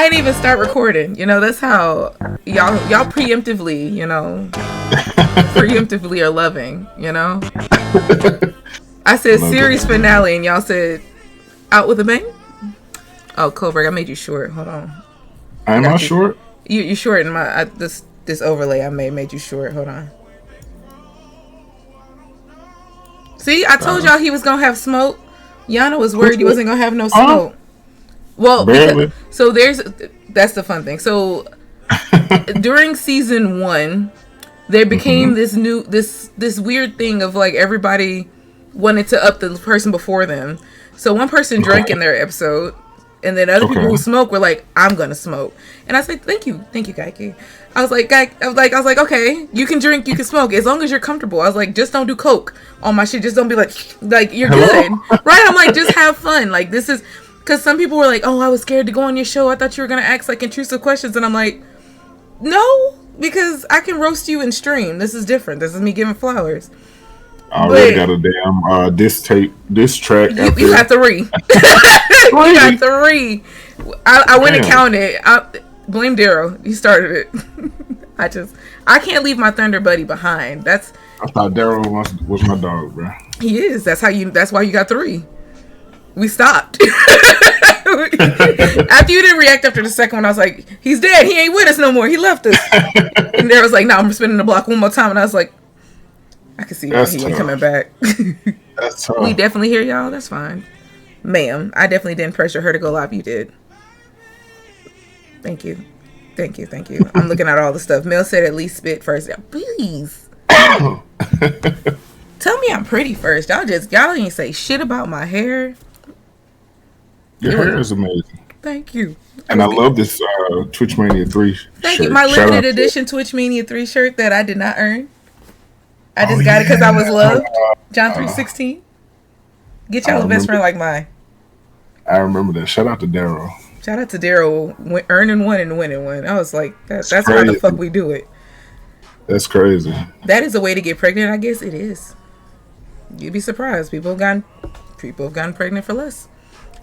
didn't even start recording. You know, that's how y'all preemptively, you know, preemptively are loving. You know, I said series finale, and y'all said out with a bang. Oh, Coldberg, I made you short. Hold on. Am I short? You short in my this overlay I made you short. Hold on. See, I told y'all he was gonna have smoke. Yana was worried he wasn't gonna have no smoke. Well, so that's the fun thing. So during season 1, there became this weird thing of like everybody wanted to up the person before them. So one person drank in their episode, and then other people who smoke were like, "I'm gonna smoke," and I said, "Thank you, Geike." I was like, okay, you can drink, you can smoke, as long as you're comfortable. I was like, just don't do coke on my shit. Just don't be like you're good, right? I'm like, just have fun. Like this is because some people were like, "Oh, I was scared to go on your show. I thought you were gonna ask like intrusive questions," and I'm like, "No, because I can roast you in stream. This is different. This is me giving flowers." I already got a damn diss track. You got 3. You got 3. I went and counted. Blame Daryl. He started it. I can't leave my Thunder buddy behind. I thought Daryl was my dog, bro. He is. That's why you got 3. We stopped. After you didn't react after the second one, I was like, he's dead. He ain't with us no more. He left us. And Daryl's like, no, I'm spinning the block one more time. And I was like, I can see why he ain't coming back. That's tough. We definitely hear y'all. That's fine. Ma'am, I definitely didn't pressure her to go live. You did. Thank you. I'm looking at all the stuff. Mel said at least spit first. Please. Tell me I'm pretty first. Y'all ain't say shit about my hair. Your hair is amazing. Thank you. And I love this Twitch Mania 3 shirt. Thank you. My limited edition Twitch Mania 3 shirt that I did not earn. I just got it because I was loved. John 3:16. Get y'all a best friend like mine. I remember that. Shout out to Daryl. Shout out to Daryl, earning one and winning one. I was like, that's how the fuck we do it. That's crazy. That is a way to get pregnant. I guess it is. You'd be surprised. People have gotten pregnant for less.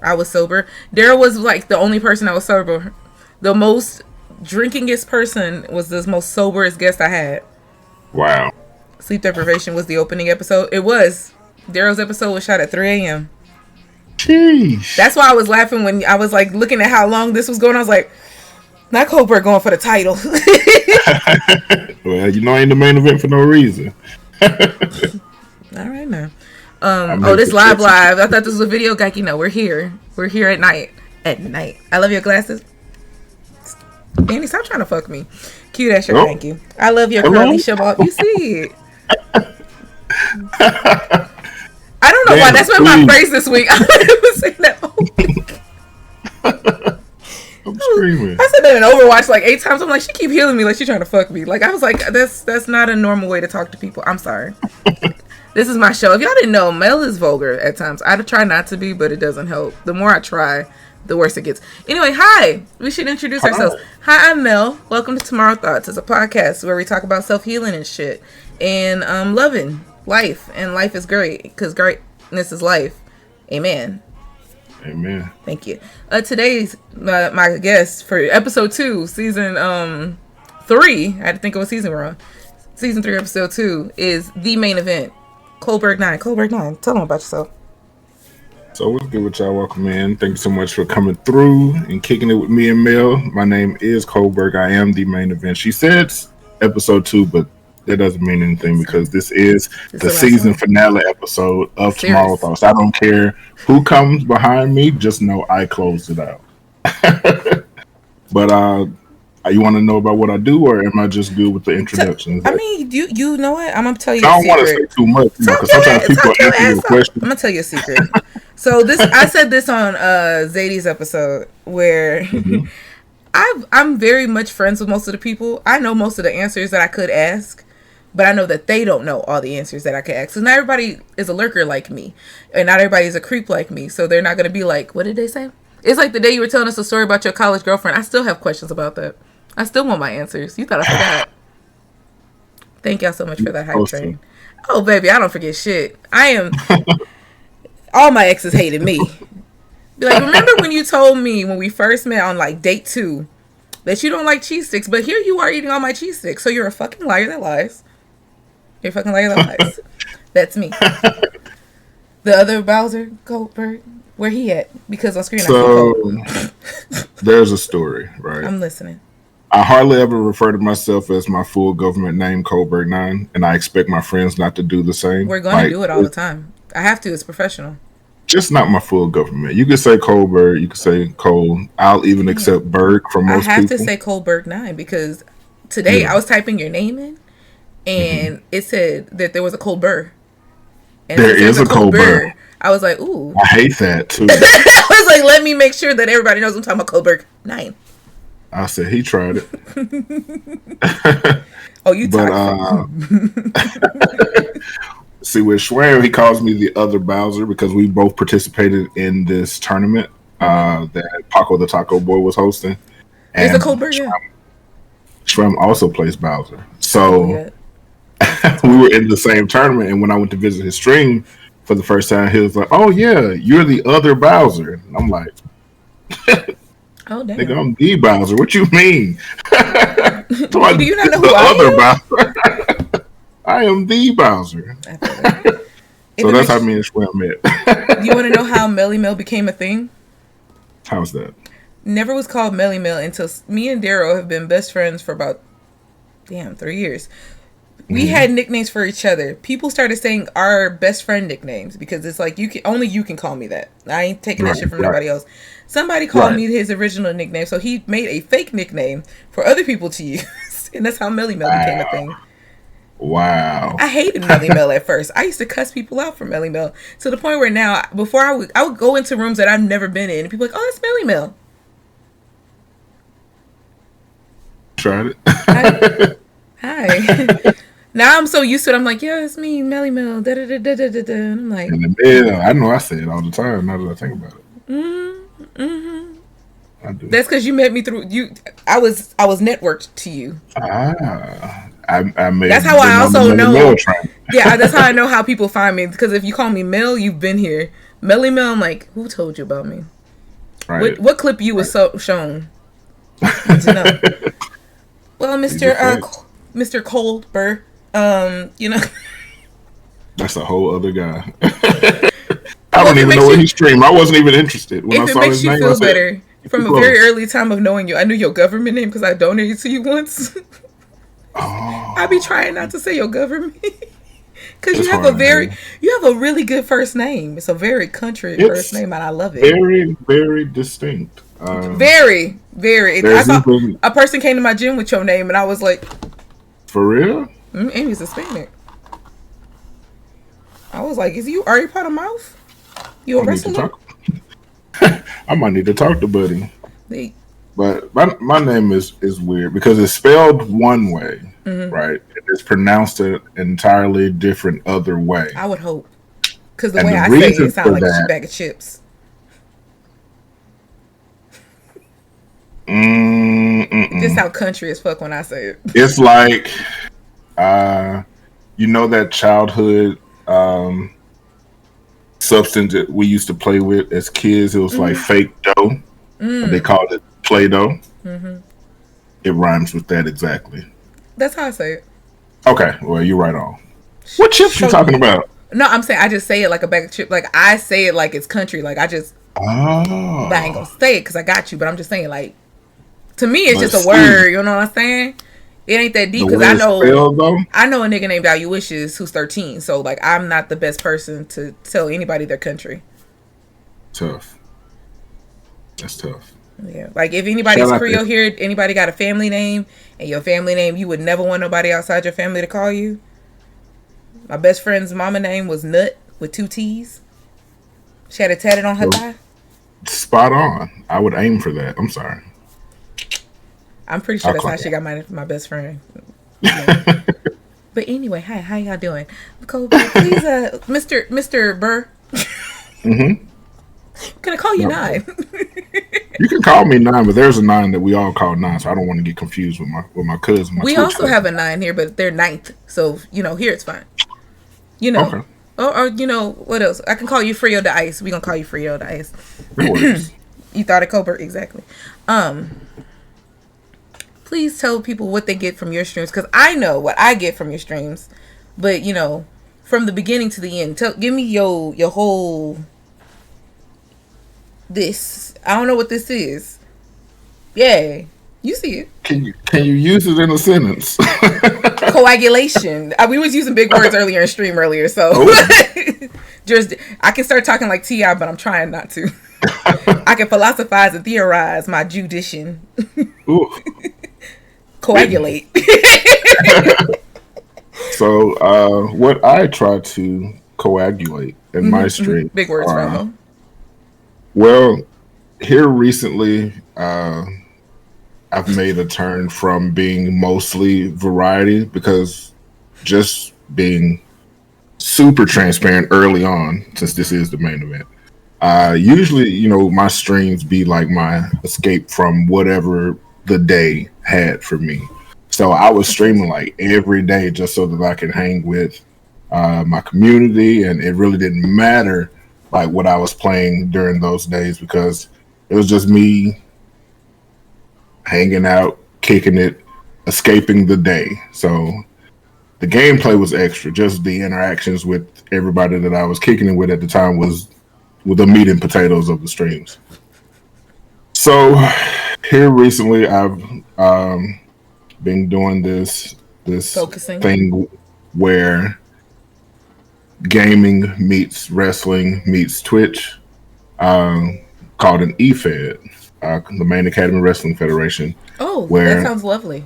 I was sober. Daryl was like the only person that was sober. The most drinkingest person was the most soberest guest I had. Wow. Sleep deprivation was the opening episode. It was. Daryl's episode was shot at 3 a.m. Jeez. That's why I was laughing when I was like looking at how long this was going. I was like, not Coldberg going for the title. Well, I ain't the main event for no reason. All right now. This live. I thought this was a video, Geike. No, we're here. We're here at night. I love your glasses. Andy, stop trying to fuck me. Cute ass shirt, thank you. I love your curly shabab. You see it. I don't know why. That's been my phrase this week. I was saying that all week. I'm screaming. I said that in Overwatch like 8 times. I'm like, she keep healing me like she trying to fuck me. Like I was like, that's not a normal way to talk to people. I'm sorry. This is my show. If y'all didn't know, Mel is vulgar at times. I try not to be, but it doesn't help. The more I try, the worse it gets. Anyway, hi. We should introduce ourselves. Hi, I'm Mel. Welcome to Tomorrow Thoughts. It's a podcast where we talk about self-healing and shit. And loving life. And life is great. Because greatness is life. Amen. Amen. Thank you. Today's my guest for episode 2, season 3. I had to think of what season we're on. Season 3, episode 2 is the main event. Coldberg 9. Tell them about yourself. So what's good with y'all? Welcome in. Thank you so much for coming through and kicking it with me and Mel. My name is Coldberg. I am the main event. She said it's episode 2, but that doesn't mean anything because this is the season finale episode of Tomorrow Thoughts. I don't care who comes behind me. Just know I closed it out. But you want to know about what I do, or am I just good with the introductions? I mean, you know what? I'm gonna tell you. I don't want to say too much because sometimes people answer your question. I'm gonna tell you a secret. So I said this on Zadie's episode where I'm very much friends with most of the people. I know most of the answers that I could ask, but I know that they don't know all the answers that I could ask. So not everybody is a lurker like me, and not everybody is a creep like me. So they're not gonna be like, what did they say? It's like the day you were telling us a story about your college girlfriend. I still have questions about that. I still want my answers. You thought I forgot. Thank y'all so much for that hype train. Oh, baby, I don't forget shit. I am... All my exes hated me. Be like, remember when you told me when we first met on like date 2 that you don't like cheese sticks, but here you are eating all my cheese sticks. So you're a fucking liar that lies. You're a fucking liar that lies. That's me. The other Bowser, Coldberg, where he at? Because on screen I see Coldberg. There's a story, right? I'm listening. I hardly ever refer to myself as my full government name, Coldberg 9, and I expect my friends not to do the same. We're going to do it all the time. I have to. It's professional. Just not my full government. You could say Coldberg. You could say Cole. I'll even accept Berg from most people. I have to say Coldberg 9 because today I was typing your name in, and it said that there was a Coldberg. And there is a Coldberg. I was like, ooh. I hate that, too. I was like, let me make sure that everybody knows I'm talking about Coldberg 9. I said, he tried it. Oh, you talked. See, with Schwam, he calls me the other Bowser because we both participated in this tournament that Paco the Taco Boy was hosting. There's a Coldberg, yeah. Schwam also plays Bowser. So we were in the same tournament, and when I went to visit his stream for the first time, he was like, oh, yeah, you're the other Bowser. And I'm like, oh, damn. Nigga, I'm the Bowser. What you mean? Do you not know who I am? Bowser. I am the Bowser. So that's how me and Schwam met. You want to know how Melly Mel became a thing? How's that? Never was called Melly Mel until me and Daryl have been best friends for about 3 years. We had nicknames for each other. People started saying our best friend nicknames because it's like only you can call me that. I ain't taking that shit from nobody else. Somebody called me his original nickname, so he made a fake nickname for other people to use, and that's how Melly Mel became a thing. Wow. I hated Melly Mel at first. I used to cuss people out for Melly Mel to the point where now, before I would go into rooms that I've never been in, and people like, oh, that's Melly Mel. Tried it. Hi. Now I'm so used to it. I'm like, yeah, it's me, Melly Mel. Da da da da da da. And I'm like, I know I say it all the time. Now that I think about it. I do. That's because you met me through you. I was networked to you. I made. That's how I also know. Yeah, that's how I know how people find me. Because if you call me Mel, you've been here. Melly Mel, I'm like, who told you about me? Right. What clip you was shown? To know. Well, Mr. Coldberg, you know. That's a whole other guy. I don't even know what he streamed. I wasn't even interested when I saw his name. If it makes you feel better, from a very early time of knowing you, I knew your government name because I donated to you once. Oh. I be trying not to say your government because you have a really good first name. It's a very country first name, and I love it. Very, very distinct. Very, very. I thought a person came to my gym with your name, and I was like, "For real?" Amy's Hispanic. I was like, are you part of MAWF? You a wrestler? I might need to talk to Buddy. But my name is weird because it's spelled one way, right? It's pronounced an entirely different other way. I would hope. Because the way I say it sounds like a bag of chips. Just how country as fuck when I say it. It's like, you know that childhood substance that we used to play with as kids? It was like fake dough. They called it Play-Doh. It rhymes with that exactly. That's how I say it. Okay, well, you're right on. What chips you talking about? No, I'm saying I just say it like a bag of chips. Like, I say it like it's country. Like, I just... Oh. I ain't gonna say it because I got you, but I'm just saying, like, to me, it's just a word. You know what I'm saying? It ain't that deep because I know a nigga named Value Wishes who's 13. So, like, I'm not the best person to tell anybody their country. Tough. That's tough. Yeah, like if anybody's Creole here, anybody got a family name, and your family name, you would never want nobody outside your family to call you. My best friend's mama name was Nut with 2 T's. She had it tatted on her thigh. Spot on. I would aim for that. I'm sorry. I'm pretty sure that's how she got my best friend. Yeah. But anyway, hi, how y'all doing? Coldberg, please, Mr. Burr. Can I call you 9? You can call me 9, but there's a 9 that we all call 9, so I don't want to get confused with my cousin. We also have a 9 here, but they're 9th, so here it's fine. Okay. Or you know what else? I can call you Frio the Ice. We gonna call you Frio the Ice. You thought of Coldberg, exactly. Please tell people what they get from your streams, because I know what I get from your streams, but you know, from the beginning to the end, give me your whole. This, I don't know what this is. Yeah, you see it. Can you use it in a sentence? Coagulation. We was using big words earlier in stream earlier, so just I can start talking like T.I., but I'm trying not to. I can philosophize and theorize my judition. Coagulate. So, what I try to coagulate in my stream. Big words, Rambo. Well, here recently, I've made a turn from being mostly variety, because just being super transparent early on, since this is the main event, usually, you know, my streams be like my escape from whatever the day had for me. So I was streaming like every day just so that I could hang with my community, and it really didn't matter like what I was playing during those days, because it was just me hanging out, kicking it, escaping the day. So the gameplay was extra. Just the interactions with everybody that I was kicking it with at the time was the meat and potatoes of the streams. So here recently, I've been doing this Focusing. thing where gaming meets wrestling meets Twitch, called an E-Fed, the Main Academy Wrestling Federation. Oh, where, that sounds lovely.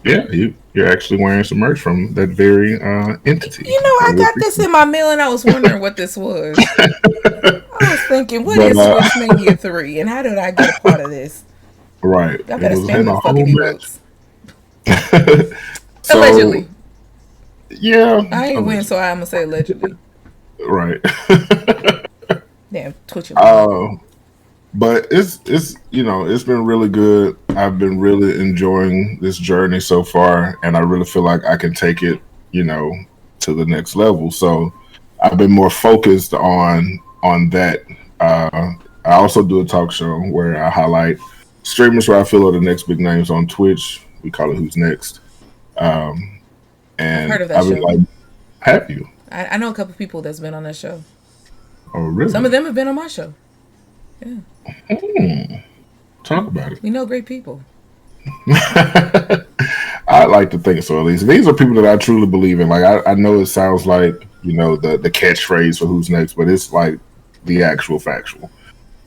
Yeah, you're actually wearing some merch from that very entity. You know, I got this in my mail, and I was wondering what this was. I was thinking, what is Switch Mania 3, and how did I get a part of this? Right. I better spam my fucking emotes. So, allegedly. Yeah. I ain't win, so I'm gonna say allegedly. Right. Damn, twitching. But it's you know, it's been really good. I've been really enjoying this journey so far, and I really feel like I can take it, you know, to the next level. So I've been more focused on that. I also do a talk show where I highlight streamers who I feel are the next big names on Twitch. We call it Who's Next. And I've heard of that show. Like, have you? I know a couple people that's been on that show. Oh, really? Some of them have been on my show. Yeah. Talk about it. We know great people. I like to think so, at least. These are people that I truly believe in. Like, I know it sounds like, you know, the catchphrase for Who's Next, but it's like the actual factual.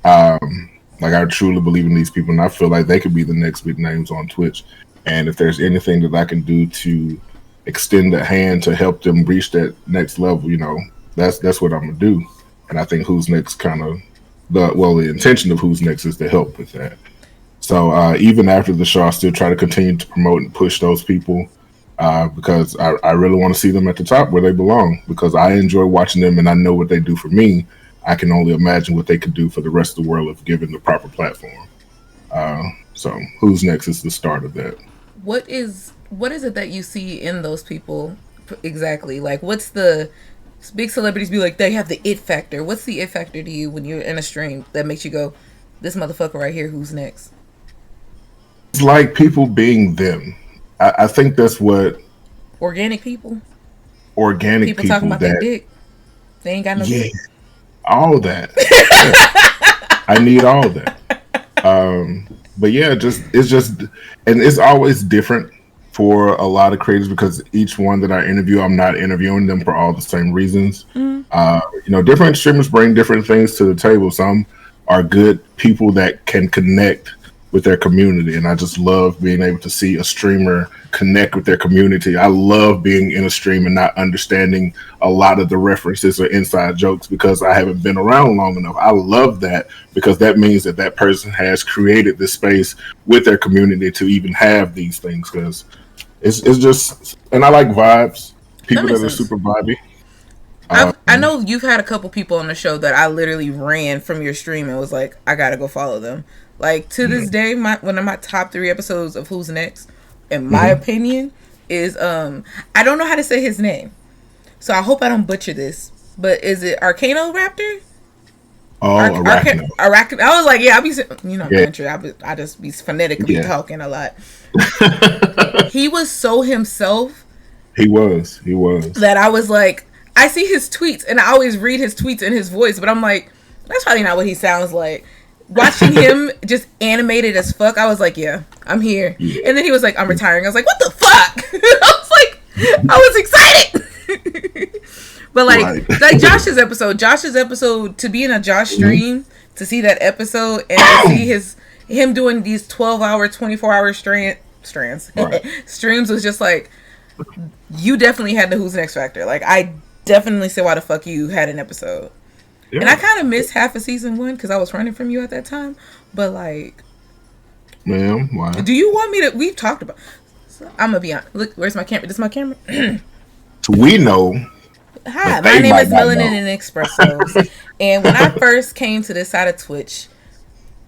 Like, I truly believe in these people, and I feel like they could be the next big names on Twitch. And if there's anything that I can do to extend a hand to help them reach that next level, you know, that's what I'm gonna do. And I think Who's Next kind of the intention of Who's Next is to help with that. So even after the show, I still try to continue to promote and push those people, because I really want to see them at the top where they belong, because I enjoy watching them and I know what they do for me. I can only imagine what they could do for the rest of the world if given the proper platform. So Who's Next is the start of that. What is it that you see in those people exactly? Like, what's the big celebrities be like, they have the it factor. What's the it factor to you when you're in a stream that makes you go, this motherfucker right here, who's next? It's like people being them. I think that's what organic people people talking about their dick. They ain't got no dick. All that. I need all that. But yeah, and it's always different for a lot of creators, because each one that I interview, I'm not interviewing them for all the same reasons. You know, different streamers bring different things to the table. Some are good people that can connect with their community, and I just love being able to see a streamer connect with their community. I love being in a stream and not understanding a lot of the references or inside jokes because I haven't been around long enough. I love that, because that means that person has created this space with their community to even have these things, because it's just, and I like vibes, people that are super vibey. I know you've had a couple people on the show that I literally ran from your stream and was like, I gotta go follow them. Like, to this day, one of my top 3 episodes of Who's Next, in my opinion, is I don't know how to say his name, so I hope I don't butcher this. But is it Arcanoraptor? Oh, Arachno. Arachno. I was like, yeah, I be, country. I just be phonetically talking a lot. He was so himself. He was. That I was like, I see his tweets, and I always read his tweets in his voice, but I'm like, that's probably not what he sounds like. Watching him just animated as fuck, I was like, yeah, I'm here. Yeah. And then he was like, I'm retiring. I was like, what the fuck? I was like, I was excited. But like Josh's episode, to be in a Josh stream, to see that episode and to see him doing these 12-hour, 24-hour streams was just like, you definitely had the Who's Next factor. Like, I definitely see why the fuck you had an episode. Yeah. And I kind of missed half of season 1 because I was running from you at that time. But like, ma'am, why? Do you want me to? We've talked about. So I'm gonna be on. Look, where's my camera? This is my camera. We know. Hi, my name is Melanin and Espressos. And when I first came to this side of Twitch,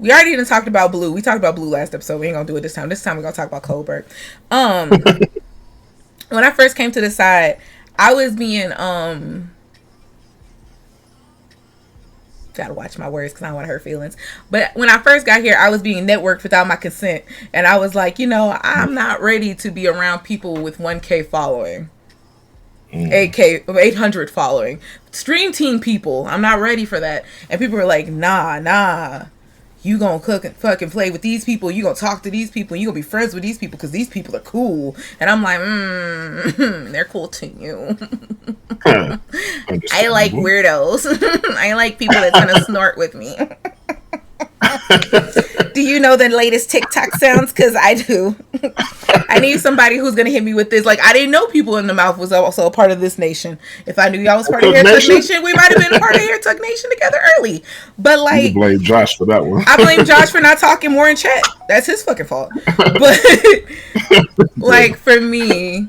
we already even talked about Blue. We talked about Blue last episode. We ain't gonna do it this time. This time we're gonna talk about Coldberg. When I first came to the side, I was being gotta watch my words because I don't want to hurt feelings. But when I first got here, I was being networked without my consent, and I was like, I'm not ready to be around people with 1K following. 800 following, stream team people. I'm not ready for that. And people were like, nah, you gonna cook and fucking play with these people, you gonna talk to these people, you gonna be friends with these people because these people are cool. And I'm like, they're cool to you. I like weirdos. I like people that kind of snort with me. Do you know the latest TikTok sounds? Because I do. I need somebody who's going to hit me with this. Like, I didn't know People in the Mouth was also a part of this nation. If I knew y'all was part of Hair Tug Nation, we might have been a part of Hair Tug Nation together early. But like, you blame Josh for that one. I blame Josh for not talking more in chat. That's his fucking fault. But like, for me,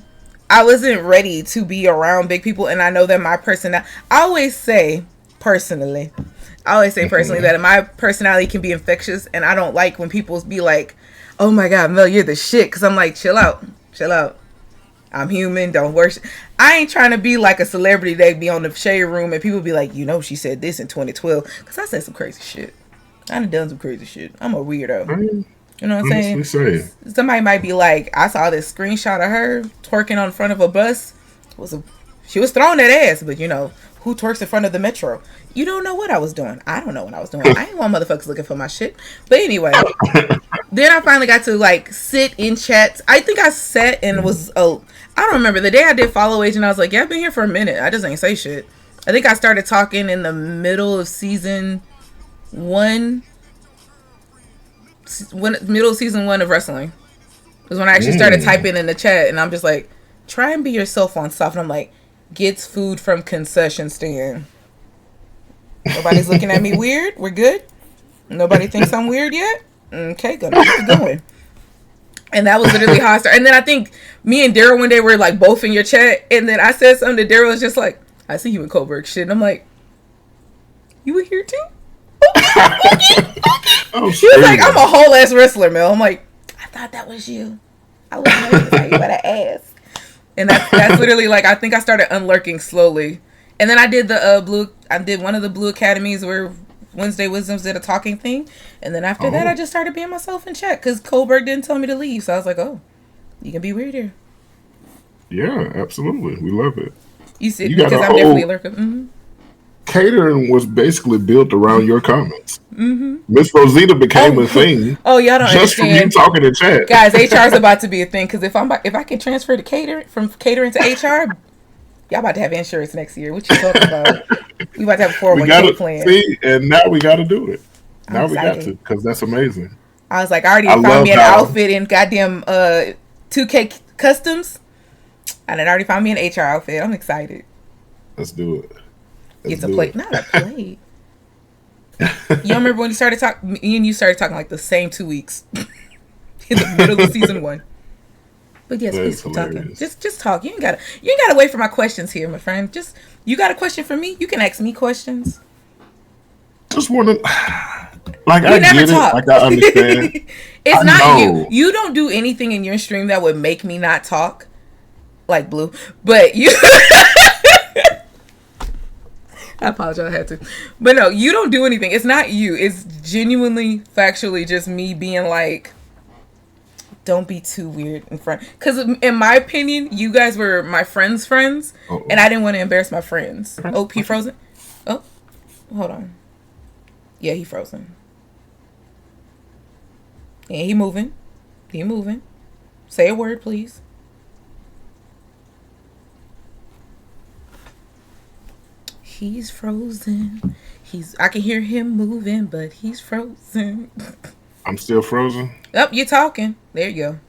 I wasn't ready to be around big people, and I know that my personality. I always say personally that my personality can be infectious, and I don't like when people be like, oh my god, Mel, you're the shit. Because I'm like, chill out. I'm human, don't worship. I ain't trying to be like a celebrity that be on the shade room and people be like, she said this in 2012. Because I said some crazy shit. I done some crazy shit. I'm a weirdo. You know what I'm saying? Somebody might be like, I saw this screenshot of her twerking on front of a bus. She was throwing that ass, but who twerks in front of the metro? You don't know what I was doing. I don't know what I was doing. I ain't want motherfuckers looking for my shit. But anyway, then I finally got to like sit in chats. I think I sat and was, I don't remember. The day I did Follow Age and I was like, yeah, I've been here for a minute. I just ain't say shit. I think I started talking in the middle of season 1. Middle of season 1 of wrestling. Was when I actually started typing in the chat, and I'm just like, try and be yourself on stuff. And I'm like, gets food from concession stand. Nobody's looking at me weird. We're good. Nobody thinks I'm weird yet. Okay, gonna keep going. And that was literally how I started. And then I think me and Daryl one day were like both in your chat, and then I said something to Daryl. Was just like, I see you in Coldberg shit. And I'm like, you were here too? Okay. He was like, I'm a whole ass wrestler, Mel. I'm like, I thought that was you. I was nervous how you had an ass. And that's literally like, I think I started unlurking slowly. And then I did did one of the Blue Academies where Wednesday Wisdoms did a talking thing. And then after that, I just started being myself in chat because Coldberg didn't tell me to leave. So I was like, oh, you can be weird here. Yeah, absolutely. We love it. You see, because I'm definitely a lurker. Mm-hmm. Catering was basically built around your comments. Miss Rosita became a thing. Oh, y'all don't just understand. Just from you talking in chat. Guys, HR is about to be a thing because if I can transfer to catering from catering to HR, y'all about to have insurance next year. What you talking about? We about to have a 401k plan. See, and now we got to do it. Now we got to because that's amazing. I was like, I already found me an outfit in goddamn 2K Customs. And I already found me an HR outfit. I'm excited. Let's do it. It's a plate, not a plate. You remember when you started talking? Me and you started talking like the same 2 weeks in the middle of season 1. But yes, please keep talking. Just talk. You ain't gotta wait for my questions here, my friend. You got a question for me? You can ask me questions. Just want to, like, I never get talk. It. Like, I understand. It's not you. You don't do anything in your stream that would make me not talk, like Blue. But you. I apologize, I had to. But no, you don't do anything. It's not you. It's genuinely, factually just me being like, don't be too weird in front. Because in my opinion, you guys were my friends' friends. Uh-oh. And I didn't want to embarrass my friends. Oh, he frozen? Oh, hold on. Yeah, he frozen. Yeah, he moving. He moving. Say a word, please. He's frozen. I can hear him moving, but he's frozen. I'm still frozen. Oh, you're talking. There you go.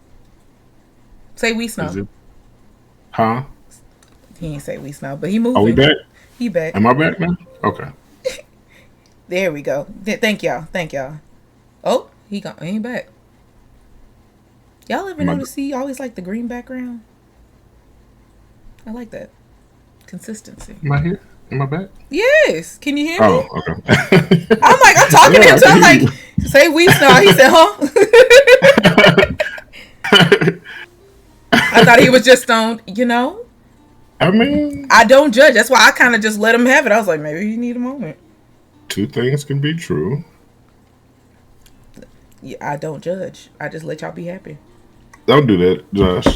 Say we snow. Huh? He ain't say we snow, but he moving. Are we back? He back. Am I back now? Okay. There we go. Thank y'all. Oh, he ain't back. Y'all ever notice he always like the green background? I like that. Consistency. Am I here? Am I back? Yes. Can you hear me? Oh, okay. I'm talking to him, so I'm like, say we snow. He said, huh? I thought he was just stoned, I mean, I don't judge. That's why I kind of just let him have it. I was like, maybe you need a moment. Two things can be true. Yeah, I don't judge. I just let y'all be happy. Don't do that, Josh.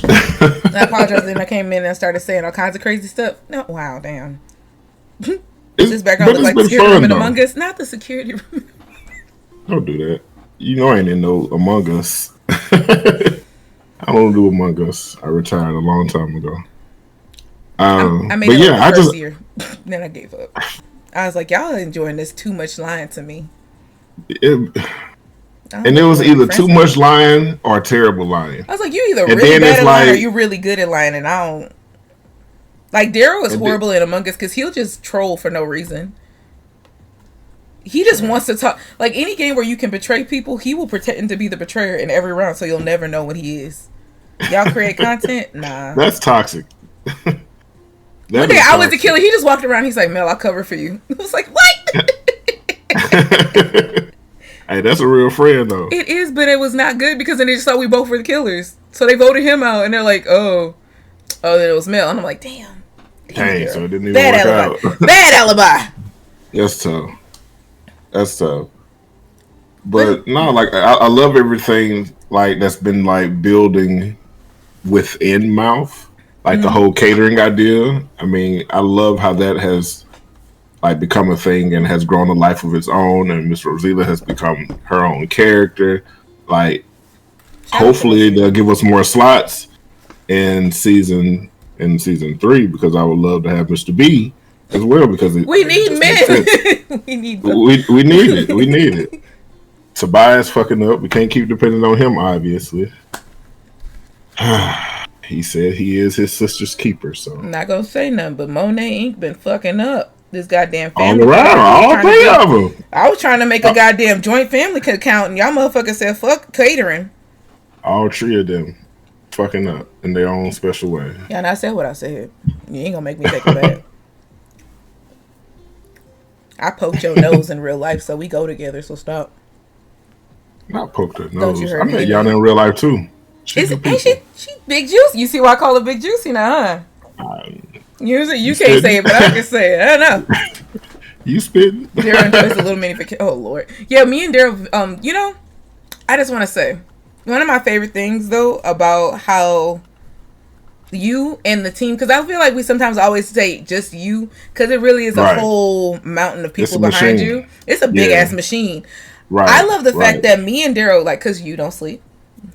I apologize. Then I came in and started saying all kinds of crazy stuff. No, wow, damn. This background looks like the security room in Among Us. Not the security room. Don't do that. I ain't in no Among Us. I don't do Among Us. I retired a long time ago. I made it the first year. Then I gave up. I was like, y'all are enjoying this too much lying to me. And it was either too much lying or terrible lying. I was like, you either really bad at lying or you really good at lying, and I don't. Like, Daryl was horrible in Among Us because he'll just troll for no reason. He just wants to talk. Like, any game where you can betray people, he will pretend to be the betrayer in every round so you'll never know what he is. Y'all create content? Nah. That's toxic. One day I was the killer. He just walked around. He's like, Mel, I'll cover for you. I was like, what? Hey, that's a real friend, though. It is, but it was not good because then they just thought we both were the killers. So they voted him out, and they're like, then it was Mel. And I'm like, damn. Dang, so it didn't even work out. Bad alibi. That's tough. But no, like, I love everything, like, that's been, like, building within MAWF. Like, the whole catering idea. I mean, I love how that has, like, become a thing and has grown a life of its own. And Miss Rosella has become her own character. Like, hopefully they'll give us more slots in season 3, because I would love to have Mr. B as well, because we need men. we need it. Tobias fucking up. We can't keep depending on him, obviously. He said he is his sister's keeper, so I'm not gonna say nothing, but Monet Inc. been fucking up this goddamn family. All three of them. I was trying to make a goddamn joint family account, and y'all motherfuckers said fuck catering. All three of them fucking up in their own special way. Yeah, and I said what I said. You ain't gonna make me take it back. I poked your nose in real life, so we go together, so stop. Not poked her nose. I met y'all in real life too. She Big Juicy. You see why I call her Big Juicy now, huh? Usually you can't say it, but I can say it. I don't know. You spitting? Daryl enjoys a little mini vacation. Oh Lord, yeah. Me and Daryl. I just want to say one of my favorite things though about how you and the team, because I feel like we sometimes always say just you, because it really is a whole mountain of people behind you. It's a big ass machine. Right. I love the fact that me and Daryl, like, because you don't sleep.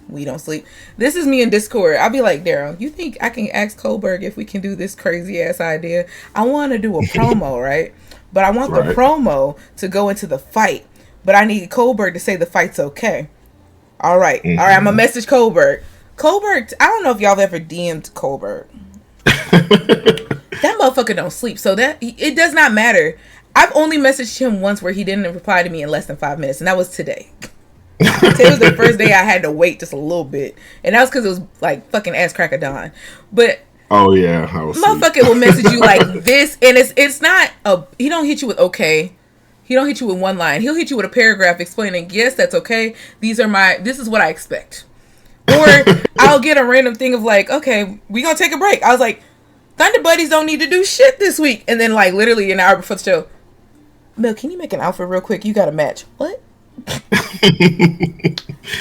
We don't sleep. This is me in Discord. I'll be like, Daryl, you think I can ask Coldberg if we can do this crazy ass idea? I want to do a promo, right? But I want the promo to go into the fight. But I need Coldberg to say the fight's okay. All right. All right. I'm going to message Coldberg. Coldberg, I don't know if y'all have ever DM'd Coldberg. That motherfucker don't sleep. So that it does not matter. I've only messaged him once where he didn't reply to me in less than 5 minutes. And that was today. Today was the first day I had to wait just a little bit, and that was because it was like fucking ass crack of dawn. But motherfucker will message you like this, and it's not he don't hit you with okay, he don't hit you with one line. He'll hit you with a paragraph explaining, yes, that's okay. This is what I expect. Or I'll get a random thing of like, okay, we gonna take a break. I was like, Thunder Buddies don't need to do shit this week. And then, like, literally an hour before the show, Mel, can you make an outfit real quick? You got a match. What?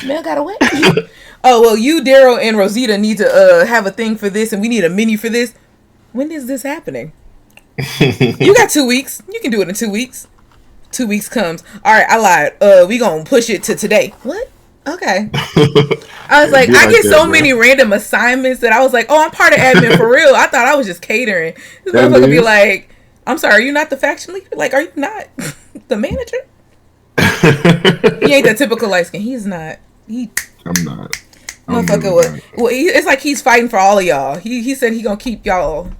Mel got a what? Oh, well, you, Daryl, and Rosita need to have a thing for this, and we need a menu for this. When is this happening? You got 2 weeks. You can do it in 2 weeks. 2 weeks comes. All right, I lied. We gonna push it to today. What? Okay. I was like, I get so many random assignments that I was like, oh, I'm part of admin for real. I thought I was just catering. This motherfucker be like, I'm sorry, you're not the faction leader? Like, are you not the manager? He ain't that typical light skin. He's not. I'm not. Motherfucker was. Well, it's like he's fighting for all of y'all. He said he gonna keep y'all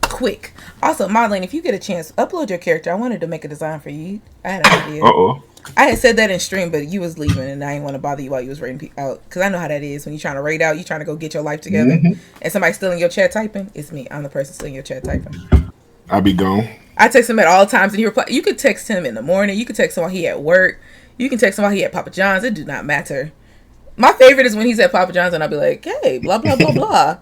quick. Also, Madeline, if you get a chance, upload your character. I wanted to make a design for you. I had an idea. I had said that in stream, but you was leaving, and I didn't want to bother you while you was raiding out. Because I know how that is. When you're trying to raid out, you're trying to go get your life together. And somebody's still in your chat typing. It's me. I'm the person still in your chat typing. I'll be gone. I text him at all times, and he reply. You could text him in the morning. You could text him while he at work. You can text him while he at Papa John's. It do not matter. My favorite is when he's at Papa John's, and I'll be like, hey, blah, blah, blah, blah.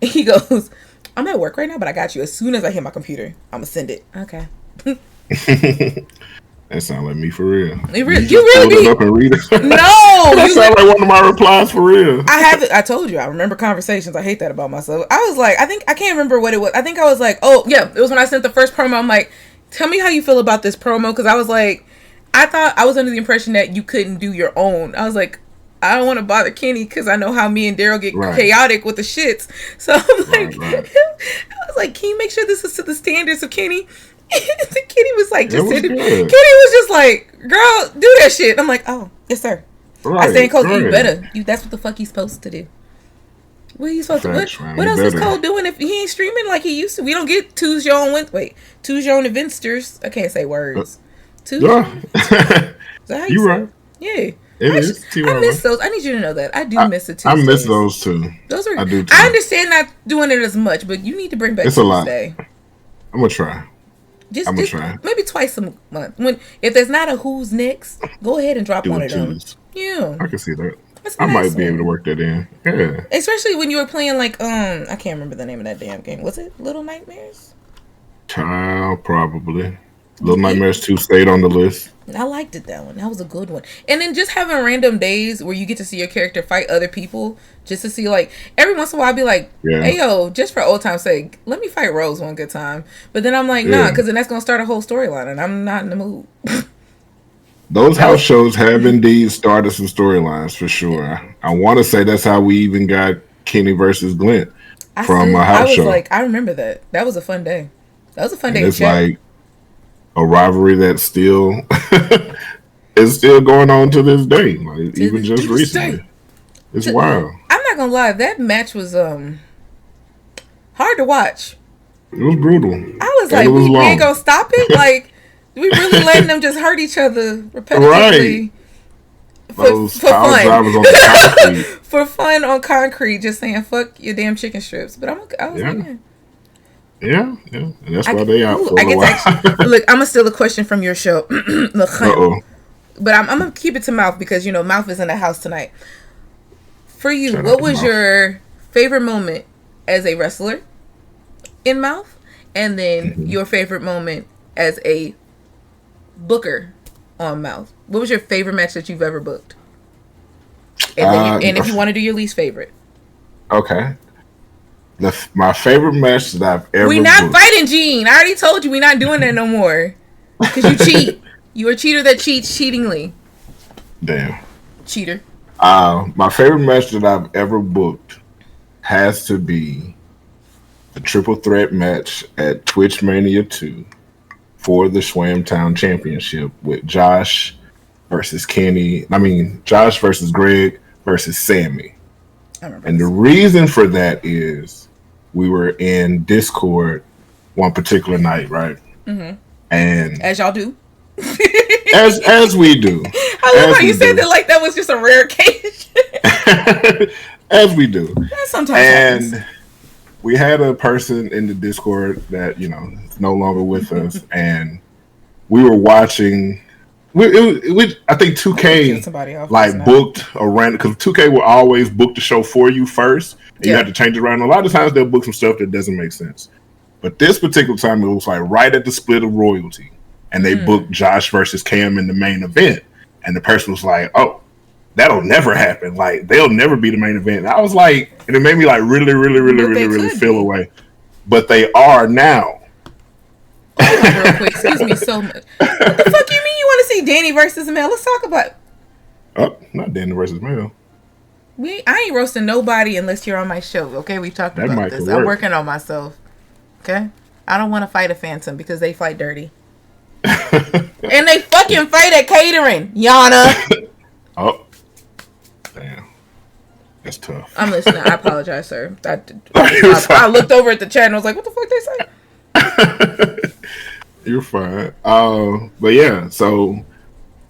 And he goes, I'm at work right now, but I got you. As soon as I hit my computer, I'm going to send it. Okay. That sounds like me for real. You really be. Up and read it. No. That sounds like one of my replies for real. I told you. I remember conversations. I hate that about myself. I was like, I can't remember what it was. I think I was like, oh, yeah. It was when I sent the first promo. I'm like, tell me how you feel about this promo. Because I was like, I thought I was under the impression that you couldn't do your own. I was like, I don't want to bother Kenny because I know how me and Daryl get chaotic with the shits. So I'm like, I was like, can you make sure this is to the standards of Kenny? And Kenny was like, Kenny was just like, girl, do that shit. I'm like, oh, yes, sir. I stand Cole, you better. That's what the fuck he's supposed to do. What are you supposed to do? What else is Cole doing if he ain't streaming like he used to? We don't get Tuesday on Investors. I can't say words. Tuesday. You right. Yeah. I miss those. I need you to know that. I do miss the Tuesdays. I miss those too. Those are. I do too. I understand not doing it as much, but you need to bring back it's Tuesday. A lot. I'm gonna try. I'm gonna try. Maybe twice a month. If there's not a who's next, go ahead and drop one of them. Yeah, I can see that. I might be able to work that in. Yeah. Especially when you were playing like I can't remember the name of that damn game. Was it Little Nightmares? Child, probably. Little Nightmares 2 stayed on the list. I liked it, that one. That was a good one. And then just having random days where you get to see your character fight other people, just to see, like, every once in a while I'll be like, hey, yo, just for old time's sake, let me fight Rose one good time. But then I'm like, nah, because then that's going to start a whole storyline, and I'm not in the mood. Those house shows have indeed started some storylines, for sure. I want to say that's how we even got Kenny versus Glint from a house show. Like, I remember that. That was a fun day. That was a fun day. It's like a rivalry that still is still going on to this day. Like even just recently. It's wild. I'm not gonna lie, that match was hard to watch. It was brutal. I was like, we ain't gonna stop it? Like, we really letting them just hurt each other repetitively. Right. For fun. On the concrete. For fun on concrete, just saying fuck your damn chicken strips. But I was like, yeah, and that's why they out for a while. Look, I'm gonna steal a question from your show. But I'm gonna keep it to MAWF because MAWF is in the house tonight. For you, what was your favorite moment as a wrestler in MAWF, and then your favorite moment as a booker on MAWF? What was your favorite match that you've ever booked? And if you want to do your least favorite. Okay. My favorite match that I've ever We not fighting Gene. I already told you we not doing that no more. Because you cheat. You a cheater that cheats cheatingly. Damn. Cheater. My favorite match that I've ever booked has to be the triple threat match at Twitch Mania 2 for the Schwamtown Championship with Josh versus Kenny. Josh versus Greg versus Sammy. And the reason for that is we were in Discord one particular night, right? Mm-hmm. And as y'all do, as we do. I love how you said that like that was just a rare occasion. As we do. That sometimes and happens. We had a person in the Discord that is no longer with us, and we were watching I think 2K like booked around because 2K will always book the show for you first, and you have to change it around. A lot of times they'll book some stuff that doesn't make sense, but this particular time it was like right at the split of royalty, and they booked Josh versus Cam in the main event, and the person was like, "Oh, that'll never happen. Like they'll never be the main event." And I was like, and it made me like really feel away, but they are now. Real quick, excuse me so much. What the fuck you mean you want to see Danny versus Mel? Let's talk about it. Oh, not Danny versus Mel. I ain't roasting nobody unless you're on my show, okay? We've talked about this. I'm working on myself. Okay? I don't want to fight a Phantom because they fight dirty. And they fucking fight at catering, Yana. Oh. Damn. That's tough. I'm listening. I apologize, sir. I looked over at the chat and I was like, what the fuck they say? You're fine. But yeah, so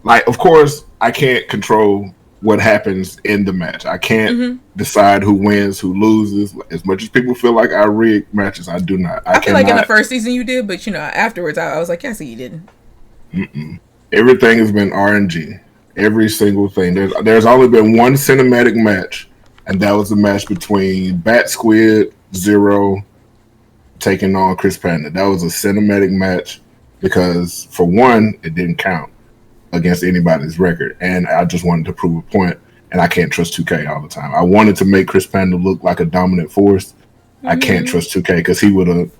like of course I can't control what happens in the match. I can't decide who wins, who loses. As much as people feel like I rig matches, I do not. I feel like in the first season you did, but afterwards I was like, yeah, I see you didn't. Everything has been RNG. Every single thing. There's only been one cinematic match, and that was the match between Bat Squid Zero taking on Chris Panda. That was a cinematic match because, for one, it didn't count against anybody's record, and I just wanted to prove a point. And I can't trust 2K all the time. I wanted to make Chris Panda look like a dominant force. I can't trust 2K because he wouldn't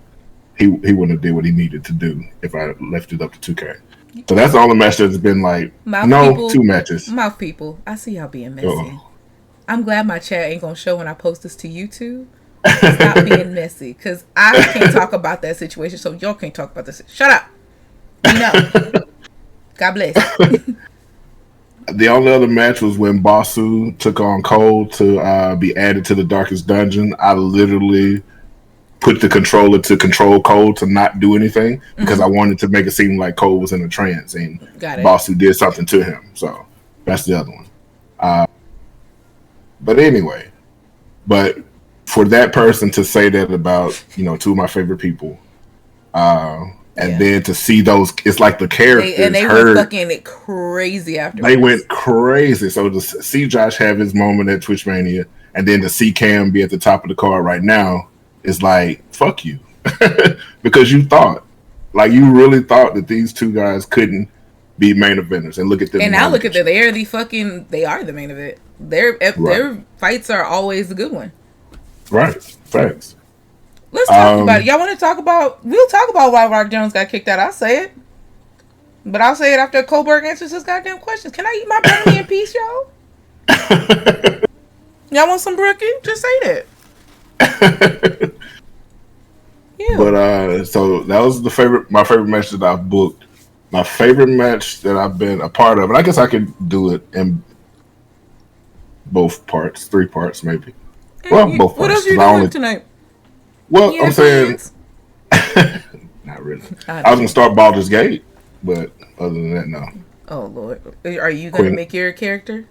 have did what he needed to do if I left it up to 2K. So that's the only match that's been like two matches. Mouth people, I see y'all being messy. I'm glad my chat ain't gonna show when I post this to YouTube. Stop being messy, because I can't talk about that situation, so y'all can't talk about this. Shut up. No. God bless. The only other match was when Basu took on Cole to be added to the Darkest Dungeon. I literally put the controller to control Cole to not do anything because I wanted to make it seem like Cole was in a trance and Basu did something to him. So that's the other one. But anyway, for that person to say that about, two of my favorite people, and then to see those, it's like the characters they went fucking crazy afterwards. They went crazy. So to see Josh have his moment at Twitch Mania, and then to see Cam be at the top of the card right now, is like, fuck you. Because you really thought that these two guys couldn't be main eventers, and look at them. And now look at them. They are the main event. Their fights are always the good one. Right. Facts. Let's talk about it. Y'all want to talk about... We'll talk about why Rock Jones got kicked out. I'll say it. But I'll say it after Coldberg answers his goddamn questions. Can I eat my brownie in peace, y'all? Y'all want some brookie? Just say that. Yeah. But so that was my favorite match that I've booked. My favorite match that I've been a part of, and I guess I could do it in both parts, 3 parts maybe. Well, both parts. What else are you doing tonight? Well, I'm saying, not really. I was gonna start Baldur's Gate, but other than that, no. Oh Lord, are you gonna make your character?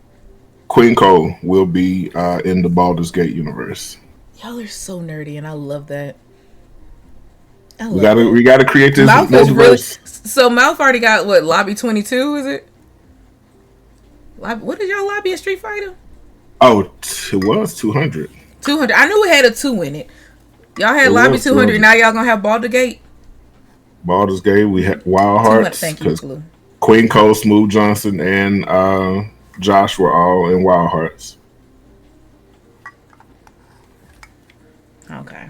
Queen Cole will be in the Baldur's Gate universe. Y'all are so nerdy, and I love that. We gotta create this multiverse. So MAWF already got what, Lobby 22? Is it? What did y'all lobby in Street Fighter? Oh, it was 200. 200. I knew it had a 2 in it. Y'all had Lobby 200. Now y'all gonna have Baldur's Gate. Baldur's Gate. We had Wild Hearts. Thank you, Blue. Queen Cole, Smooth Johnson, and Josh were all in Wild Hearts. Okay.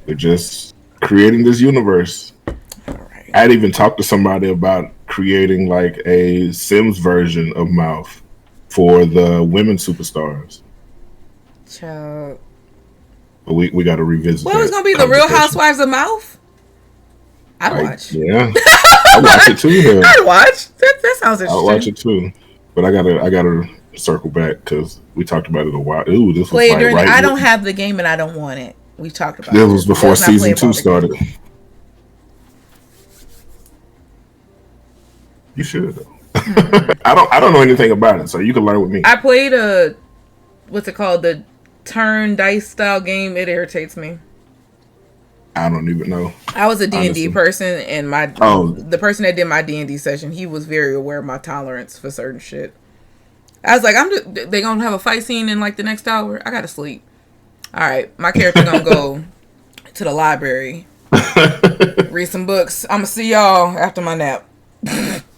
We're just creating this universe. All right. I'd even talked to somebody about creating like a Sims version of MAWF for the women superstars. Child. But we got to revisit. Well, it's gonna be the Real Housewives of MAWF. I'd watch. Yeah, I watch it too. Though. I'd watch. That sounds interesting. I'll watch it too. But I gotta circle back because we talked about it a while. Ooh, this was like right. I don't have the game and I don't want it. We talked about this. This was before season 2 started. You should though. I don't know anything about it, so you can learn with me. I played what's it called? The turn dice style game. It irritates me. I don't even know. I was a D&D person, and the person that did my D&D session, he was very aware of my tolerance for certain shit. I was like, they gonna have a fight scene in like the next hour. I gotta sleep. All right, my character gonna go to the library, read some books. I'm gonna see y'all after my nap.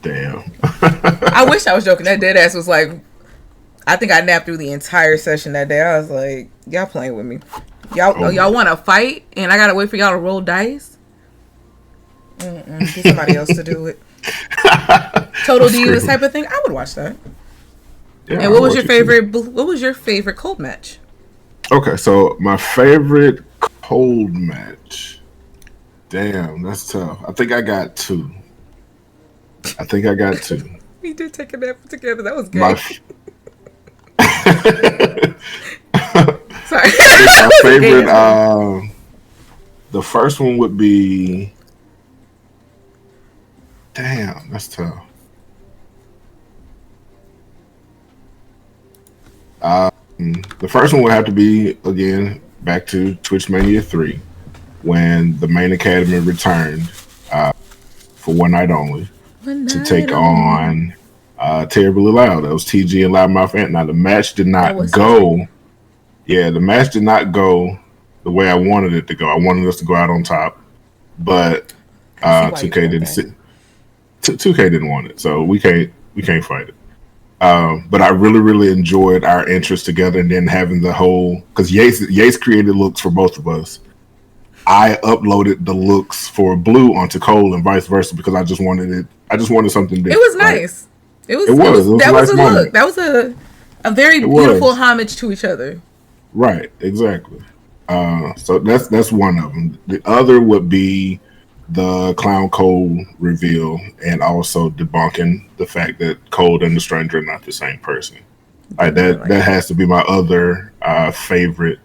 Damn. I wish I was joking. That dead ass was like, I think I napped through the entire session that day. I was like, y'all playing with me. Y'all want to fight, and I gotta wait for y'all to roll dice. Get somebody else to do it. Total Divas type of thing. I would watch that. Yeah, and what was your favorite? What was your favorite cold match? Okay, so my favorite cold match. Damn, that's tough. I think I got two. We did take a nap together. That was good. Sorry. My favorite. The first one would be. Damn, that's tough. The first one would have to be, again, back to Twitch Mania 3, when the main academy returned for one night only to take on Terribly Loud. That was TG and Loudmouth Ant. Now, the match did not go. Yeah, the match did not go the way I wanted it to go. I wanted us to go out on top, but 2K didn't. 2K didn't want it, so we can't fight it. But I really enjoyed our interest together, and then having the whole, because Yates created looks for both of us. I uploaded the looks for Blue onto Cole and vice versa because I just wanted it. I just wanted something different. It was nice. Right? It was that was a look. That was a very beautiful homage to each other. Right, exactly. So that's one of them. The other would be the Clown Cole reveal, and also debunking the fact that Cole and the Stranger are not the same person. Like that has to be my other favorite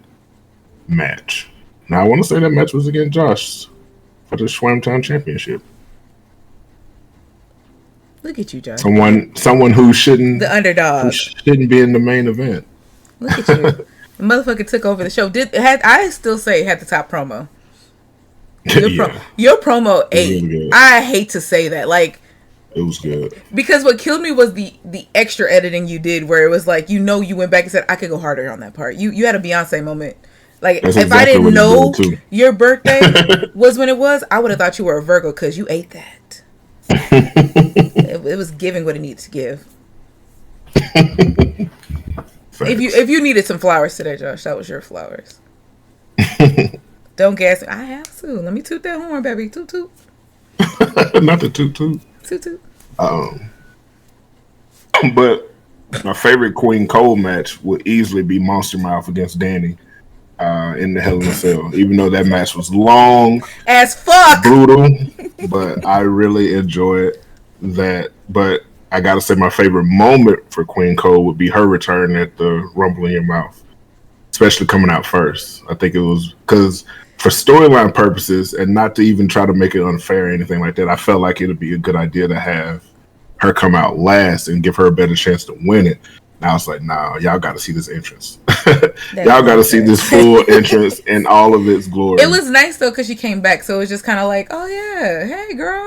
match. Now I want to say that match was against Josh for the Schwamtown Championship. Look at you, Josh. Someone who shouldn't, the underdog, who shouldn't be in the main event. Look at you. The motherfucker took over the show. I still say had the top promo. Your promo ate. Really, I hate to say that. Like, it was good. Because what killed me was the extra editing you did, where it was like, you went back and said, I could go harder on that part. You had a Beyonce moment. Like, that's if I didn't know your birthday was when it was, I would have thought you were a Virgo because you ate that. It was giving what it needed to give. If you needed some flowers today, Josh, that was your flowers. Don't gas me. I have to. Let me toot that horn, baby. Toot toot. Not the toot toot. Toot toot. But my favorite Queen Cole match would easily be Monster Mouth against Danny in the Hell in a Cell. Even though that match was long as fuck, brutal, but I really enjoyed that. But I gotta say, my favorite moment for Queen Cole would be her return at the Rumble in Your Mouth, especially coming out first. I think it was because, for storyline purposes, and not to even try to make it unfair or anything like that, I felt like it would be a good idea to have her come out last and give her a better chance to win it. And I was like, nah, y'all got to see this entrance. Y'all got to see this full entrance in all of its glory. It was nice, though, because she came back. So it was just kind of like, oh, yeah, hey, girl.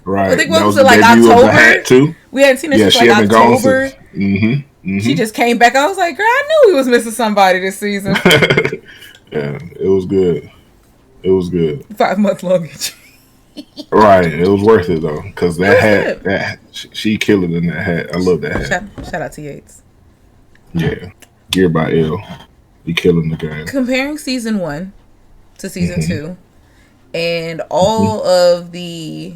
Right. I think what was it, like October? Too. We hadn't seen her since like October. Mm-hmm. She just came back. I was like, girl, I knew we was missing somebody this season. Yeah, it was good. It was good. 5 month luggage. Right, it was worth it though, because that hat, she killed it in that hat. I love that hat. Shout out to Yates. Yeah, Gear by L, he killing the game. Comparing season 1 to season 2, and all of the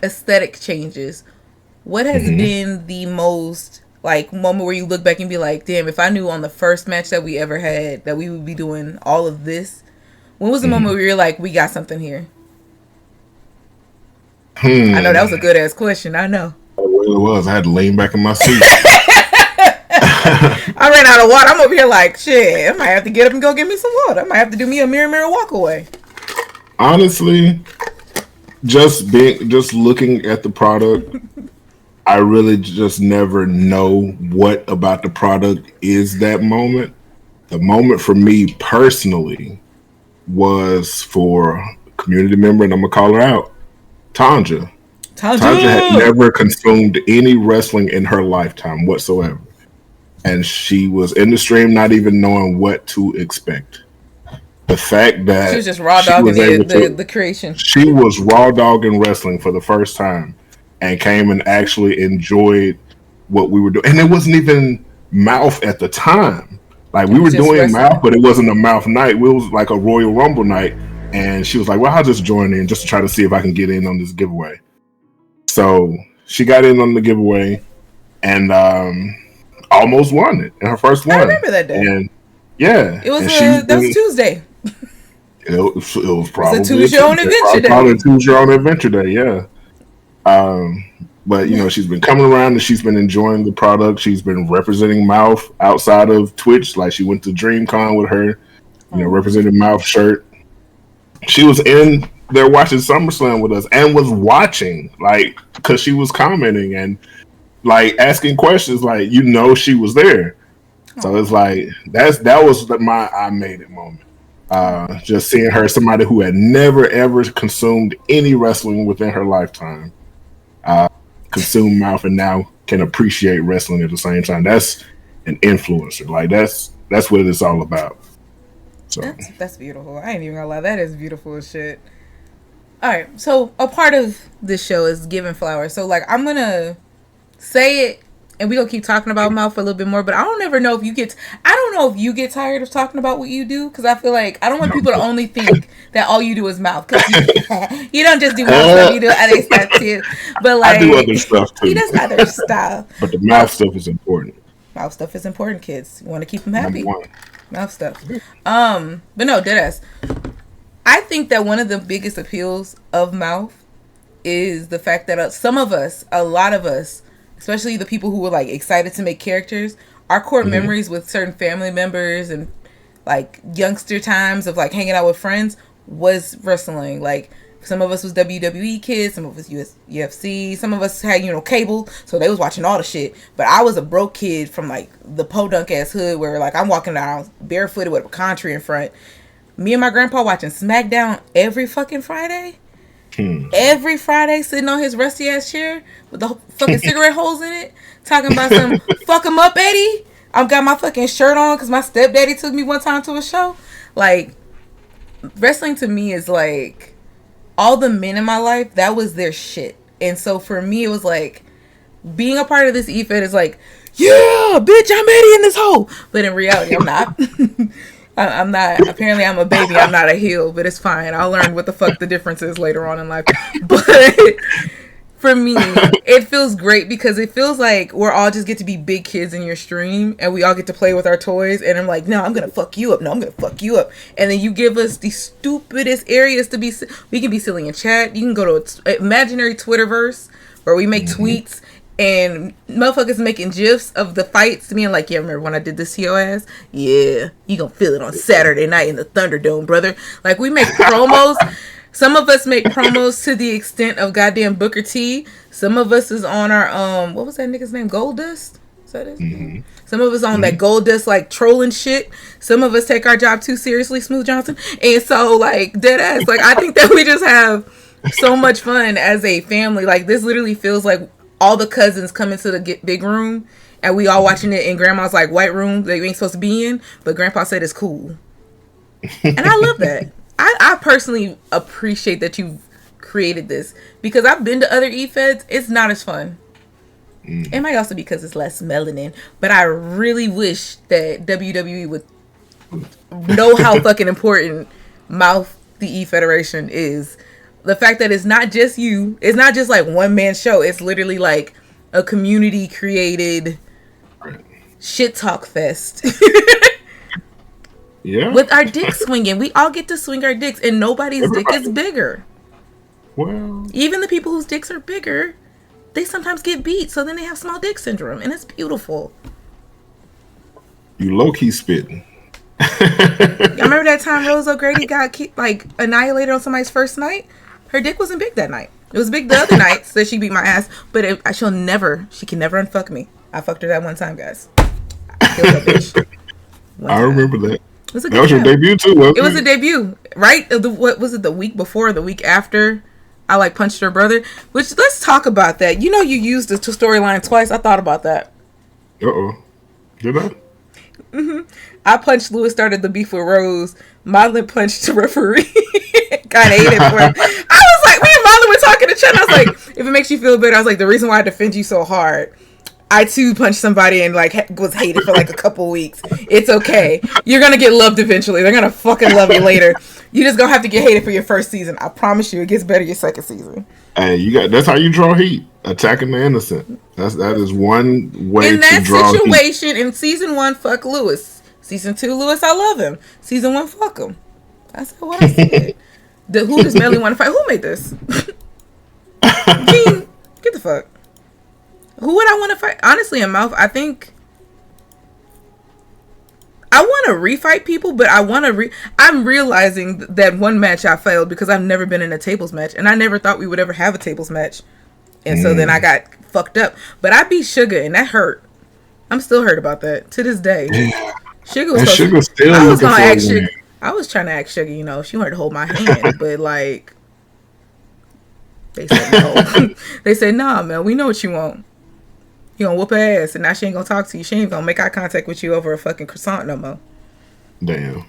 aesthetic changes, what has been the most like moment where you look back and be like, damn, if I knew on the first match that we ever had that we would be doing all of this, when was the moment where you're like, we got something here? I know that was a good ass question. I know. Well, it was. I had to lean back in my seat. I ran out of water. I'm over here like, shit, I might have to get up and go get me some water. I might have to do me a mirror walk away. Honestly, just looking at the product, I really just never know what about the product is that moment. The moment for me personally was for a community member, and I'm gonna call her out, Tanja. Tanja had never consumed any wrestling in her lifetime whatsoever, and she was in the stream not even knowing what to expect. The fact that she was just raw dogging the creation. She was raw dogging wrestling for the first time, and came and actually enjoyed what we were doing. And it wasn't even MAWF at the time. Like, we were doing wrestling. MAWF, but it wasn't a MAWF night. It was like a Royal Rumble night. And she was like, well, I'll just join in just to try to see if I can get in on this giveaway. So she got in on the giveaway and almost won it in her first one. I remember that day. And yeah. It was that was Tuesday. It was probably a choose your own adventure day. Probably choose your own adventure day, yeah. But, you know, she's been coming around and she's been enjoying the product. She's been representing MAWF outside of Twitch. Like, she went to DreamCon with her, you know, representing MAWF shirt. She was in there watching SummerSlam with us and was watching, like, because she was commenting and, like, asking questions. Like, you know, she was there. So it's like, that was my I made it moment. Just seeing her, somebody who had never, ever consumed any wrestling within her lifetime. Consume MAWF and now can appreciate wrestling at the same time. That's an influencer. Like, that's what it's all about. So that's beautiful. I ain't even gonna lie, that is beautiful as shit. All right, so a part of this show is giving flowers. So, like, I'm gonna say it, and we gonna keep talking about MAWF for a little bit more. But I don't ever know if you get. I don't know if you get tired of talking about what you do, because I feel like I don't want people to only think that all you do is MAWF. Because you don't just do MAWF stuff. You do other stuff too. But like, I do other stuff too. He does other stuff. But the MAWF stuff is important. MAWF stuff is important, kids. You want to keep them happy. MAWF stuff. But no, deadass. I think that one of the biggest appeals of MAWF is the fact that some of us, a lot of us, especially the people who were like excited to make characters, our core memories with certain family members and like youngster times of like hanging out with friends was wrestling. Like, some of us was WWE kids, some of us UFC, some of us had, you know, cable, so they was watching all the shit. But I was a broke kid from like the podunk ass hood where like I'm walking down barefooted with a country in front. Me and my grandpa watching SmackDown every fucking Friday. Every Friday, sitting on his rusty ass chair with the fucking cigarette holes in it, talking about some fuck him up, Eddie. I've got my fucking shirt on because my stepdaddy took me one time to a show. Like, wrestling to me is like all the men in my life. That was their shit, and so for me, it was like being a part of this E-Fed is like, yeah, bitch, I'm Eddie in this hole. But in reality, I'm not. I'm not. Apparently, I'm a baby. I'm not a heel, but it's fine. I'll learn what the fuck the difference is later on in life. But for me, it feels great because it feels like we're all just get to be big kids in your stream, and we all get to play with our toys. And I'm like, no, I'm gonna fuck you up. No, I'm gonna fuck you up. And then you give us the stupidest areas to be. We can be silly in chat. You can go to imaginary Twitterverse where we make tweets. And motherfuckers making gifs of the fights, being like, yeah, remember when I did this to your ass? Yeah, you gonna feel it on Saturday night in the Thunderdome, brother. Like, we make promos. Some of us make promos to the extent of goddamn Booker T. Some of us is on our, what was that nigga's name? Goldust? Is that his name? Some of us on that Goldust, like, trolling shit. Some of us take our job too seriously, Smooth Johnson. And so, like, dead ass. Like, I think that we just have so much fun as a family. Like, this literally feels like all the cousins come into the big room and we all watching it in grandma's like white room that we ain't supposed to be in, but grandpa said it's cool. And I love that. I personally appreciate that you've created this because I've been to other E-Feds. It's not as fun. It might also be because it's less melanin, but I really wish that WWE would know how fucking important MAWF, the E-Federation, is. The fact that it's not just you, it's not just like one man show. It's literally like a community created shit talk fest. Yeah. With our dicks swinging. We all get to swing our dicks and nobody's dick is bigger. Well, even the people whose dicks are bigger, they sometimes get beat. So then they have small dick syndrome and it's beautiful. You low-key spitting. Y'all remember that time Rose O'Grady got like annihilated on somebody's first night? Her dick wasn't big that night. It was big the other night, so she beat my ass. But she can never unfuck me. I fucked her that one time, guys. I killed that bitch. I remember that. It was a good That was your time. debut too, wasn't It was a debut, right? What was it? The week before, or the week after? I like punched her brother. Which, let's talk about that. You know, you used the storyline twice. I thought about that. Did I? I punched Lewis, started the beef with Rose. Madeline punched the referee. Got hated for him. I was like, me and Madeline were talking to Chen. I was like, if it makes you feel better, I was like, the reason why I defend you so hard, I too punched somebody and like was hated for like a couple weeks. It's okay. You're gonna get loved eventually. They're gonna fucking love you later. You just gonna have to get hated for your first season. I promise you, it gets better your second season. Hey, that's how you draw heat. Attacking the innocent. That is one way in that to draw situation heat. in season 1, fuck Lewis. Season 2, Lewis, I love him. Season 1, fuck him. That's what I said. Who does Melly want to fight? Who made this? Gene, get the fuck. Who would I want to fight? Honestly, in MAWF, I think I want to refight people, but I'm realizing that one match I failed because I've never been in a tables match, and I never thought we would ever have a tables match. And so then I got fucked up. But I beat Sugar, and that hurt. I'm still hurt about that to this day. Yeah. Sugar was still I was looking gonna for ask Sugar. I was trying to ask Sugar, if she wanted to hold my hand, but like they said no. They said, nah, man, we know what you want. You gonna whoop her ass, and now she ain't gonna talk to you. She ain't gonna make eye contact with you over a fucking croissant no more. Damn.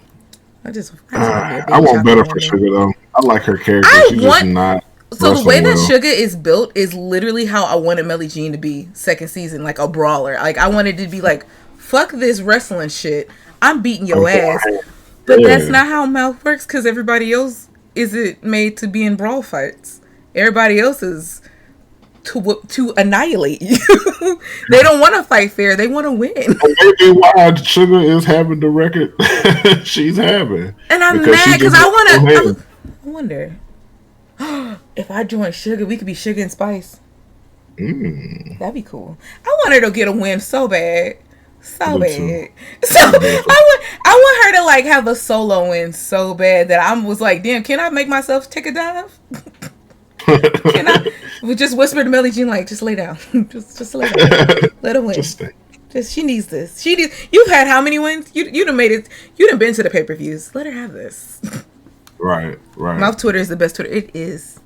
I want better for Sugar though. I like her character. She's just not. So the way that Sugar is built is literally how I wanted Melly Jean to be second season, like a brawler. Like I wanted to be like, fuck this wrestling shit. I'm beating your ass. But that's not how MAWF works because everybody else isn't made to be in brawl fights. Everybody else is to annihilate you. They don't want to fight fair. They want to win. Maybe why Sugar is having the record she's having. And I'm mad because I wonder if I join Sugar, we could be Sugar and Spice. That'd be cool. I want her to get a win so bad. So bad. So I want her to like have a solo win so bad that I was like, damn, can I make myself take a dive? Can I just whisper to Melly Jean like, just lay down. just lay down. Let her win. Just she needs this. You've had how many wins? You done made it. You done been to the pay-per-views. Let her have this. Right. MAWF Twitter is the best Twitter. It is.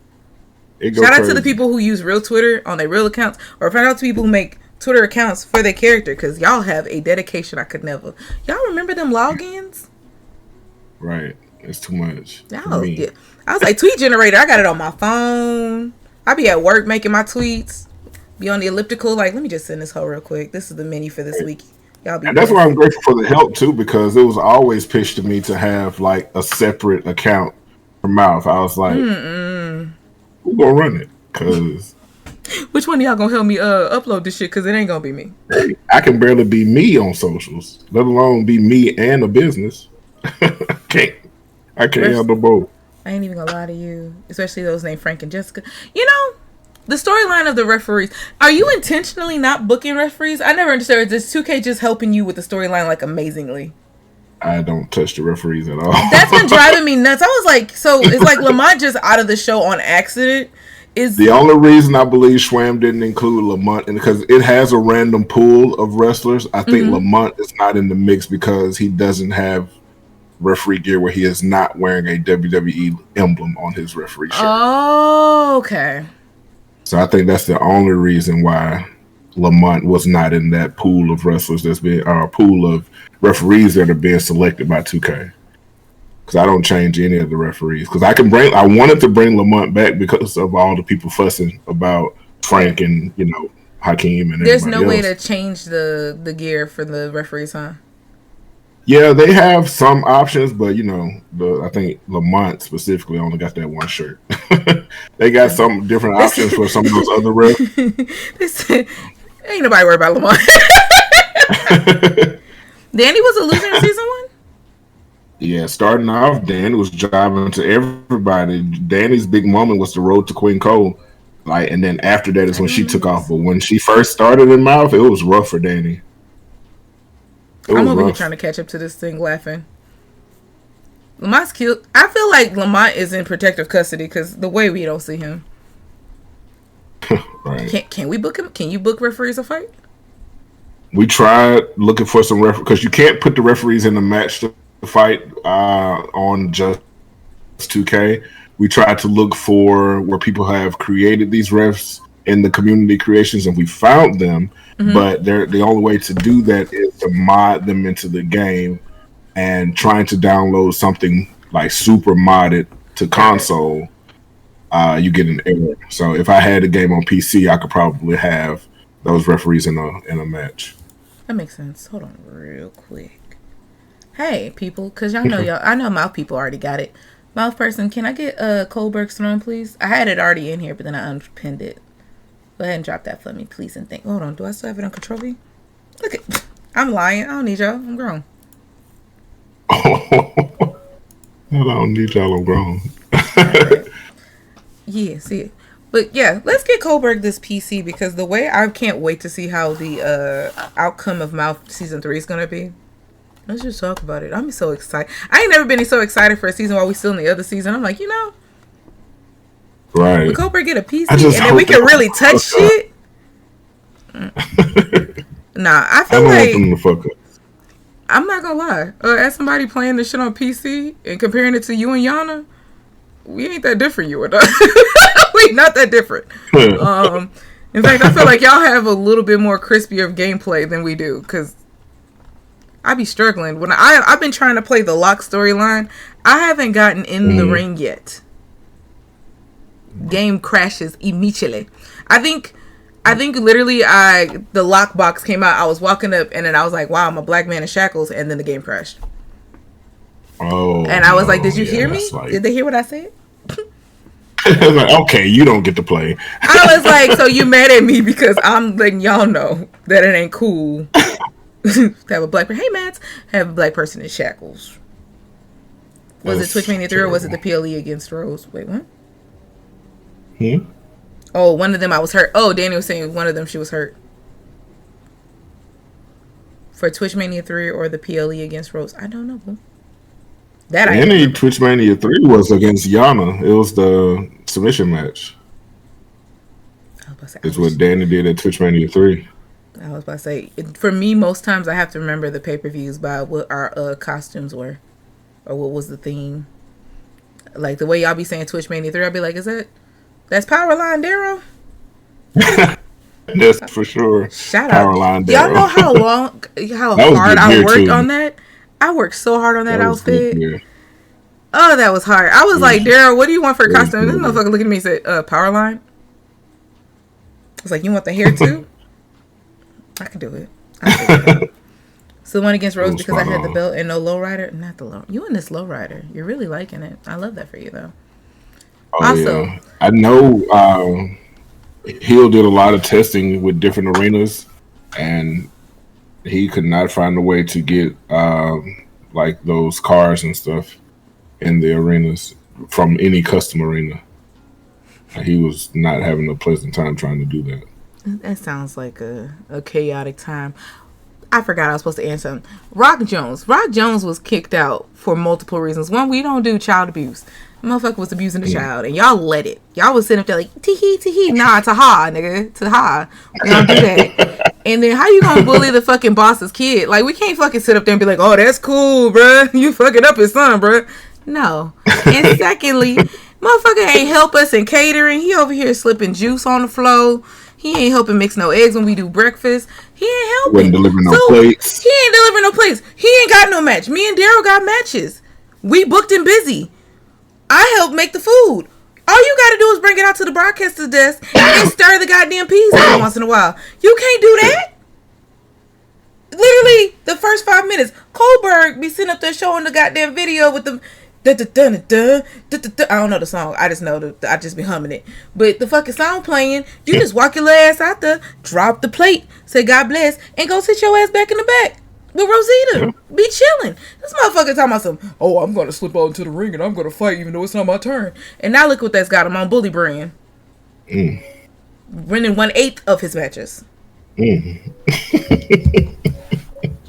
Shout out to the people who use real Twitter on their real accounts, or shout out to people who make Twitter accounts for their character, because y'all have a dedication I could never. Y'all remember them logins? Right. It's too much. Yeah. I was like, tweet generator. I got it on my phone. I be at work making my tweets. Be on the elliptical. Like, let me just send this hoe real quick. This is the menu for this week. Y'all be. And that's why I'm grateful for the help too, because it was always pitched to me to have like a separate account for MAWF. I was like, who gonna run it? Because which one of y'all gonna help me upload this shit? Because it ain't gonna be me. I can barely be me on socials, let alone be me and a business. I can't handle both. I ain't even gonna lie to you, especially those named Frank and Jessica. The storyline of the referees. Are you intentionally not booking referees? I never understood. Is 2K just helping you with the storyline like amazingly? I don't touch the referees at all. That's been driving me nuts. I was like, so it's like Lamont just out of the show on accident. Is the only reason I believe Schwam didn't include Lamont, and because it has a random pool of wrestlers, I think Lamont is not in the mix because he doesn't have referee gear where he is not wearing a WWE emblem on his referee shirt. Oh, okay. So I think that's the only reason why Lamont was not in that pool of wrestlers that's been, pool of referees that are being selected by 2K. Because I don't change any of the referees. Because I wanted to bring Lamont back because of all the people fussing about Frank and Hakeem and there's no else. way to change the gear for the referees, huh? Yeah, they have some options, but I think Lamont specifically only got that one shirt. They got some different options for some of those other refs. Ain't nobody worried about Lamont. Danny was a loser in season 1? Yeah, starting off, Danny was driving to everybody. Danny's big moment was the road to Queen Cole. And then after that is when she took off. But when she first started in MAWF, it was rough for Danny. I'm over here trying to catch up to this thing laughing. Lamont's cute. I feel like Lamont is in protective custody because the way we don't see him. Right. Can we book him? Can you book referees a fight? We tried looking for some referees because you can't put the referees in the match to fight on Just 2K, we tried to look for where people have created these refs in the community creations, and we found them. Mm-hmm. But the only way to do that is to mod them into the game, and trying to download something like super modded to console, you get an error. So if I had a game on PC, I could probably have those referees in a match. That makes sense. Hold on real quick. Hey, people, because y'all know I know MAWF people already got it. MAWF person, can I get Coldberg's throne, please? I had it already in here, but then I unpinned it. Go ahead and drop that for me, please, and think. Hold on, do I still have it on Control V? Look at, I'm lying. I don't need y'all. I'm grown. I don't need y'all. I'm grown. Yeah, see it. But yeah, let's get Coldberg this PC, because the way I can't wait to see how the outcome of MAWF season 3 is gonna be. Let's just talk about it. I'm so excited. I ain't never been so excited for a season while we still in the other season. I'm like, right. Would Coldberg get a PC and then we can really touch shit? Nah, I feel like I'm not gonna lie. As somebody playing this shit on PC and comparing it to you and Yana, we ain't that different, you and I. We not that different. In fact, I feel like y'all have a little bit more crispier gameplay than we do, because I be struggling. When I've been trying to play the Lock storyline, I haven't gotten in the ring yet. Game crashes immediately. I think literally the lock box came out. I was walking up and then I was like, wow, I'm a black man in shackles, and then the game crashed. Oh. And I was like, did you hear me? Did they hear what I said? Okay, you don't get to play. I was like, so you mad at me because I'm letting y'all know that it ain't cool to have a black person. Hey, Matt, have a black person in shackles. Was it Twitch Mania 3 or was it the PLE against Rose? Wait, what? Oh, one of them I was hurt. Oh, Danny was saying one of them she was hurt. For Twitch Mania 3 or the PLE against Rose. I don't know. Twitch Mania 3 was against Yana. It was the submission match. It's what Danny did at Twitch Mania 3. I was about to say, for me, most times I have to remember the pay-per-views by what our costumes were. Or what was the theme. Like the way y'all be saying Twitch Mania 3, I'll be like, that's Powerline Darrow? That's for sure. Shout out. Y'all know how hard I worked on that? I worked so hard on that outfit. Oh, that was hard. I was like, Daryl, what do you want for a costume? This motherfucker looked at me and said, Powerline. I was like, you want the hair too? I can do it. So the one against Rose because I had the belt and no lowrider. Not the low. You and this lowrider. You're really liking it. I love that for you though. Oh, also, yeah. I know Hill did a lot of testing with different arenas, and he could not find a way to get like those cars and stuff in the arenas from any custom arena. He was not having a pleasant time trying to do that. That sounds like a chaotic time. I forgot I was supposed to answer something. Rock Jones was kicked out for multiple reasons. One, we don't do child abuse. The motherfucker was abusing the child, and y'all let it. Y'all was sitting up there like, tee-hee. Nah, ta-ha, nigga. Ta-ha. We don't do that. And then how you gonna bully the fucking boss's kid? Like, we can't fucking sit up there and be like, oh, that's cool, bruh. You fucking up his son, bruh. No. And secondly, motherfucker ain't help us in catering. He over here slipping juice on the floor. He ain't helping mix no eggs when we do breakfast. He ain't helping. Wasn't delivering no plates. He ain't delivering no plates. He ain't got no match. Me and Daryl got matches. We booked and busy. I helped make the food. All you gotta do is bring it out to the broadcaster's desk and stir the goddamn peas every once in a while. You can't do that. Literally, the first 5 minutes, Coldberg be sitting up there showing the goddamn video with the I don't know the song. I just know I just be humming it. But the fucking song playing, you just walk your ass out there, drop the plate, say God bless, and go sit your ass back in the back with Rosita. Be chilling. This motherfucker talking about some, oh, I'm gonna slip out into the ring and I'm gonna fight even though it's not my turn. And now look what that's got him on bully brand. Winning 1/8 of his matches.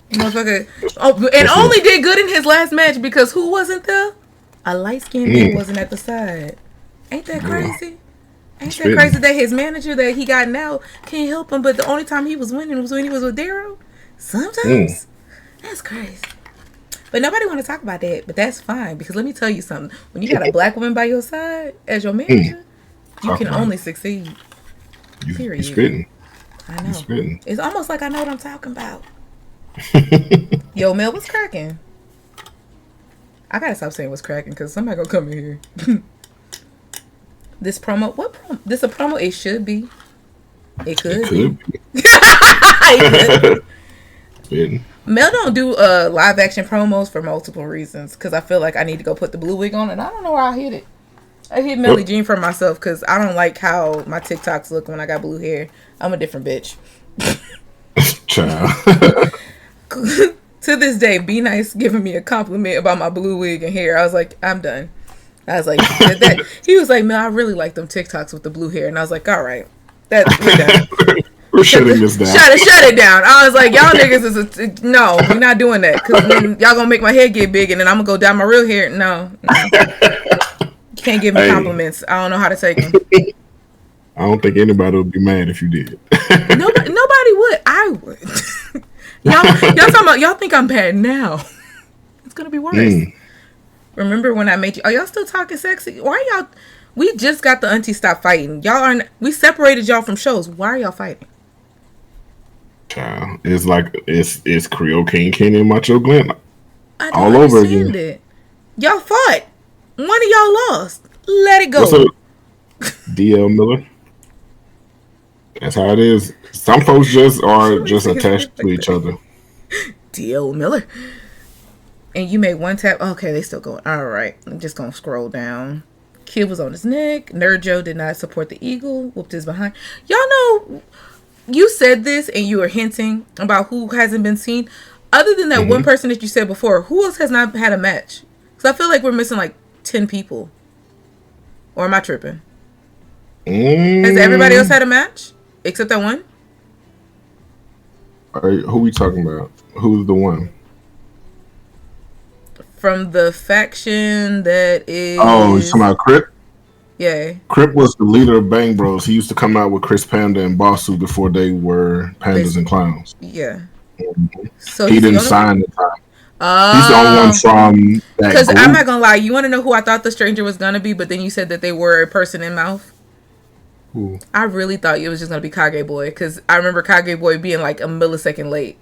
Motherfucker. Oh, and only did good in his last match because who wasn't there? A light-skinned dude wasn't at the side. Ain't that crazy? Ain't that crazy that his manager that he got now can't help him, but the only time he was winning was when he was with Darrow? Sometimes. That's crazy. But nobody want to talk about that. But that's fine because let me tell you something. When you got a black woman by your side as your manager, you can only succeed. Period. You spitting. I know. It's almost like I know what I'm talking about. Yo, Mel, what's cracking? I gotta stop saying what's cracking because somebody gonna come in here. This promo, what promo? This a promo? It should be. It could be. It could. Mel don't do live action promos for multiple reasons because I feel like I need to go put the blue wig on and I don't know where I hit it. I hit Melly Jean for myself because I don't like how my TikToks look when I got blue hair. I'm a different bitch. Child. To this day, Be Nice giving me a compliment about my blue wig and hair. I was like, I'm done. I was like, that. He was like, Mel, I really like them TikToks with the blue hair. And I was like, all right. We're done. We're shutting this down. Shut it down. I was like, y'all niggas no, we're not doing that. Because then y'all gonna make my hair get big and then I'm gonna go dye my real hair. No. You can't give me compliments. I don't know how to take them. I don't think anybody would be mad if you did. Nobody would. I would. y'all talking about, y'all think I'm bad now. It's gonna be worse. Remember when I made you? Are y'all still talking sexy? Why y'all? We just got the auntie stop fighting. Y'all aren't. We separated y'all from shows. Why are y'all fighting? Child, it's like it's Creole King Kenny and Macho Glenn all over again. It. Y'all fought. One of y'all lost. Let it go. What's up, DL Miller? That's how it is. Some folks just are just attached to each other. DL Miller. And you made one tap. Okay, they still going. All right. I'm just going to scroll down. Kid was on his neck. Nerd Joe did not support the Eagle. Whooped his behind. Y'all know, you said this and you were hinting about who hasn't been seen. Other than that one person that you said before, who else has not had a match? Because I feel like we're missing like 10 people. Or am I tripping? Has everybody else had a match? Except that one? Who we talking about? Who's the one? From the faction that is... Oh, you're talking about Crip? Yeah. Crip was the leader of Bang Bros. He used to come out with Chris Panda and Bossu before they were Pandas and Clowns. Yeah. So he didn't sign the time. He's the only one from that Because I'm not going to lie. You want to know who I thought the stranger was going to be, but then you said that they were a person in MAWF? Who? I really thought it was just going to be Kage Boy. Because I remember Kage Boy being like a millisecond late.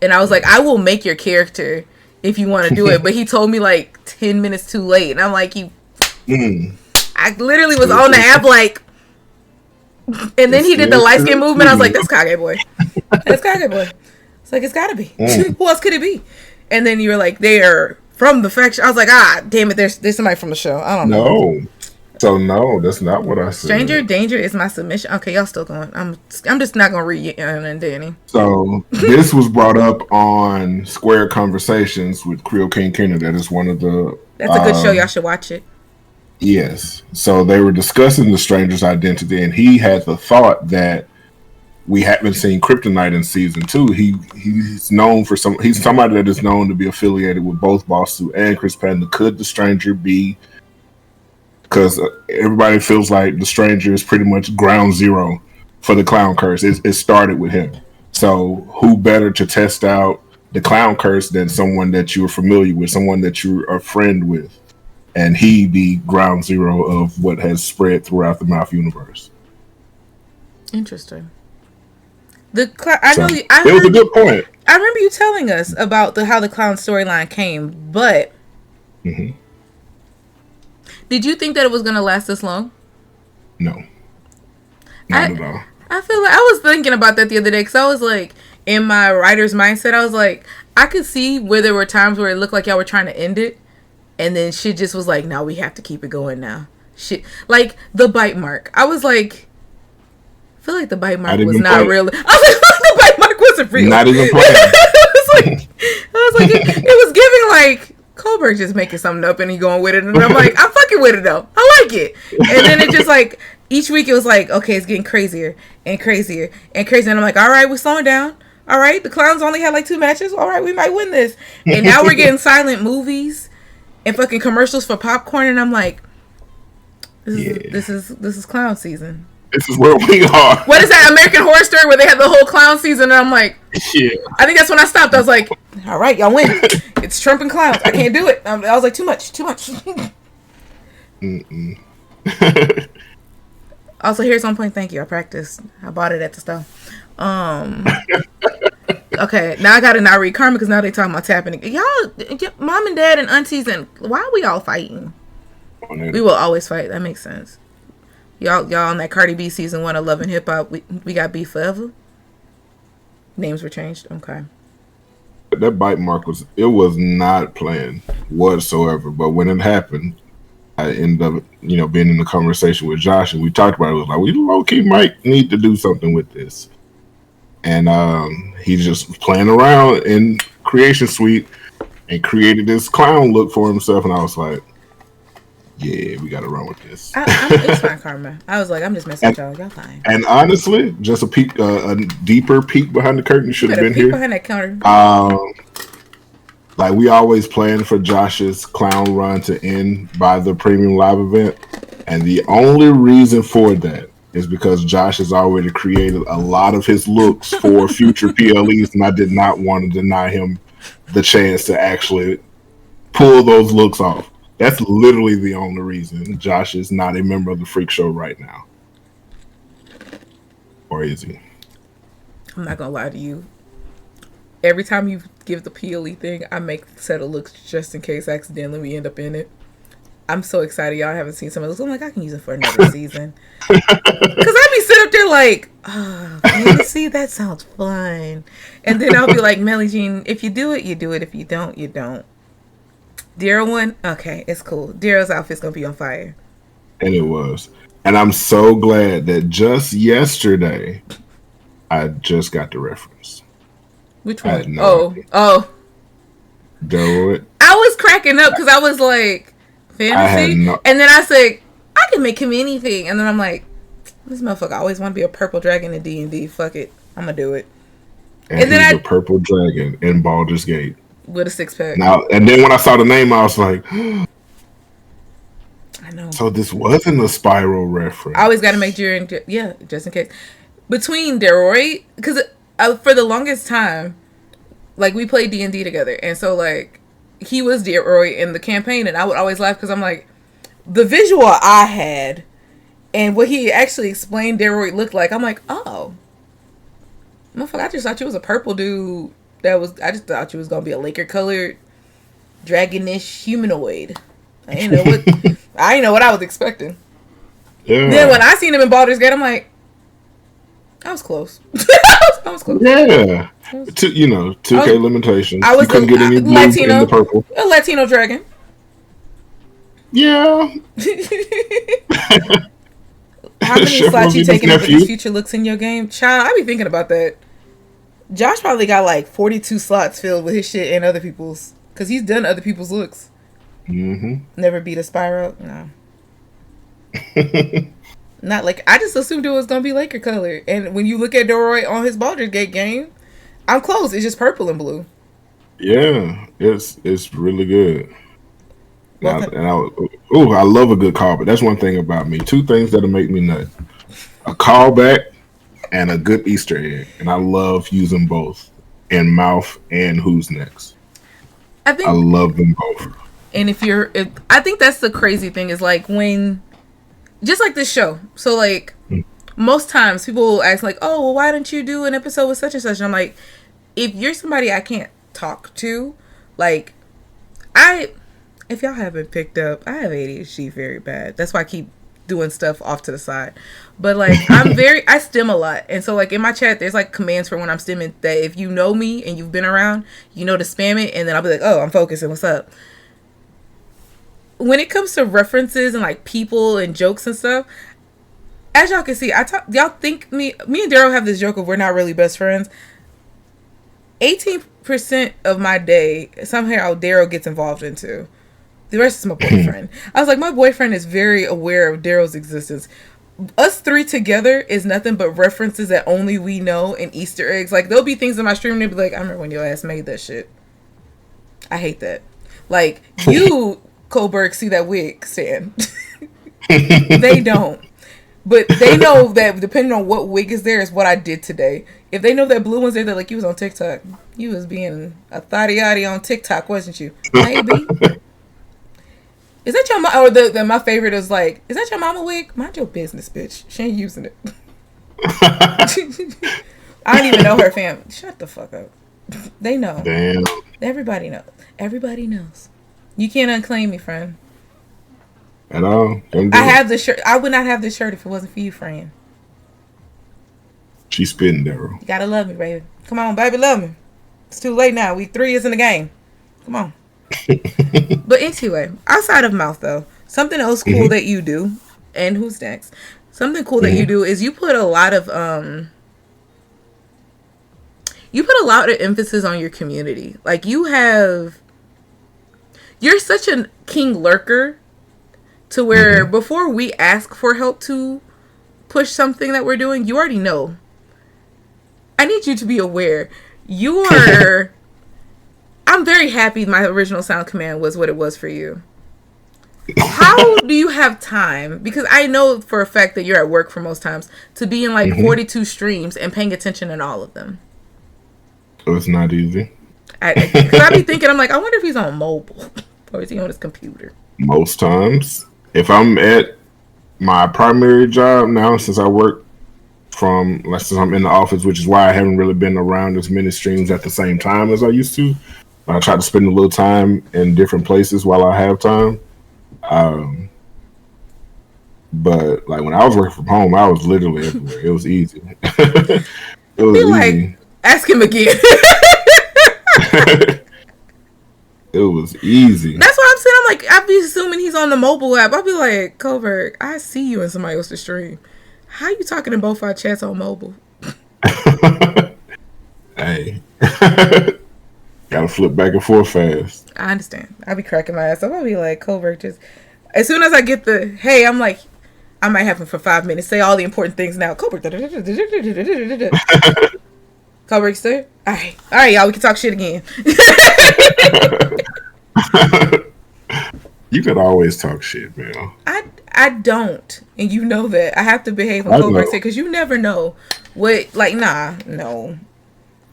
And I was like, I will make your character if you want to do it. But he told me like 10 minutes too late. And I'm like, I literally was on the app like... And then he did the light skin movement. I was like, that's Kage Boy. That's Kage Boy. It's like, it's got to be. Who else could it be? And then you were like, they are from the faction. I was like, damn it, there's somebody from the show. I don't know. No. So no, that's not what I said. Stranger Danger is my submission. Okay, y'all still going. I'm just not gonna read and Danny. So this was brought up on Square Conversations with Creole King Kenner. That is one of the... That's a good show. Y'all should watch it. Yes. So they were discussing the stranger's identity, and he had the thought that we haven't seen Kryptonite in season 2. He's known for he's somebody that is known to be affiliated with both Bossu and Chris Panda. Could the stranger be? Because everybody feels like the stranger is pretty much ground zero for the clown curse. It started with him. So who better to test out the clown curse than someone that you're familiar with, someone that you're a friend with, and he be ground zero of what has spread throughout the MAWF universe. Interesting. It was a good point. I remember you telling us about how the clown storyline came, but did you think that it was going to last this long? No, not at all. I feel like I was thinking about that the other day because I was like, in my writer's mindset, I was like, I could see where there were times where it looked like y'all were trying to end it, and then shit just was like, no, we have to keep it going now. Shit, like the bite mark. I was like, I feel like the bite mark was not real. I was like, the bite mark wasn't real. Not even playing. I was like, it was giving like Coldberg just making something up and he going with it, and I'm like, I'm fucking with it though. I like it. And then it just like each week it was like, okay, it's getting crazier and crazier and crazier, and I'm like, all right, we're slowing down. All right, the clowns only had like 2 matches. All right, we might win this. And now we're getting silent movies and fucking commercials for popcorn, and I'm like, this is clown season. this is where we are. What is that American Horror Story where they had the whole clown season? And I'm like, yeah. I think that's when I stopped. I was like, all right, y'all win. It's Trump and clowns. I can't do it. I was like, too much. Also, here's 1 point. Thank you. I practiced. I bought it at the store. Okay, now I gotta not read karma because now they talking about tapping. Y'all, mom and dad and aunties, and why are we all fighting? We will always fight. That makes sense. Y'all on that Cardi B season 1 of Love and Hip Hop. We got beef forever. Names were changed. Okay. That bite mark was not planned whatsoever. But when it happened, I ended up being in the conversation with Josh, and we talked about it. It was like, we low key might need to do something with this. And he just playing around in Creation Suite and created this clown look for himself. And I was like, yeah, we got to run with this. It's fine, karma. I was like, I'm just messing with y'all. Y'all fine. And honestly, just a deeper peek behind the curtain. You should have been here. Behind that counter. Like we always planned for Josh's clown run to end by the premium live event. And the only reason for that is because Josh has already created a lot of his looks for future PLEs, and I did not want to deny him the chance to actually pull those looks off. That's literally the only reason Josh is not a member of the Freak Show right now. Or is he? I'm not going to lie to you. Every time you give the PLE thing, I make a set of looks just in case accidentally we end up in it. I'm so excited y'all haven't seen some of those. I'm like, I can use them for another season. Because I be sitting up there like, oh, you see, that sounds fun. And then I'll be like, Melly Jean, if you do it, you do it. If you don't, you don't. Daryl one? Okay, it's cool. Daryl's outfit's going to be on fire. And it was. And I'm so glad that just yesterday, I just got the reference. Which one? Oh. Daryl. I was cracking up because I was like, fantasy? And then I said, I can make him anything. And then I'm like, this motherfucker always want to be a purple dragon in D&D. Fuck it. I'm going to do it. And then he's a purple dragon in Baldur's Gate. With a 6-pack. Now, and then when I saw the name, I was like, I know. So this wasn't a Spiral reference. I always got to make sure, just in case. Between Deroy, because for the longest time, like, we played D&D together. And so, like, he was Deroy in the campaign, and I would always laugh because I'm like, the visual I had and what he actually explained Deroy looked like, I'm like, oh. Motherfucker, I just thought you was a purple dude. I just thought you was gonna be a Laker colored dragonish humanoid. I didn't know what I was expecting. Yeah. Then when I seen him in Baldur's Gate, I'm like, I was close. I was close. Yeah. 2K limitations. I was couldn't get any blue in the purple. A Latino dragon. Yeah. How many slots you taking up with these future looks in your game? Child, I be thinking about that. Josh probably got like 42 slots filled with his shit and other people's. Because he's done other people's looks. Mm-hmm. Never beat a Spyro? No. Not like, I just assumed it was going to be Laker color. And when you look at Doroy on his Baldur's Gate game, I'm close. It's just purple and blue. Yeah, it's really good. I love a good callback. That's one thing about me. 2 things that'll make me nut: a callback and a good Easter egg. And I love using both in MAWF and Who's Next. I love them both. And I think that's the crazy thing is like when, just like this show. So like most times people will ask like, oh, well, why don't you do an episode with such and such? And I'm like, if you're somebody I can't talk to, like if y'all haven't picked up, I have ADHD very bad. That's why I keep doing stuff off to the side. But like I stim a lot. And so like in my chat, there's like commands for when I'm stimming that if you know me and you've been around, you know to spam it. And then I'll be like, oh, I'm focusing. What's up? When it comes to references and like people and jokes and stuff, as y'all can see, y'all think me and Daryl have this joke of we're not really best friends. 18% of my day, somehow Daryl gets involved into. The rest is my boyfriend. I was like, my boyfriend is very aware of Daryl's existence. Us 3 together is nothing but references that only we know and Easter eggs. Like, there'll be things in my stream and they'll be like, I remember when your ass made that shit. I hate that. Like, you, Coldberg, see that wig, Stan. They don't. But they know that depending on what wig is there is what I did today. If they know that blue one's there, they're like, you was on TikTok. You was being a thotty on TikTok, wasn't you? Maybe. Is that your mom? Or my favorite is like, is that your mama wig? Mind your business, bitch. She ain't using it. I don't even know her family. Shut the fuck up. They know. Damn. Everybody knows. Everybody knows. You can't unclaim me, friend. At all. I have the shirt. I would not have this shirt if it wasn't for you, friend. She's spitting, Daryl. You gotta love me, baby. Come on, baby, love me. It's too late now. We 3 years in the game. Come on. But anyway, outside of MAWF though, something else cool that you do, and who's next? Something cool that you do is you put a lot of emphasis on your community. Like you're such a king lurker to where before we ask for help to push something that we're doing, you already know. I need you to be aware. I'm very happy my original sound command was what it was for you. How do you have time? Because I know for a fact that you're at work for most times to be in like 42 streams and paying attention in all of them. So it's not easy. Because I be thinking, I'm like, I wonder if he's on mobile or is he on his computer? Most times. If I'm at my primary job now, since I work since I'm in the office, which is why I haven't really been around as many streams at the same time as I used to. I try to spend a little time in different places while I have time. But like when I was working from home, I was literally everywhere. It was easy. It was easy. Like, ask him again. It was easy. That's what I'm saying. I'm like, I'd be assuming he's on the mobile app. I'll be like, Coldberg, I see you in somebody else's stream. How you talking in both our chats on mobile? Hey. Gotta flip back and forth fast. I understand. I'll be cracking my ass up. I'll be like, Coldberg, just as soon as I get the hey, I'm like, I might have him for 5 minutes. Say all the important things now. Coldberg. Coldberg, sir? All right, y'all. We can talk shit again. You could always talk shit, man. I don't, and you know that. I have to behave when Coldberg said because you never know what. Like, no.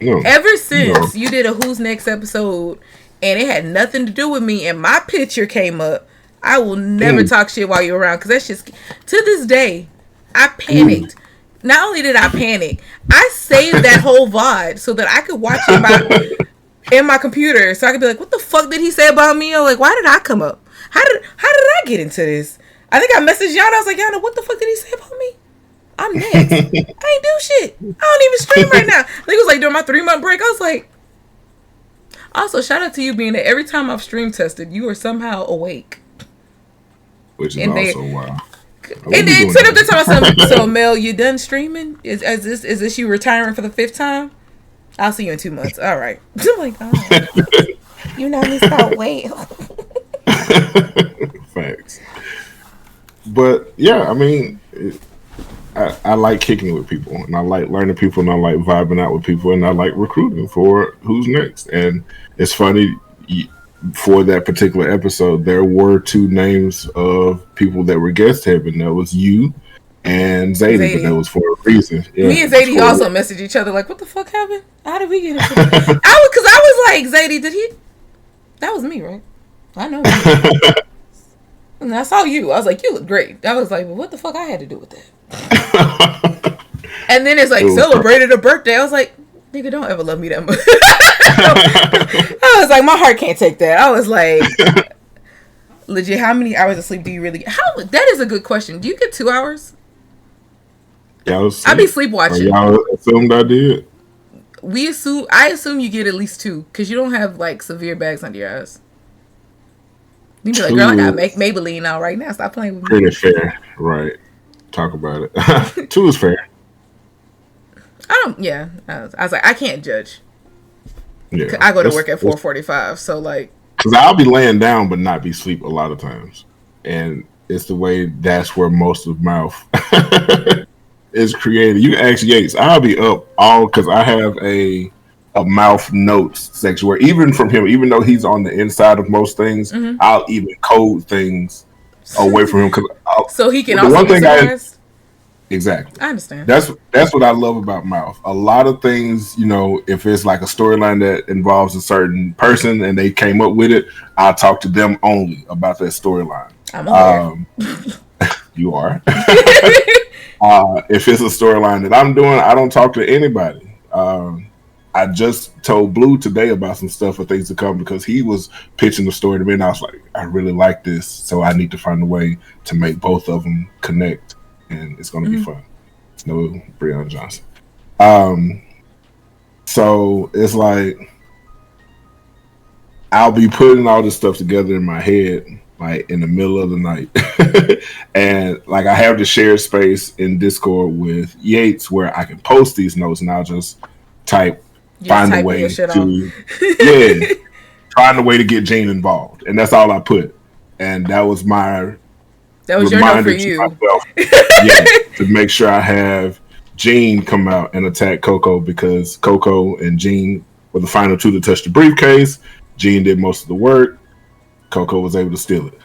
Ever since you did a Who's Next episode, and it had nothing to do with me, and my picture came up, I will never talk shit while you're around because that's just to this day. I panicked. Not only did I panic, I saved that whole VOD so that I could watch it in my computer, so I could be like, "What the fuck did he say about me?" Or like, "Why did I come up? How did I get into this?" I think I messaged Yana. I was like, "Yana, what the fuck did he say about me? I'm next. I ain't do shit. I don't even stream right now." I think it was like during my 3-month break. I was like, also shout out to you being that every time I've stream tested, you are somehow awake. Which is also wild. And then sit up there talking about so Mel, you done streaming? Is this you retiring for the 5th time? I'll see you in 2 months. All right. I'm like, oh, you know me so well. Facts. But yeah, I mean, I like kicking it with people, and I like learning people, and I like vibing out with people, and I like recruiting for Who's Next. And it's funny, for that particular episode, there were 2 names of people that were guest having. That was you and Zadie, but that was for a reason. Yeah, me and Zadie also messaged each other like, "What the fuck happened? How did we get into this?" Because I was like, "Zadie, did he?" That was me, right? I know. And I saw you. I was like, "You look great." I was like, "Well, what the fuck I had to do with that?" And then it's like celebrated a birthday. I was like, "Nigga, don't ever love me that much." I was like, my heart can't take that. I was like, legit, how many hours of sleep do you really get? That is a good question. Do you get 2 hours? Yeah, I be sleepwatching. Y'all assumed I did. I assume you get at least 2 because you don't have like severe bags under your eyes. You be like, girl, I gotta make Maybelline now right now. Stop playing with me. Pretty fair, right? Talk about it. 2 is fair. I was like, I can't judge. Yeah, I go to work at 4:45, so like, because I'll be laying down but not be asleep a lot of times, and it's the way that's where most of MAWF is created. You can ask Yates. I'll be up all because I have a MAWF notes section where even from him, even though he's on the inside of most things, I'll even code things away from him so he can also use Exactly. I understand. That's what I love about MAWF. A lot of things, if it's like a storyline that involves a certain person and they came up with it, I'll talk to them only about that storyline. I'm aware. You are. If it's a storyline that I'm doing, I don't talk to anybody. I just told Blue today about some stuff for things to come because he was pitching the story to me, and I was like, I really like this, so I need to find a way to make both of them connect, and it's going to be fun. No, Breonna Johnson. So it's like I'll be putting all this stuff together in my head, like in the middle of the night, and like I have the shared space in Discord with Yates where I can post these notes, and I'll just type. Find a way to find a way to get Gene involved, and that's all I put. And that was my reminder to myself, to make sure I have Gene come out and attack Coco, because Coco and Gene were the final two to touch the briefcase. Gene did most of the work. Coco was able to steal it.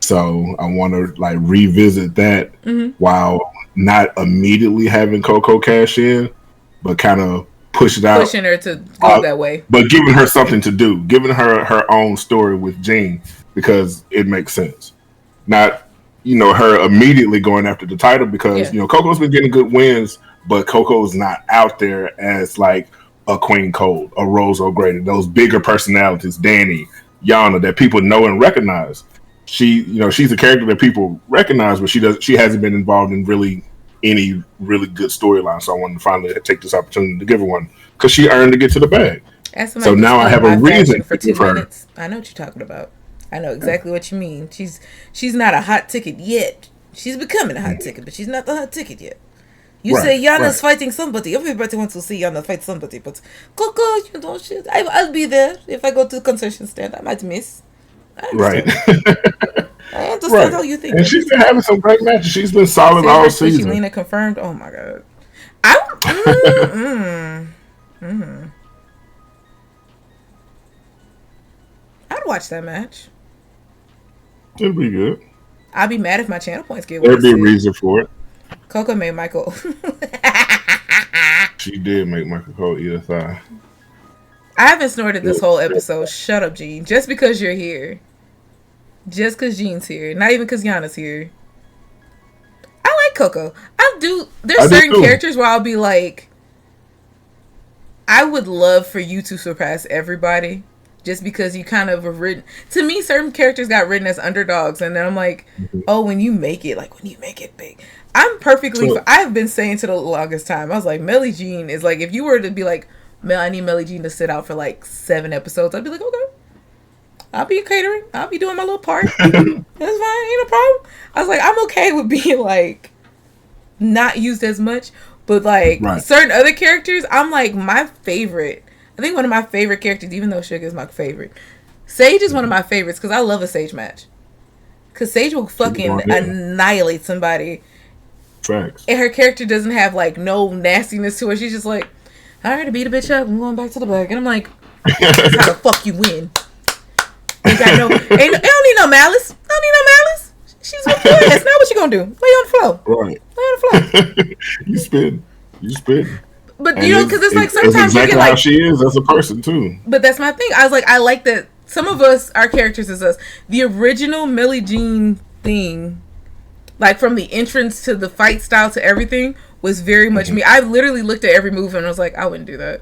So I want to like revisit that while not immediately having Coco cash in, but kind of pushing her to go that way, but giving her something to do, giving her own story with Gene, because it makes sense. Not her immediately going after the title, because Coco's been getting good wins, but Coco's not out there as like a Queen Cold, a Rose O'Grady, those bigger personalities, Danny, Yana, that people know and recognize. She's a character that people recognize, but she hasn't been involved in really any really good storyline. So I wanted to finally take this opportunity to give her one, because she earned to get to the bag. So now I have a reason for 2 minutes. I know what you're talking about. I know exactly what you mean. She's not a hot ticket yet. She's becoming a hot ticket, but she's not the hot ticket yet. You say Yana's fighting somebody. Everybody wants to see Yana fight somebody, but Coco, I'll be there. If I go to the concession stand, I might miss. I understand how you think. And she's been having some great matches. She's been solid all season. Lena confirmed. Oh my god. I'd watch that match. It'd be good. I'd be mad if my channel points get. There'd be a reason for it. Coco made Michael. She did make Michael Cole eat a thigh. I haven't snorted this whole episode. Shut up, Gene. Just because you're here. Just because Gene's here. Not even because Yana's here. I like Coco. There's certain characters where I'll be like, I would love for you to surpass everybody. Just because you kind of were written. To me, certain characters got written as underdogs. And then I'm like, oh, when you make it big. I'm perfectly... I've been saying to the longest time, I was like, Melly Jean is like, if you were to be like, Mel, I need Melly Jean to sit out for like 7 episodes, I'd be like, okay. I'll be catering. I'll be doing my little part. That's fine. Ain't no problem. I was like, I'm okay with being like not used as much. But like certain other characters, I'm like, my favorite. I think one of my favorite characters, even though Sugar is my favorite, Sage is one of my favorites because I love a Sage match. Because Sage will fucking annihilate somebody. Facts. And her character doesn't have like no nastiness to her. She's just like, all right, to beat a bitch up. I'm going back to the bag. And I'm like, that's how the fuck you win. Ain't don't need no malice. Don't need no malice. She's with your ass. Now what you gonna do? Lay on the floor. Right. Lay on the floor. You spin. But because it's like sometimes exactly you get like how she is as a person too. But that's my thing. I was like, I like that some of us, our characters is us. The original Millie Jean thing, like from the entrance to the fight style to everything, was very much me. I literally looked at every move and I was like, I wouldn't do that.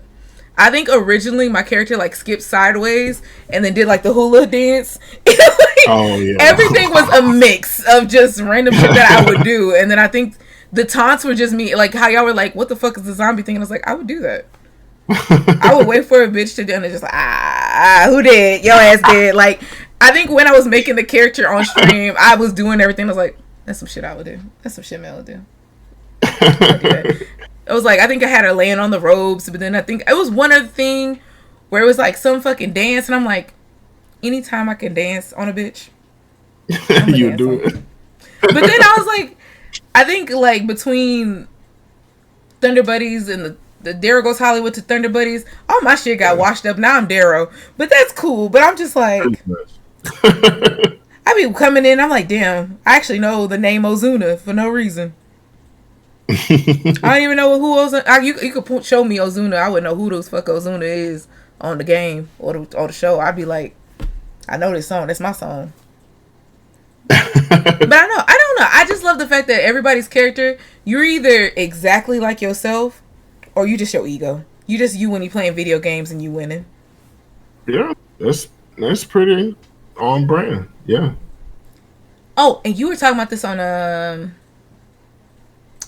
I think originally my character like skipped sideways and then did like the hula dance. Everything was a mix of just random shit that I would do. And then I think the taunts were just me, like how y'all were like, what the fuck is the zombie thing? And I was like, I would do that. I would wait for a bitch to do it and it's just like, who did? Your ass did. Like, I think when I was making the character on stream, I was doing everything. I was like, that's some shit I would do. That's some shit Mel would do. It was like, I think I had her laying on the robes, but then I think it was one other thing where it was like some fucking dance, and I'm like, anytime I can dance on a bitch, you do it. But then I was like, I think like between Thunder Buddies and the Darrow Goes Hollywood to Thunder Buddies, all my shit got washed up. Now I'm Darrow, but that's cool. But I'm just like, I be coming in, I'm like, damn, I actually know the name Ozuna for no reason. I don't even know who Ozuna. You could show me Ozuna. I wouldn't know who the fuck Ozuna is on the game or the show. I'd be like, I know this song. That's my song. But I don't know. I just love the fact that everybody's character, you're either exactly like yourself, or you just your ego. You just you when you playing video games and you winning. Yeah, that's pretty on brand. Yeah. Oh, and you were talking about this on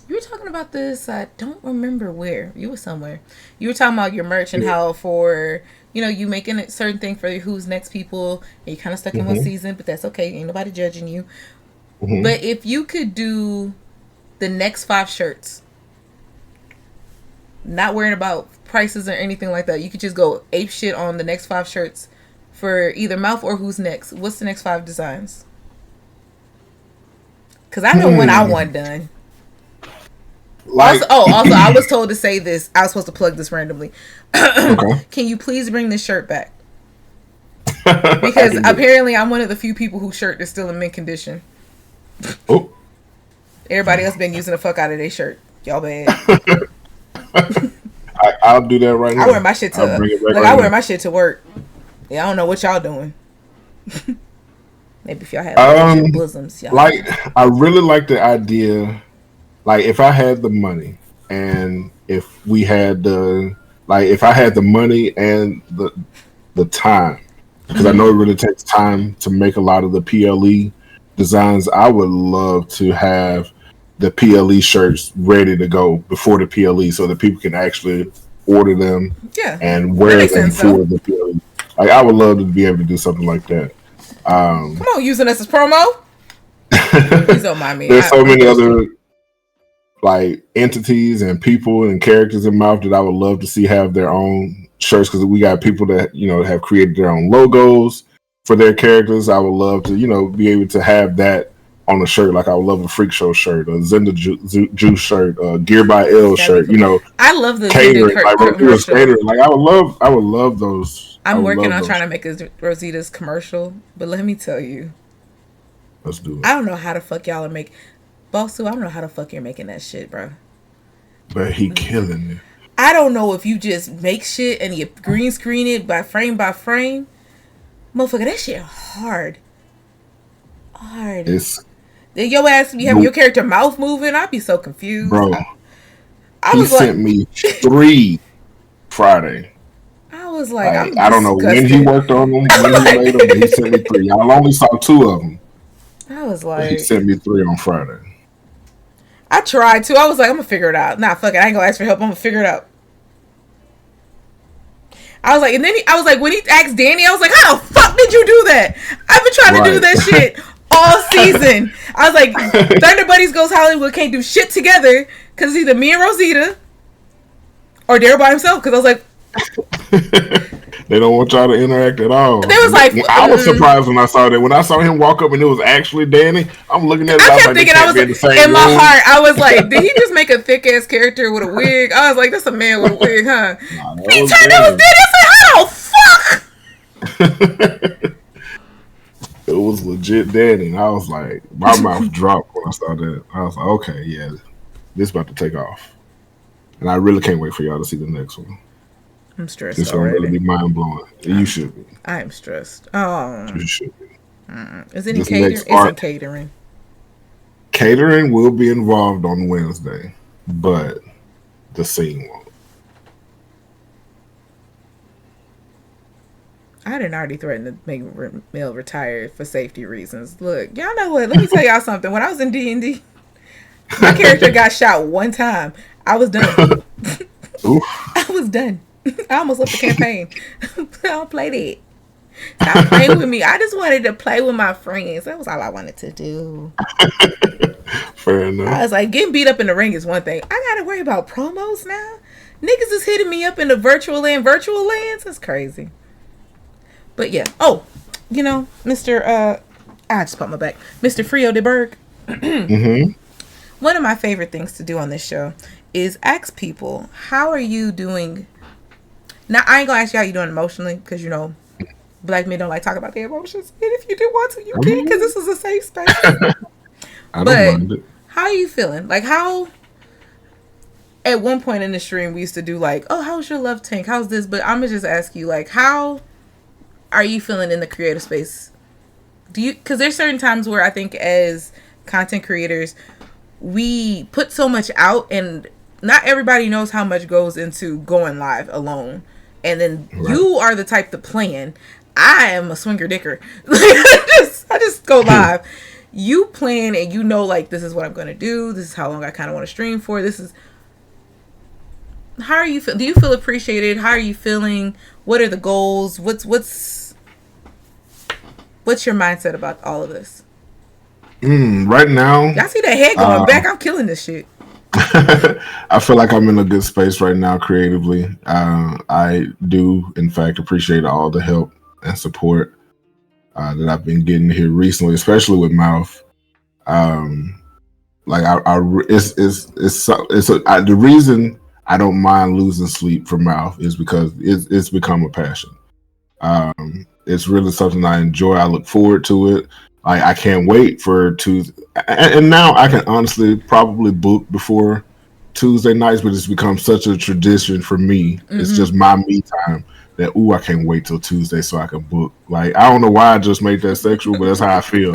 you were talking about this, I don't remember where. You were somewhere. You were talking about your merch and how for, you making a certain thing for Who's Next people, and you kind of stuck in one season, but that's okay. Ain't nobody judging you. But if you could do the next 5 shirts, not worrying about prices or anything like that, you could just go ape shit on the next 5 shirts for either MAWF or Who's Next. What's the next 5 designs? Because I know when I want done. Like, also, I was told to say this. I was supposed to plug this randomly. Okay. Can you please bring this shirt back? Because apparently I'm one of the few people whose shirt is still in mint condition. Oh. Everybody else been using the fuck out of their shirt. Y'all bad. I'll do that right now. I wear my shit to I wear my shit to work. Yeah, I don't know what y'all doing. Maybe if y'all have bosoms. Y'all I really like the idea. Like, if I had the money, and if we had if I had the money and the time, because I know it really takes time to make a lot of the PLE designs, I would love to have the PLE shirts ready to go before the PLE, so that people can actually order them and wear them for the PLE. Like, I would love to be able to do something like that. Come on, using us as promo. Please don't mind me. There's so many other entities and people and characters in MAWF that I would love to see have their own shirts, because we got people that have created their own logos for their characters. I would love to be able to have that on a shirt. Like, I would love a Freak Show shirt, a Zenda Juice shirt, a Gear by L shirt. I love the catering, catering. Like, I would love those. I'm working on trying to make a Rosita's commercial, but let me tell you, let's do it. I don't know how the fuck y'all are making. Bossu, I don't know how the fuck you're making that shit, bro. But he killing it. I don't know if you just make shit and you green screen it by frame. Motherfucker, that shit hard. Then your ass be having your character mouth moving. I'd be so confused. Bro, he sent me 3 Friday. I was like, I don't know when he worked on them, when he made them, but he sent me 3. I only saw 2 of them. I was like, he sent me 3 on Friday. I tried to. I was like, I'm gonna figure it out. Nah, fuck it. I ain't gonna ask for help. I'm gonna figure it out. I was like, and then I was like, when he asked Danny, I was like, how the fuck did you do that? I've been trying to do that shit all season. I was like, Thunder Buddies Goes Hollywood can't do shit together because it's either me and Rosita or Daryl by himself. Because I was like, they don't want y'all to interact at all. They was like, I was surprised when I saw that. When I saw him walk up and it was actually Danny, I'm looking at it. I kept thinking, in my heart, I was like, did he just make a thick ass character with a wig? I was like, that's a man with a wig, huh? He turned it was Danny. I said, how the fuck? It was legit Danny. And I was like, my mouth dropped when I saw that. I was like, okay, yeah, this is about to take off. And I really can't wait for y'all to see the next one. I'm stressed. It's gonna really be mind blowing. You should be. I am stressed. Oh, you should be. Is any catering? Isn't catering? Catering will be involved on Wednesday, but the scene won't. I didn't already threaten to make Mel retire for safety reasons. Look, y'all know what? Let me tell y'all something. When I was in D&D, my character got shot one time. I was done. I was done. I almost left the campaign. I don't play that. Stop playing with me. I just wanted to play with my friends. That was all I wanted to do. Fair enough. I was like, getting beat up in the ring is one thing. I gotta worry about promos now. Niggas is hitting me up in the virtual lands. That's crazy. But yeah. Oh, Mr. I just popped my back. Mr. Frio de Berg. One of my favorite things to do on this show is ask people, how are you doing? Now, I ain't gonna ask you how you doing emotionally, because black men don't like talking about their emotions. And if you do want to, you can, because this is a safe space. I don't mind it. How are you feeling? Like, how at one point in the stream we used to do like, oh, how's your love tank? How's this? But I'm gonna just ask you, like, how are you feeling in the creative space? Because there's certain times where I think as content creators, we put so much out and not everybody knows how much goes into going live alone. And then you are the type to plan. I am a swinger dicker. I just go live. You plan and you know, like, this is what I'm going to do. This is how long I kind of want to stream for. This is... How are you feel? Do you feel appreciated? How are you feeling? What are the goals? What's your mindset about all of this? Right now, y'all see that head going back? I'm killing this shit. I feel like I'm in a good space right now creatively. I do, in fact, appreciate all the help and support that I've been getting here recently, especially with MAWF. The reason I don't mind losing sleep for MAWF is because it's become a passion. It's really something I enjoy. I look forward to it. I can't wait for Tuesday. And now I can honestly probably book before Tuesday nights, but it's become such a tradition for me. Mm-hmm. It's just my me time that, I can't wait till Tuesday so I can book. Like, I don't know why I just made that sexual, but that's how I feel.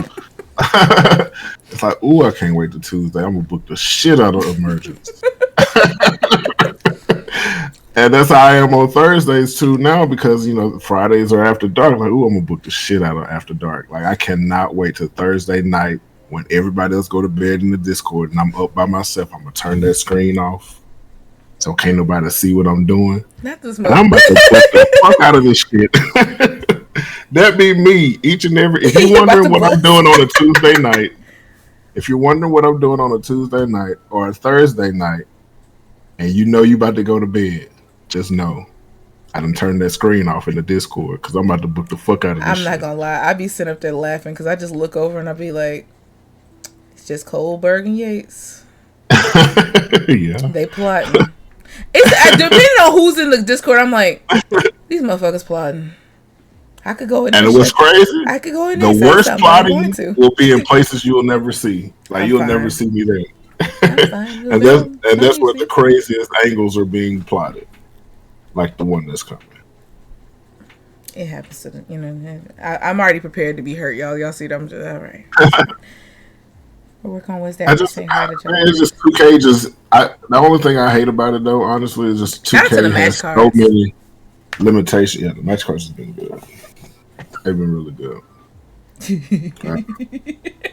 It's like, I can't wait till Tuesday. I'm going to book the shit out of Emergence. And that's how I am on Thursdays too now, because Fridays are after dark. Like, I'm gonna book the shit out of after dark. Like, I cannot wait till Thursday night when everybody else go to bed in the Discord and I'm up by myself. I'm gonna turn that screen off so can't nobody see what I'm doing. Not this and I'm about to book the fuck out of this shit. That be me each and every. If you're wondering what I'm doing on a Tuesday night, or a Thursday night, and you about to go to bed, just know I done turned that screen off in the Discord because I'm about to book the fuck out of this I'm not gonna lie. I be sitting up there laughing because I just look over and I be like, it's just Coldberg and Yates. Yeah. They plotting. It's depending on who's in the Discord, I'm like, these motherfuckers plotting. I could go in there. And it was crazy. I could go in there. The worst plotting will be in places you'll never see. Like, you'll never see me there. And that's where the craziest angles are being plotted. Like the one that's coming. It happens to I'm already prepared to be hurt, y'all. Y'all see them just all right. We'll work on Wednesday. It's just 2K. The only thing I hate about it though, honestly, is just 2K has so many limitations. Yeah, the match cards have been good. They've been really good.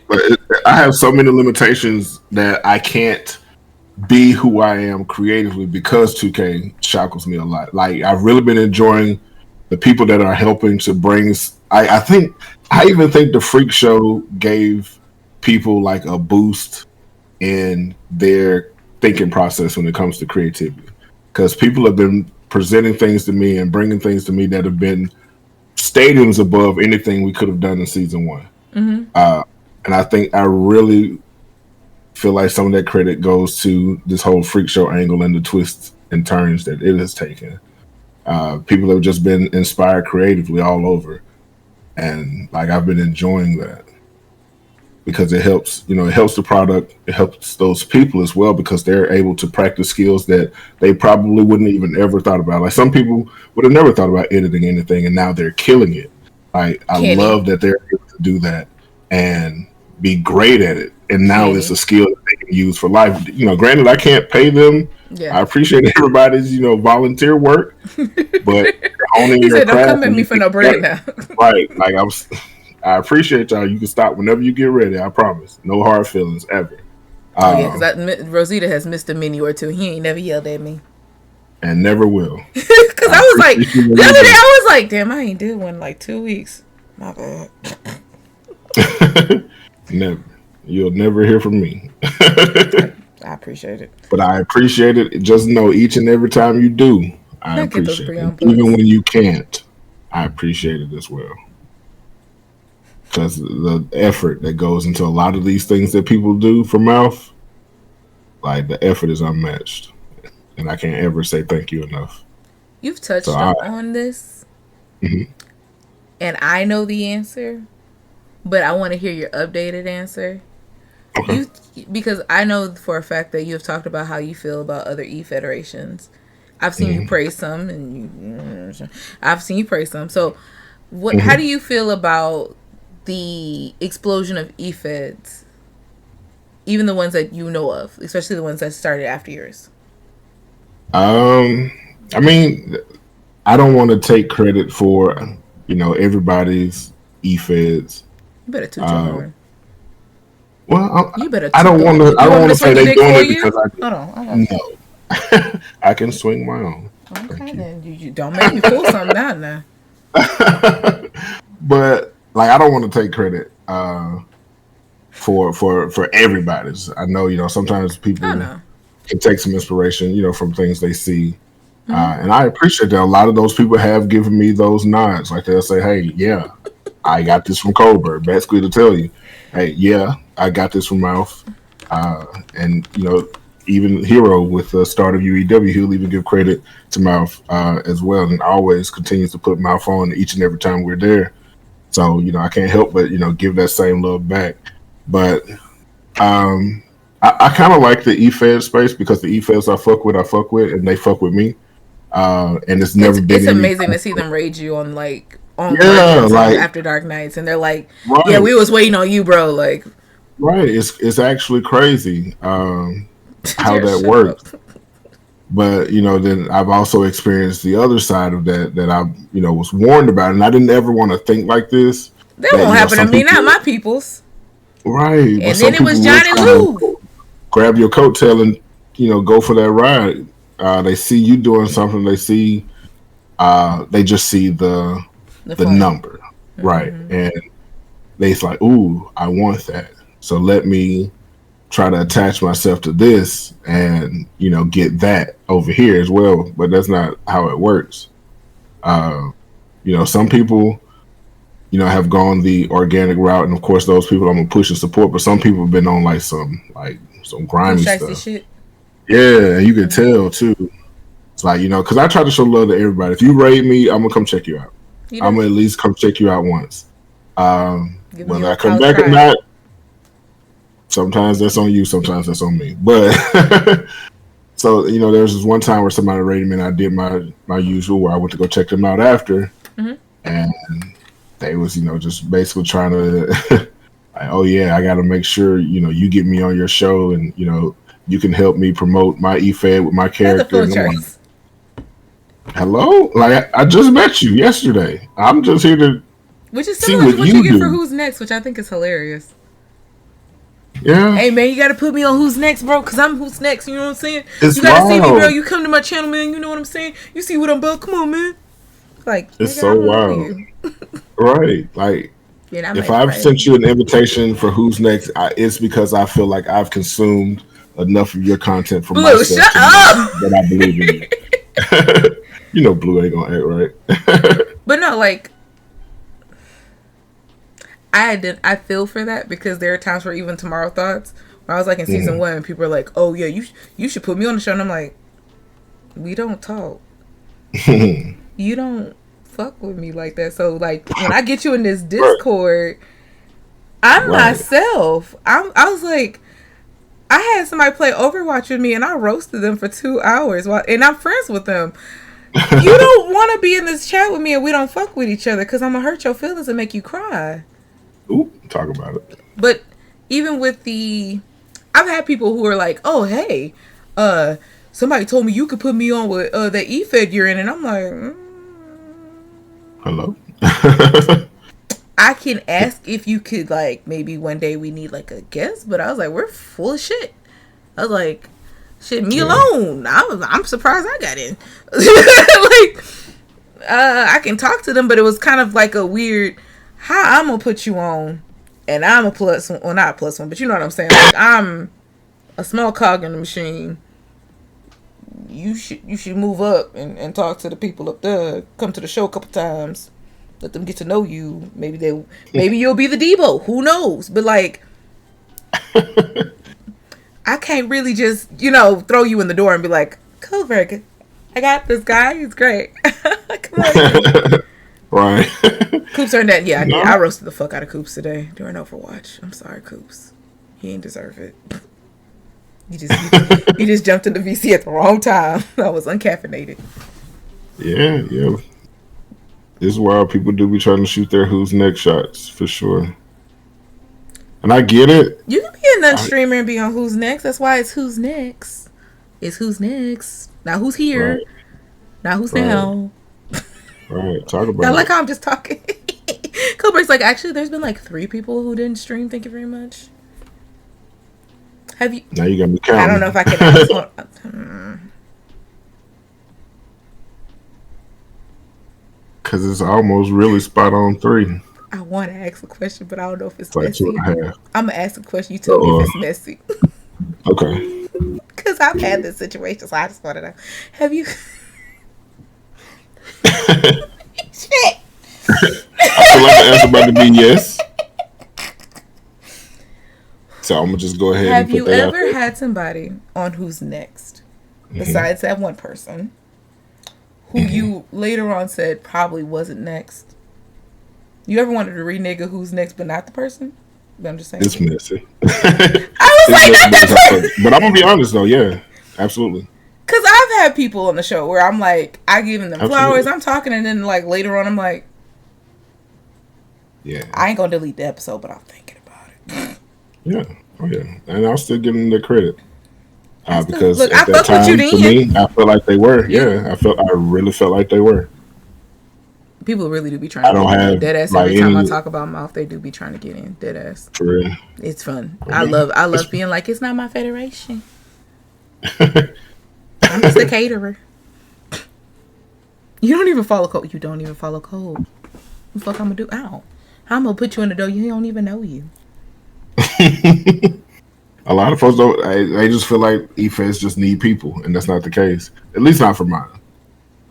But I have so many limitations that I can't be who I am creatively because 2K shackles me a lot. Like, I've really been enjoying the people that are helping to bring. I even think the Freak Show gave people like a boost in their thinking process when it comes to creativity, because people have been presenting things to me and bringing things to me that have been stadiums above anything we could have done in season 1. Mm-hmm. And I think I really feel like some of that credit goes to this whole Freak Show angle and the twists and turns that it has taken. People have just been inspired creatively all over, and like, I've been enjoying that because it helps. It helps the product. It helps those people as well because they're able to practice skills that they probably wouldn't even ever thought about. Like, some people would have never thought about editing anything, and now they're killing it. Like, I love that they're able to do that and be great at it. And now it's a skill that they can use for life. Granted, I can't pay them. Yeah. I appreciate everybody's, volunteer work, but owning your craft. Don't come at me for no bread now. Right. Like, I appreciate y'all. You can stop whenever you get ready. I promise. No hard feelings ever. Because Rosita has missed a menu or two. He ain't never yelled at me. And never will. Because I was like, the other day I was like, damn, I ain't did one in like 2 weeks. My bad. Never. You'll never hear from me. I appreciate it. But I appreciate it. Just know each and every time you do, I appreciate it. Even when you can't, I appreciate it as well. Because the effort that goes into a lot of these things that people do for MAWF, like, the effort is unmatched. And I can't ever say thank you enough. You've touched on this. Mm-hmm. And I know the answer, but I want to hear your updated answer. Okay. Because I know for a fact that you have talked about how you feel about other federations. I've seen you praise some, I've seen you praise some. So, what? How do you feel about the explosion of E-Feds? Even the ones that you know of, especially the ones that started after yours. I mean, I don't want to take credit for everybody's E-Feds. You better toot your horn. Well, You better. I don't want to. I You don't want me want to to say swing your they dick doing for it you? because Hold on. No, I can swing my own. Okay, then you don't make me pull something out now. But like, I don't want to take credit for everybody's. I know sometimes people can take some inspiration from things they see. And I appreciate that a lot of those people have given me those nods. Like they'll say, "Hey, yeah, I got this from Coldberg." Basically, to tell you, "Hey, yeah, I got this from MAWF." And even Hero with the start of UEW, he'll even give credit to MAWF as well, and always continues to put MAWF on each and every time we're there. So I can't help but give that same love back. But I kind of like the E-Fed space because the E-Feds I fuck with, and they fuck with me. And it's never been. It's amazing to see them rage you on After Dark Nights, and they're like, right. "Yeah, we was waiting on you, bro." Like, right? It's actually crazy how that works. But then I've also experienced the other side of that I was warned about, and I didn't ever want to think like this. That won't happen to me, not my peoples. Right, and then it was Johnny Lou. Grab your coattail and go for that ride. They see you doing something. They see, they just see the number, right? And they's like, "Ooh, I want that." So let me try to attach myself to this and get that over here as well. But that's not how it works. Some people have gone the organic route, and of course those people I'm gonna push and support. But some people have been on some grimy stuff. Shit. Yeah, and you can tell too. It's like because I try to show love to everybody. If you raid me, I'm gonna come check you out. I'm gonna at least come check you out once. Whether I come back or not, sometimes that's on you, sometimes that's on me. But so there's this one time where somebody raided me, and I did my usual where I went to go check them out after, and they was just basically trying to like, oh yeah, I got to make sure you get me on your show, and you can help me promote my E-Fed with my character. Hello, like I just met you yesterday. I'm just here to see what you get for Who's Next, which I think is hilarious. Yeah. Hey man, you gotta put me on Who's Next, bro, because I'm Who's Next. You know what I'm saying? You gotta see me, bro. You come to my channel, man. You know what I'm saying? You see what I'm about? Come on, man. Like, it's so wild, right? Like, if I've sent you an invitation for Who's Next, it's because I feel like I've consumed enough of your content for myself. Shut up! That I believe in you. Blue ain't gonna act right. But no, like, I feel for that because there are times where even Tomorrow Thoughts, when I was like in season 1, people are like, "Oh yeah, you should put me on the show," and I'm like, we don't talk. You don't fuck with me like that. So like when I get you in this Discord, I'm myself. I was like, I had somebody play Overwatch with me and I roasted them for 2 hours and I'm friends with them. You don't want to be in this chat with me and we don't fuck with each other because I'm gonna hurt your feelings and make you cry. Ooh, talk about it. But even with I've had people who are like, "Oh hey, somebody told me you could put me on with the E-Fed you're in," and I'm like, hello. I can ask if you could, like, maybe one day we need like a guest, but I was like, we're full of shit. I was like, shit, me alone. I'm surprised I got in. Like, I can talk to them, but it was kind of like a weird, how I'm gonna put you on, and I'm a plus one, well not a plus one, but you know what I'm saying. Like, I'm a small cog in the machine. You should move up and talk to the people up there. Come to the show a couple times. Let them get to know you. Maybe you'll be the Debo. Who knows? But like, I can't really just throw you in the door and be like, Coldberg, I got this guy. He's great. Come on. Right. Coops earned that. Yeah, I roasted the fuck out of Coops today during Overwatch. I'm sorry, Coops. He ain't deserve it. You just jumped in the VC at the wrong time. I was uncaffeinated. Yeah. This is why people do be trying to shoot their who's next shots for sure. And I get it. You can be a non-streamer and be on Who's Next. That's why it's Who's Next. It's Who's Next. Not who's here. Right. Not who's now. Right. Talk about it. I like how I'm just talking. Coldberg's like, actually, there's been like 3 people who didn't stream. Thank you very much. Have you? Now you got me counting. I don't know if I can. Because it's almost really spot on 3. I want to ask a question, but I don't know if it's like messy. 2.5. I'm going to ask a question. You tell me if it's messy. Okay. Because I've had this situation, so I just want to know. Have you... Shit. I feel like the answer about to be yes. So I'm going to just go ahead and put that out. Have you ever had somebody on Who's Next, besides that one person, who you later on said probably wasn't next? You ever wanted to renege Who's Next but not the person? But I'm just saying. It's messy. I was like, not that person. But I'm going to be honest though, yeah. Absolutely. Because I've had people on the show where I'm like, I giving them flowers, I'm talking, and then like later on I'm like, yeah, I ain't going to delete the episode, but I'm thinking about it. Yeah. Oh, yeah. And I'll still give them the credit. Because look, at that time, to me, I felt like they were. Yeah. I really felt like they were. People really do be trying to get in. Dead ass. Every time I talk about MAWF, they do be trying to get in. Dead ass. For real. It's fun. I love being like, it's not my federation. I'm just a caterer. You don't even follow code. You don't even follow code. What the fuck I'm gonna do? Ow. How I'm gonna put you in the door? You don't even know you. A lot of folks don't. They just feel like E-Feds just need people, and that's not the case. At least not for mine.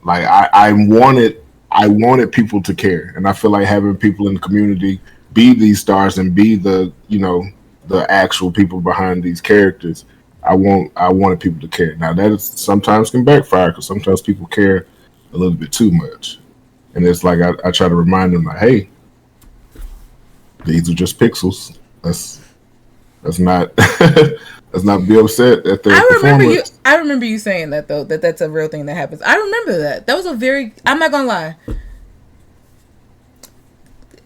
Like I wanted people to care, and I feel like having people in the community be these stars and be the the actual people behind these characters. I wanted people to care. Now that sometimes can backfire because sometimes people care a little bit too much, and it's like I try to remind them like, hey, these are just pixels. Let's not be upset at their performance. I remember you saying that though, that's a real thing that happens. I remember that. That was I'm not gonna lie.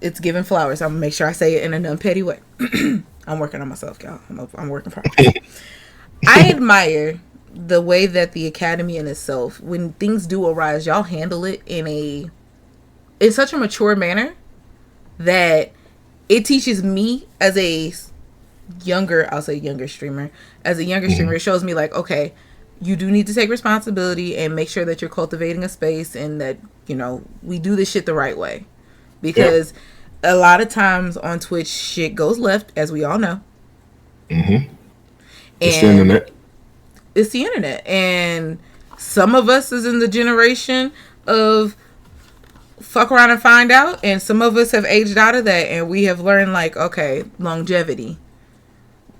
It's giving flowers. I'm gonna make sure I say it in a non-petty way. I'm working on myself, y'all. I'm working progress. I admire the way that the Academy in itself, when things do arise, y'all handle it in such a mature manner that it teaches me as a younger streamer, it shows me like, okay, you do need to take responsibility and make sure that you're cultivating a space and that, we do this shit the right way. Because a lot of times on Twitch, shit goes left, as we all know. Mm-hmm. It's the internet. It's the internet. And some of us is in the generation of fuck around and find out. And some of us have aged out of that. And we have learned like, okay, longevity.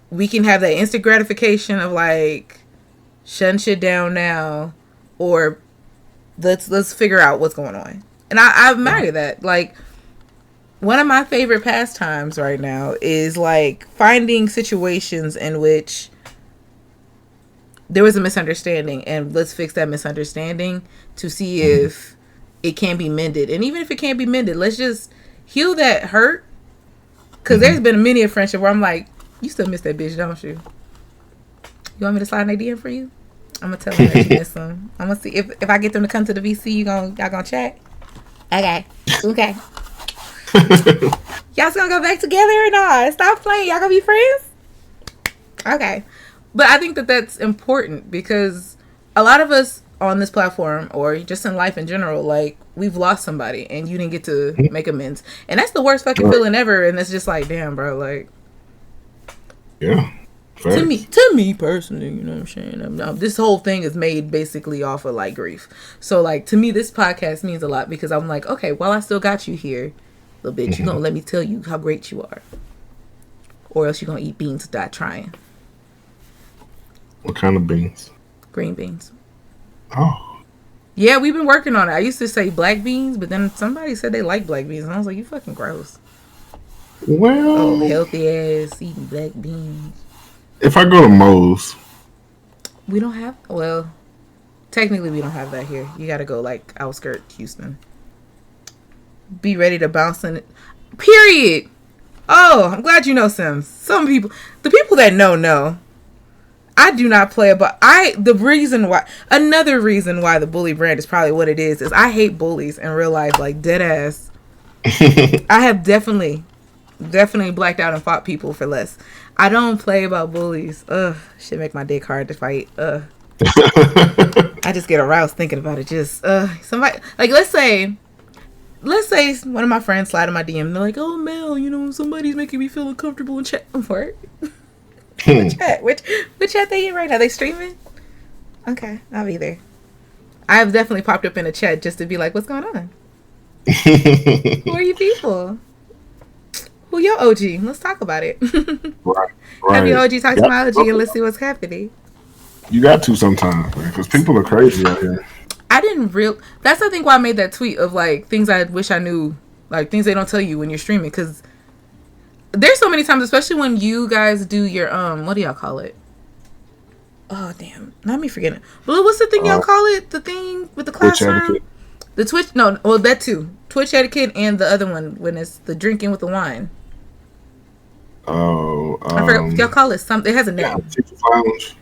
We can have that instant gratification of like, shutting shit down now. Or let's figure out what's going on. And I admire that. Like, one of my favorite pastimes right now is like finding situations in which there was a misunderstanding and let's fix that misunderstanding to see if it can be mended. And even if it can't be mended, let's just heal that hurt. Because there's been many a friendship where I'm like, you still miss that bitch, don't you? You want me to slide an idea for you? I'm going to tell them that you miss them. I'm going to see if I get them to come to the VC, y'all going to chat? Okay. Y'all still gonna go back together or not? Stop playing. Y'all gonna be friends? Okay. But I think that that's important because a lot of us on this platform or just in life in general, like, we've lost somebody and you didn't get to make amends. And that's the worst fucking feeling ever. And it's just like, damn, bro, like. Yeah. Fair. To me personally, you know what I'm saying? This whole thing is made basically off of like grief. So like to me, this podcast means a lot because I'm like, okay, well, I still got you here, little bitch. You gonna let me tell you how great you are, or else you gonna eat beans to die trying. What kind of beans? Green beans. Oh. Yeah, we've been working on it. I used to say black beans, but then somebody said they like black beans, and I was like, you fucking gross. Well, healthy ass eating black beans. if I go to Moe's, We don't have. Well, technically, we don't have that here. You got to go like outskirt Houston. Be ready to bounce in it. Period. Oh, I'm glad you know Sims. Some people, the people that know. I do not play about. Another reason why the bully brand is probably what it is I hate bullies in real life, like dead ass. I have definitely blacked out and fought people for less. I don't play about bullies. Ugh, shit make my dick hard to fight. Ugh. I just get aroused thinking about it. Just somebody like let's say one of my friends slide in my DM and they're like, "Oh Mel, somebody's making me feel uncomfortable in chat." What? Which chat? Which chat they in right now? They streaming? Okay, I'll be there. I have definitely popped up in a chat just to be like, "What's going on? Who are you people? Who your OG? Let's talk about it." right. Have your OG talk to my OG and let's see what's happening. You got to sometimes, because people are crazy out here. That's I think why I made that tweet of like things I wish I knew, like things they don't tell you when you're streaming, because there's so many times, especially when you guys do your what do y'all call it? Oh damn, not me forgetting. Well, what's the thing y'all call it? The thing with the classroom? The Twitch? No, well that too. Twitch etiquette, and the other one when it's the drinking with the wine. Oh, I forgot y'all call it something. It has a name. Teacher's Lounge.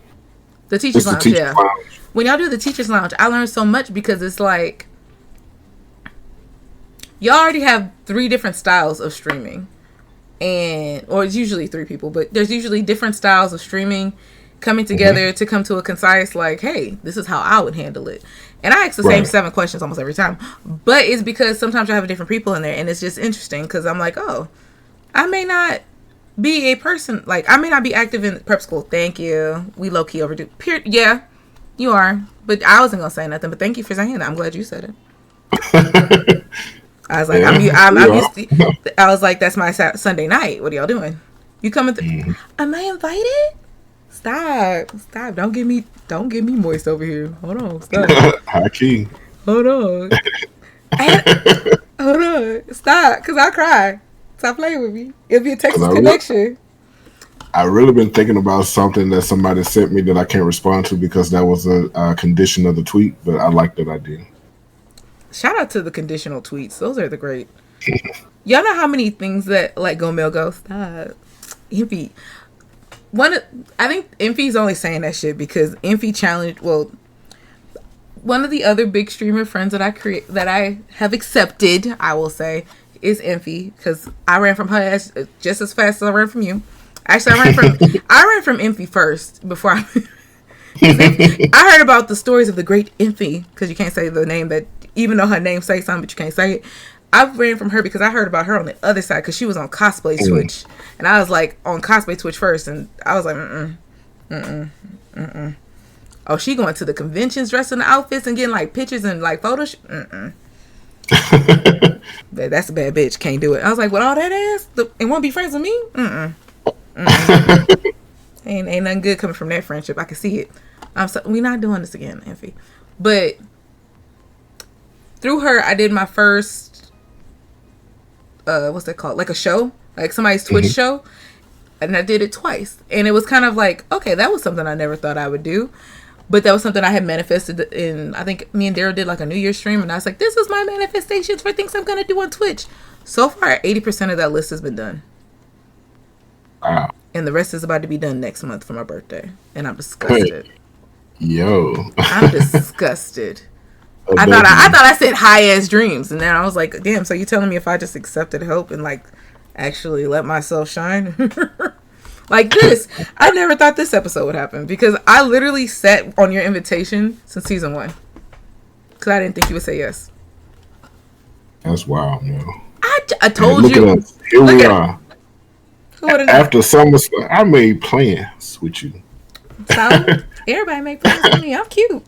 The Teacher's Lounge, yeah. Lounge. When y'all do the Teacher's Lounge, I learned so much because it's like y'all already have 3 different styles of streaming, or it's usually 3 people, but there's usually different styles of streaming coming together to come to a concise like, hey, this is how I would handle it. And I ask the same 7 questions almost every time, but it's because sometimes I have different people in there, and it's just interesting because I'm like, oh, I may not be a person, like I may not be active in prep school. Thank you. We low key overdo. Yeah, you are. But I wasn't gonna say nothing. But thank you for saying that. I'm glad you said it. I was like, I'm used to. I was like, that's my Sunday night. What are y'all doing? You coming through? Am I invited? Stop. Don't get me moist over here. Hold on. Stop. High key. Hold on. Hold on. Stop, cause I'll cry. Stop playing with me. It'll be a Texas connection. I really been thinking about something that somebody sent me that I can't respond to because that was a condition of the tweet, but I like that idea. Shout out to the conditional tweets. Those are the great. Y'all know how many things that like go mail go? Stop. Impy. I think Impy's only saying that shit because Impy challenged. Well, one of the other big streamer friends that I have accepted, I will say, is Impy, because I ran from her just as fast as I ran from you. Actually, I ran from Impy first before I heard about the stories of the great Impy, because you can't say the name, that even though her name says something, but you can't say it. I ran from her because I heard about her on the other side, because she was on cosplay Twitch, and I was like on cosplay Twitch first, and I was like, oh, she going to the conventions dressed in the outfits and getting like pictures and like photos. That's a bad bitch. Can't do it. I was like, with all that ass, and won't be friends with me? Ain't nothing good coming from that friendship. I can see it. We not doing this again, Effie. But through her, I did my first, what's that called? Like a show, like somebody's Twitch show, and I did it twice. And it was kind of like, okay, that was something I never thought I would do. But that was something I had manifested in, I think me and Daryl did like a New Year's stream, and I was like, this is my manifestations for things I'm going to do on Twitch. So far, 80% of that list has been done. Wow. And the rest is about to be done next month for my birthday. And I'm disgusted. Yo. I'm disgusted. I thought I said high-ass dreams, and then I was like, damn, so you telling me if I just accepted help and like actually let myself shine? Like this, I never thought this episode would happen because I literally sat on your invitation since season 1 because I didn't think you would say yes. That's wild, yo. I told you. Look at us. Here we are. After summer, I made plans with you. So everybody make plans with me. I'm cute.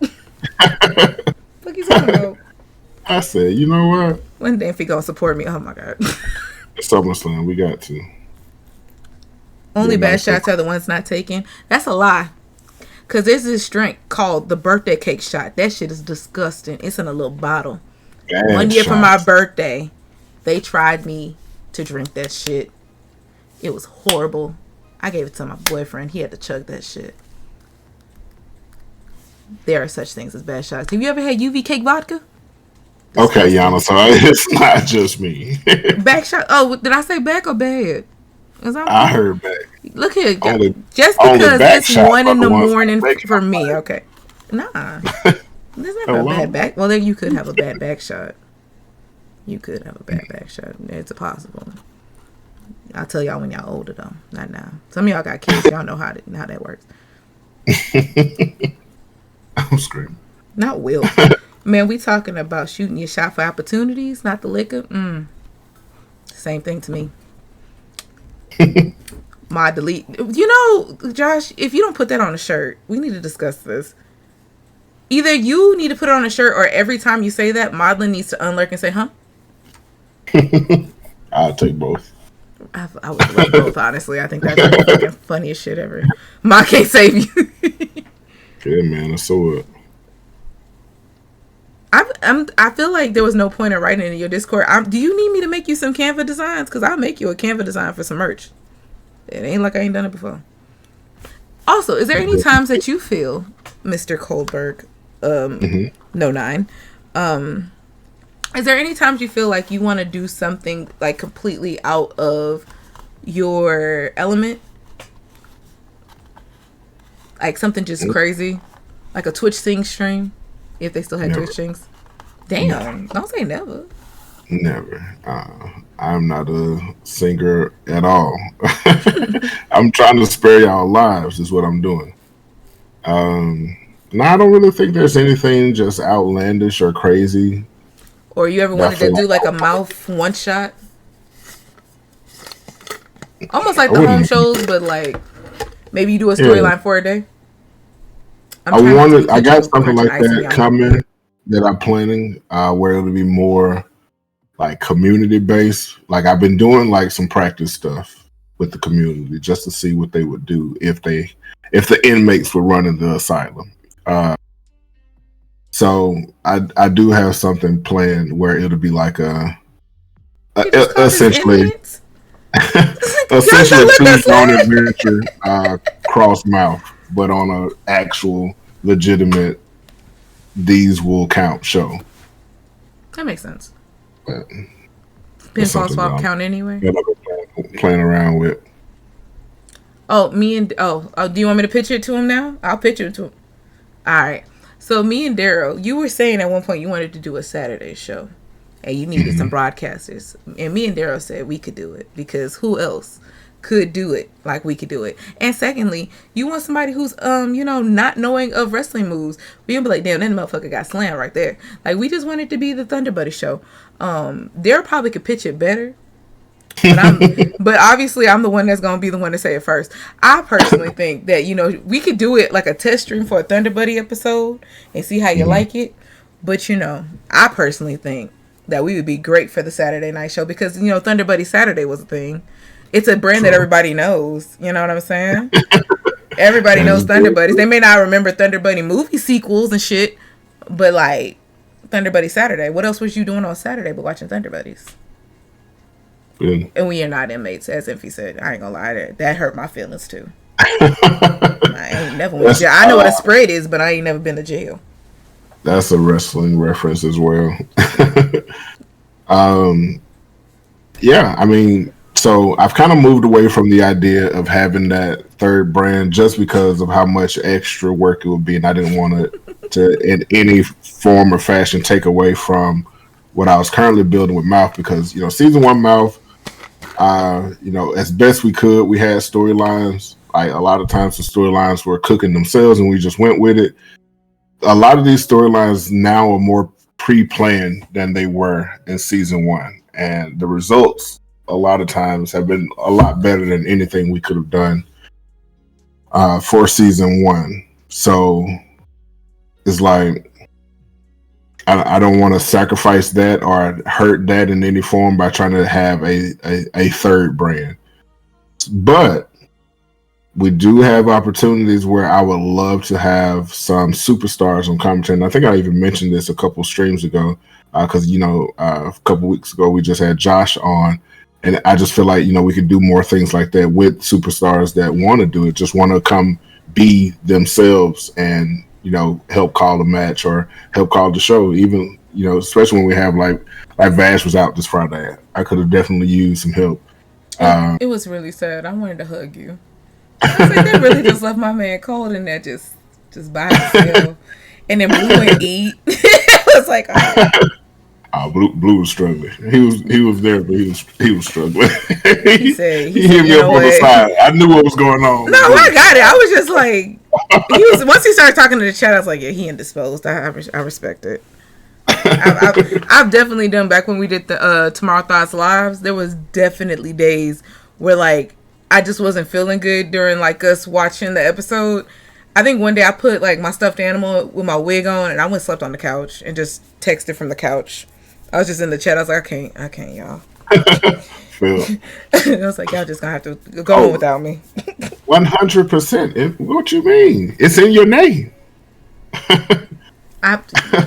Look, he's gonna I said, you know what? One day if he gonna support me, oh my god. SummerSlam, we got to. Only bad shots are the ones not taken. That's a lie. Because there's this drink called the birthday cake shot. That shit is disgusting. It's in a little bottle. One year for my birthday, they tried me to drink that shit. It was horrible. I gave it to my boyfriend. He had to chug that shit. There are such things as bad shots. Have you ever had UV cake vodka? Okay, Yana, so it's not just me. Back shot. Oh, did I say back or bad? I heard back. Look here. Just because it's 1 in the morning for me. Okay. Nah. There's never a bad back. Well, then you could have a bad back shot. You could have a bad back shot. It's possible. I'll tell y'all when y'all older, though. Not now. Some of y'all got kids. Y'all know how that works. I'm screaming. Not Will. Man, we talking about shooting your shot for opportunities, not the liquor. Same thing to me. My delete. You know, Josh, if you don't put that on a shirt, we need to discuss this. Either you need to put it on a shirt, or every time you say that, Maudlin needs to unlurk and say, huh? I'll take both. I would love both, honestly. I think that's the fucking funniest shit ever. Ma can't save you. Yeah, man, that's so up. I feel like there was no point in writing in your Discord. Do you need me to make you some Canva designs? Because I'll make you a Canva design for some merch. It ain't like I ain't done it before. Also, is there any times that you feel, Mr. Coldberg, no 9, is there any times you feel like you want to do something like completely out of your element? Like something just crazy? Like a Twitch Sing stream? If they still had Twitch things. Damn. Don't say never. Never. I'm not a singer at all. I'm trying to spare y'all lives is what I'm doing. No, I don't really think there's anything just outlandish or crazy. Or you ever wanted to do like a MAWF one shot? Almost like the home shows, but like maybe you do a storyline for a day. I got something like that coming that I'm planning, where it'll be more like community based. Like I've been doing like some practice stuff with the community just to see what they would do if the inmates were running the asylum. So I do have something planned where it'll be like essentially a choose your own adventure cross MAWF, but on an actual legitimate these will count show. That makes sense. Pinfall swap count anyway. Playing around with. Oh, do you want me to pitch it to him now? I'll pitch it to him. All right. So me and Daryl, you were saying at one point you wanted to do a Saturday show, and you needed some broadcasters. And me and Daryl said we could do it because who else could do it like we could do it? And secondly, you want somebody who's not knowing of wrestling moves. We can be like, damn, that motherfucker got slammed right there. Like we just wanted to be the Thunder Buddy show. Daryl probably could pitch it better. But obviously I'm the one that's gonna be the one to say it first. I personally think that we could do it like a test stream for a Thunder Buddy episode and see how you like it. But I personally think that we would be great for the Saturday night show because Thunder Buddy Saturday was a thing. It's a brand that everybody knows. You know what I'm saying? Everybody knows Thunder Buddies. They may not remember Thunder Buddy movie sequels and shit, but like Thunder Buddy Saturday. What else was you doing on Saturday but watching Thunder Buddies? And we are not inmates, as Infy said. I ain't gonna lie, that hurt my feelings too. I ain't never went to jail. I know what a spread is, but I ain't never been to jail. That's a wrestling reference as well. Yeah, I mean, so I've kind of moved away from the idea of having that third brand just because of how much extra work it would be, and I didn't want to in any form or fashion take away from what I was currently building with MAWF because season 1 MAWF. As best we could, we had storylines. Like a lot of times the storylines were cooking themselves and we just went with it. A lot of these storylines now are more pre-planned than they were in season 1. And the results a lot of times have been a lot better than anything we could have done for season 1. So it's like, I don't want to sacrifice that or hurt that in any form by trying to have a third brand. But we do have opportunities where I would love to have some superstars on commentary. And I think I even mentioned this a couple streams ago because, a couple weeks ago we just had Josh on And I just feel like, we could do more things like that with superstars that want to do it, just want to come be themselves and, help call a match or help call the show. Even, especially when we have like Vash was out this Friday. I could have definitely used some help. It was really sad. I wanted to hug you. I was like, they really just left my man cold in there just by himself. And then Blue and eat. It was like, Blue was struggling. He was there, but he was struggling. He said, he hit me up on the side. I knew what was going on. No, I got it. I was just like, once he started talking to the chat, I was like, yeah, he indisposed. I respect it. I've definitely done, back when we did the Tomorrow Thoughts Lives, there was definitely days where like I just wasn't feeling good during like us watching the episode. I think one day I put like my stuffed animal with my wig on and I went and slept on the couch and just texted from the couch. I was just in the chat. I was like, I can't, y'all. I was like, y'all just gonna have to go on without me. 100%. What you mean? It's in your name.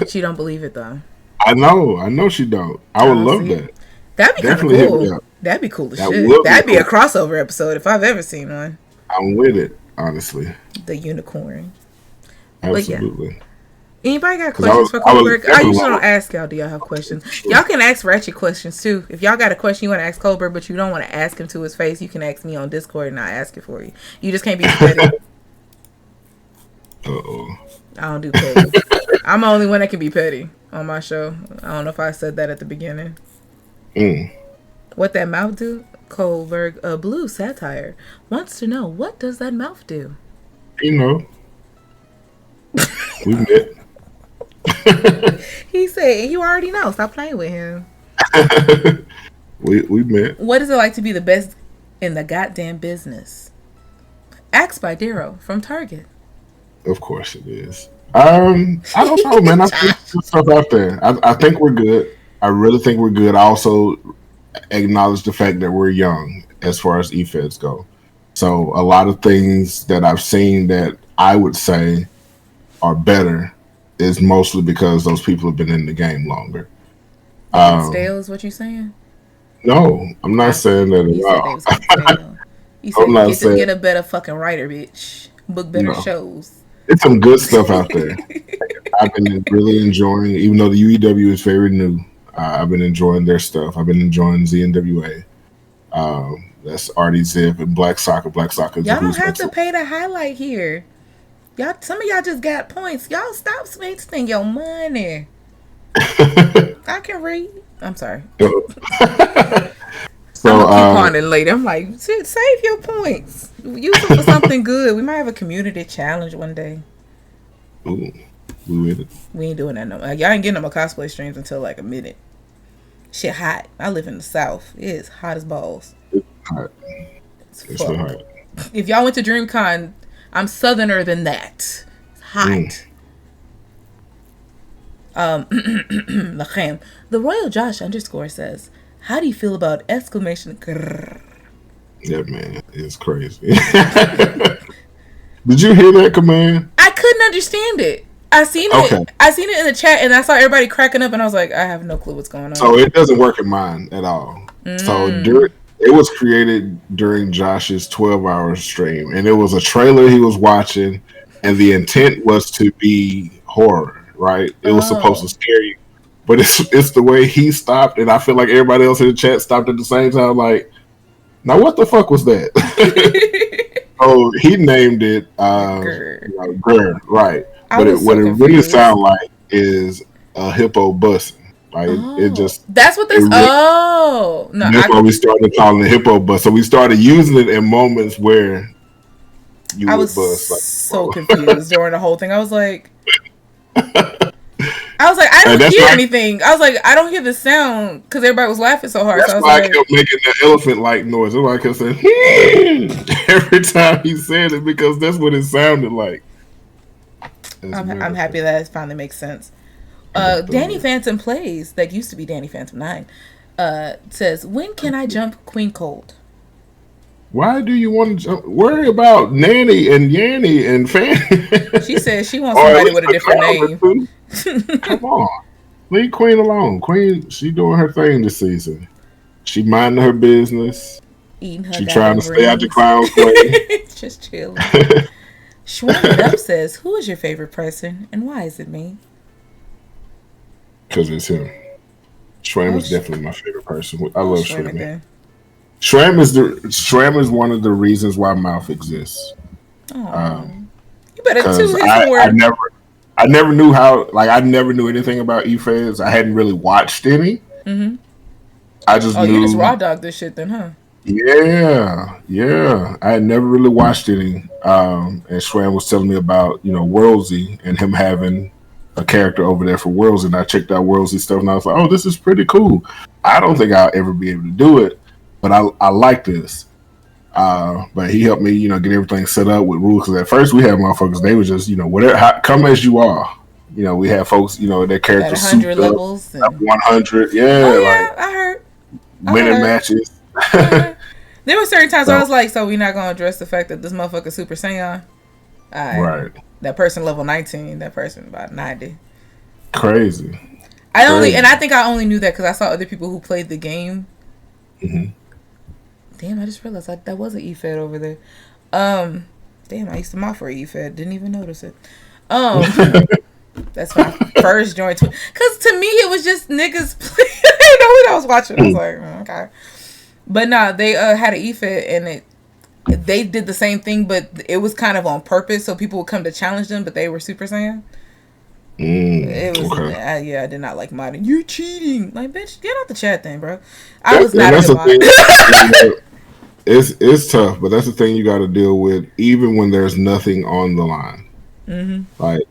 She don't believe it though. I know she don't. I would love that. That'd be definitely cool. That'd be cool as shit. That'd be a crossover episode if I've ever seen one. I'm with it, honestly. The unicorn. Absolutely. Yeah. Anybody got questions for Coldberg? I usually don't ask y'all. Do y'all have questions? Y'all can ask Ratchet questions too. If y'all got a question you want to ask Coldberg, but you don't want to ask him to his face, you can ask me on Discord and I'll ask it for you. You just can't be petty. Uh-oh. I don't do petty. I'm the only one that can be petty on my show. I don't know if I said that at the beginning. What that mouth do? Coldberg, Blue Satire wants to know, what does that mouth do? We met. He said, you already know. Stop playing with him. we met. What is it like to be the best in the goddamn business? Asked by Darrow from Target. Of course it is. I don't know, man. I think there's stuff out there. I think we're good. I really think we're good. I also acknowledge the fact that we're young as far as E-Feds go. So a lot of things that I've seen that I would say are better is mostly because those people have been in the game longer. Stale is what you're saying? No, I'm not saying that at all. You said you get to get a better fucking writer, bitch. Book better shows. It's some good stuff out there. I've been really enjoying, even though the UEW is very new, I've been enjoying their stuff. I've been enjoying ZNWA. That's Artie Zip and Black Soccer. Y'all don't have to pay to highlight here. Y'all, some of y'all just got points. Y'all stop wasting your money. I can read. I'm sorry. So I'm gonna keep on it later. I'm like, save your points. Use them for something good. We might have a community challenge one day. Ooh, we ain't doing that no more. Y'all ain't getting no more cosplay streams until like a minute. Shit hot. I live in the South. It is hot as balls. It's hot. It's hot. If y'all went to DreamCon, I'm southerner than that. It's hot. The Royal Josh _ says, how do you feel about exclamation grrr? Yeah, man, it's crazy. Did you hear that command? I couldn't understand it. I seen it in the chat and I saw everybody cracking up and I was like, I have no clue what's going on. So it doesn't work in mine at all. So it was created during Josh's 12-hour stream, and it was a trailer he was watching, and the intent was to be horror, right? It was supposed to scare you, but it's the way he stopped, and I feel like everybody else in the chat stopped at the same time. Like, now what the fuck was that? So he named it Grr, right? But what it really sounds like is a hippo busting. Like it just that's what this. Really, no, that's why we started calling it hippo bust. So we started using it in moments where I was bust. Like, so confused during the whole thing. I was like, I don't hear anything. I was like, I don't hear the sound because everybody was laughing so hard. That's so I was why I kept making the elephant-like noise. That's why I kept saying every time he said it because that's what it sounded like. I'm happy that it finally makes sense. Danny Phantom Plays, that used to be Danny Phantom 9, says, when can I jump Queen Cold? Why do you want to jump? Worry about Nanny and Yanny and Fanny. She says she wants somebody with a different name. Come on. Leave Queen alone. Queen, she doing her thing this season. She minding her business. Eating her She trying to stay out the rings. clown's way. Just chilling. Schwam It Up says, who is your favorite person and why is it me? Because it's him. Schwam is definitely my favorite person. I love Schwam. Schwam is one of the reasons why MAWF exists. You better too. I never knew how. Like I never knew anything about E-Feds. I hadn't really watched any. Mm-hmm. I just knew. You just raw dog this shit then, huh? Yeah. I had never really watched any. And Schwam was telling me about Worldsy and him having a character over there for Worldsy. And I checked out Worldsy stuff and I was like, oh, this is pretty cool. I don't think I'll ever be able to do it, but I like this. But he helped me, get everything set up with rules. Because at first we had motherfuckers, they were just, whatever, come as you are. We had folks, their characters 100 levels, 100, I heard winning matches. There were certain times where I was like, so we're not gonna address the fact that this motherfucker Super Saiyan. Right. That person level 19. That person about 90. Crazy. I think I only knew that because I saw other people who played the game. Mm-hmm. Damn, I just realized that was an E-Fed over there. Damn, I used to mock for E-Fed. Didn't even notice it. That's my first joint. Because to me, it was just niggas playing. I know what I was watching. I was like, okay. But nah, they had an E-Fed and they did the same thing, but it was kind of on purpose. So people would come to challenge them, but they were Super Saiyan. It was, okay. I did not like modding. You're cheating. Like, bitch, get out the chat thing, bro. I was not a good mod. It's tough, but that's the thing you got to deal with, even when there's nothing on the line. Mm-hmm. Like,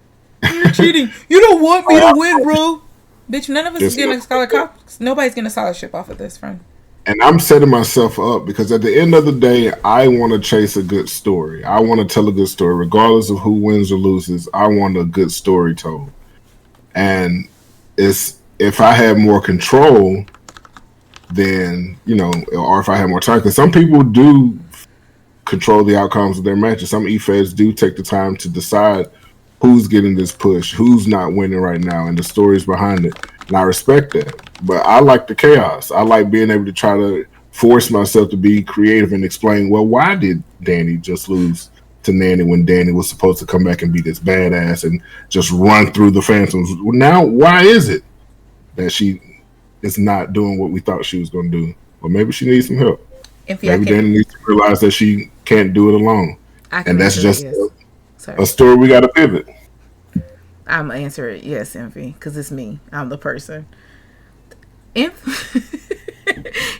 you're cheating. You don't want me to win, bro. Bitch, none of us is getting a scholarship. Nobody's getting a scholarship off of this, friend. And I'm setting myself up because at the end of the day, I want to chase a good story. I want to tell a good story, regardless of who wins or loses. I want a good story told. And if I had more control, then, or if I had more time, because some people do control the outcomes of their matches. Some E-Feds do take the time to decide who's getting this push, who's not winning right now, and the stories behind it. And I respect that. But I like the chaos. I like being able to try to force myself to be creative and explain, well, why did Danny just lose to Nanny when Danny was supposed to come back and be this badass and just run through the Phantoms? Now, why is it that she is not doing what we thought she was going to do? Well, maybe she needs some help. Maybe Danny needs to realize that she can't do it alone. And that's just a story we got to pivot. I'm going to answer it yes, Envy, because it's me. I'm the person.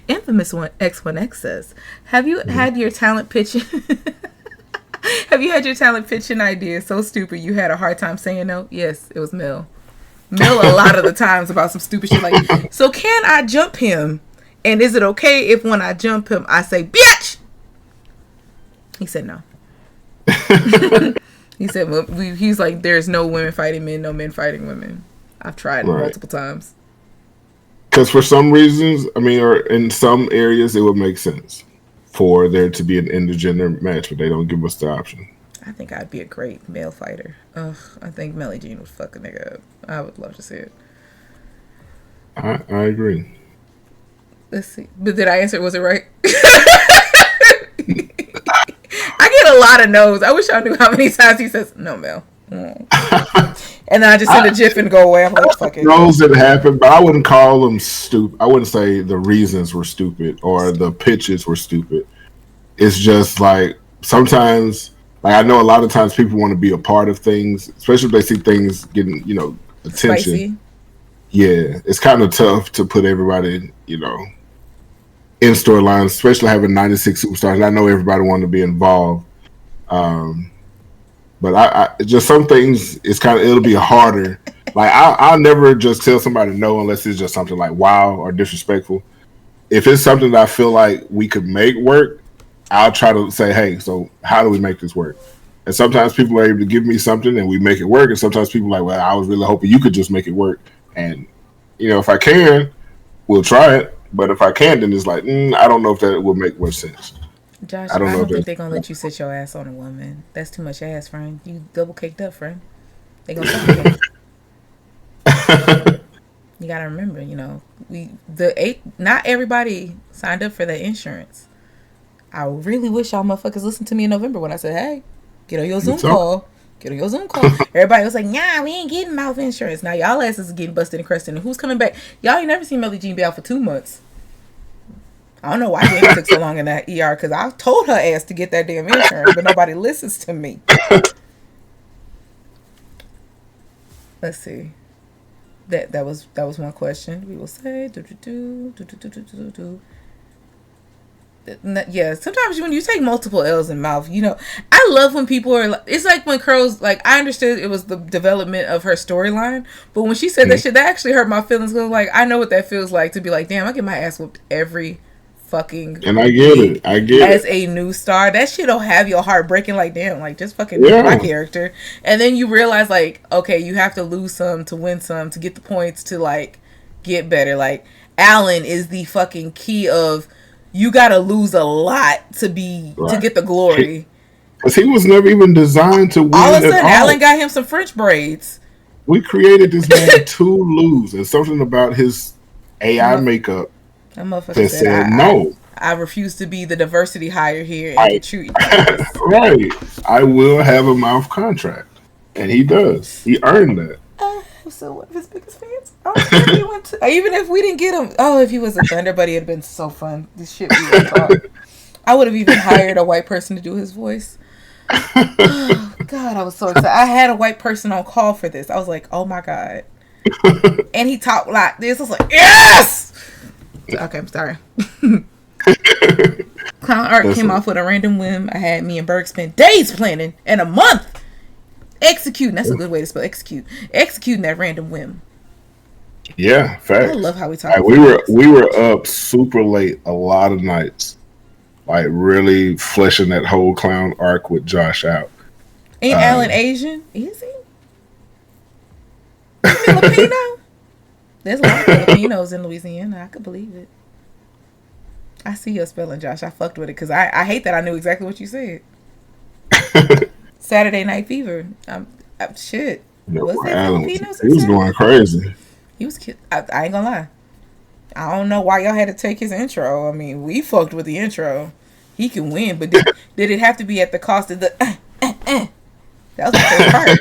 Infamous X1X says, have you had your talent pitching? Have you had your talent pitching idea so stupid you had a hard time saying no? Yes, it was Mel. Mel a lot of the times about some stupid shit like, so can I jump him? And is it okay if when I jump him, I say, bitch? He said no. He said, well, he's like, there's no women fighting men, no men fighting women. I've tried it multiple times. Because for some reasons, or in some areas, it would make sense for there to be an intergender match, but they don't give us the option. I think I'd be a great male fighter. Ugh, I think Melly Jean would fuck a nigga up. I would love to see it. I agree. Let's see. But did I answer? Was it right? I get a lot of no's. I wish I knew how many times he says, no, Mel. And then I just send a gif and go away. I'm like, fuck it. Knows it happened, but I wouldn't call them stupid. I wouldn't say the reasons were stupid or the pitches were stupid. It's just like sometimes, like I know a lot of times people want to be a part of things, especially if they see things getting, attention. Spicy. Yeah, it's kind of tough to put everybody, in storylines, especially having 96 superstars. And I know everybody wanted to be involved. But I just some things it'll be harder. Like I'll never just tell somebody no unless it's just something like wow or disrespectful. If it's something that I feel like we could make work, I'll try to say, hey, so how do we make this work? And sometimes people are able to give me something and we make it work. And sometimes people are like, well, I was really hoping you could just make it work. And if I can, we'll try it. But if I can't, then it's like, I don't know if that will make much sense. Josh, I don't think they're going to let you sit your ass on a woman. That's too much ass, friend. You double caked up, friend. They going to suffocate. You gotta remember, not everybody signed up for that insurance. I really wish y'all motherfuckers listened to me in November when I said, hey, get on your Zoom call. Get on your Zoom call. Everybody was like, nah, we ain't getting MAWF insurance. Now y'all asses is getting busted and crusted. And who's coming back? Y'all ain't never seen Melly Jean be out for 2 months. I don't know why Jamie took so long in that ER, because I told her ass to get that damn insurance, but nobody listens to me. Let's see. That was one question. We will say yeah, sometimes when you take multiple L's in MAWF, I love when people are, it's like when Curls, like, I understood it was the development of her storyline, but when she said that shit, that actually hurt my feelings, because, like, I know what that feels like to be like, damn, I get my ass whooped every fucking and I get it as a new star. That shit'll have your heart breaking, like, damn, like, just fucking my character. And then you realize, like, okay, you have to lose some to win some to get the points to, like, get better. Like, Alan is the fucking key of, you gotta lose a lot to get the glory. Because he was never even designed to win. All of a sudden, Alan got him some French braids. We created this man to lose, and something about his AI makeup that said no. I refuse to be the diversity hire here and get you. Right. I will have a MAWF contract. And he does. He earned that. I'm still one of his biggest fans. He went to, even if we didn't get him. Oh, if he was a Thunder Buddy, it'd have been so fun. This shit we would talk. I would have even hired a white person to do his voice. Oh, God, I was so excited. I had a white person on call for this. I was like, oh my God. And he talked like this. I was like, yes! Okay, I'm sorry. Clown Art came off with a random whim. I had me and Berg spend days planning and a month executing. That's a good way to spell execute. Executing that random whim. Yeah, facts. I love how we talk. We were up super late a lot of nights, like really fleshing that whole clown arc with Josh out. Ain't Alan Asian? Is he? Filipino? There's a lot of Filipinos in Louisiana. I could believe it. I see your spelling, Josh. I fucked with it because I hate that I knew exactly what you said. Saturday Night Fever. Shit. Was that Filipinos? He was going crazy. He was cute. I ain't gonna lie. I don't know why y'all had to take his intro. I mean, we fucked with the intro. He can win, but did it have to be at the cost of the That was my favorite part.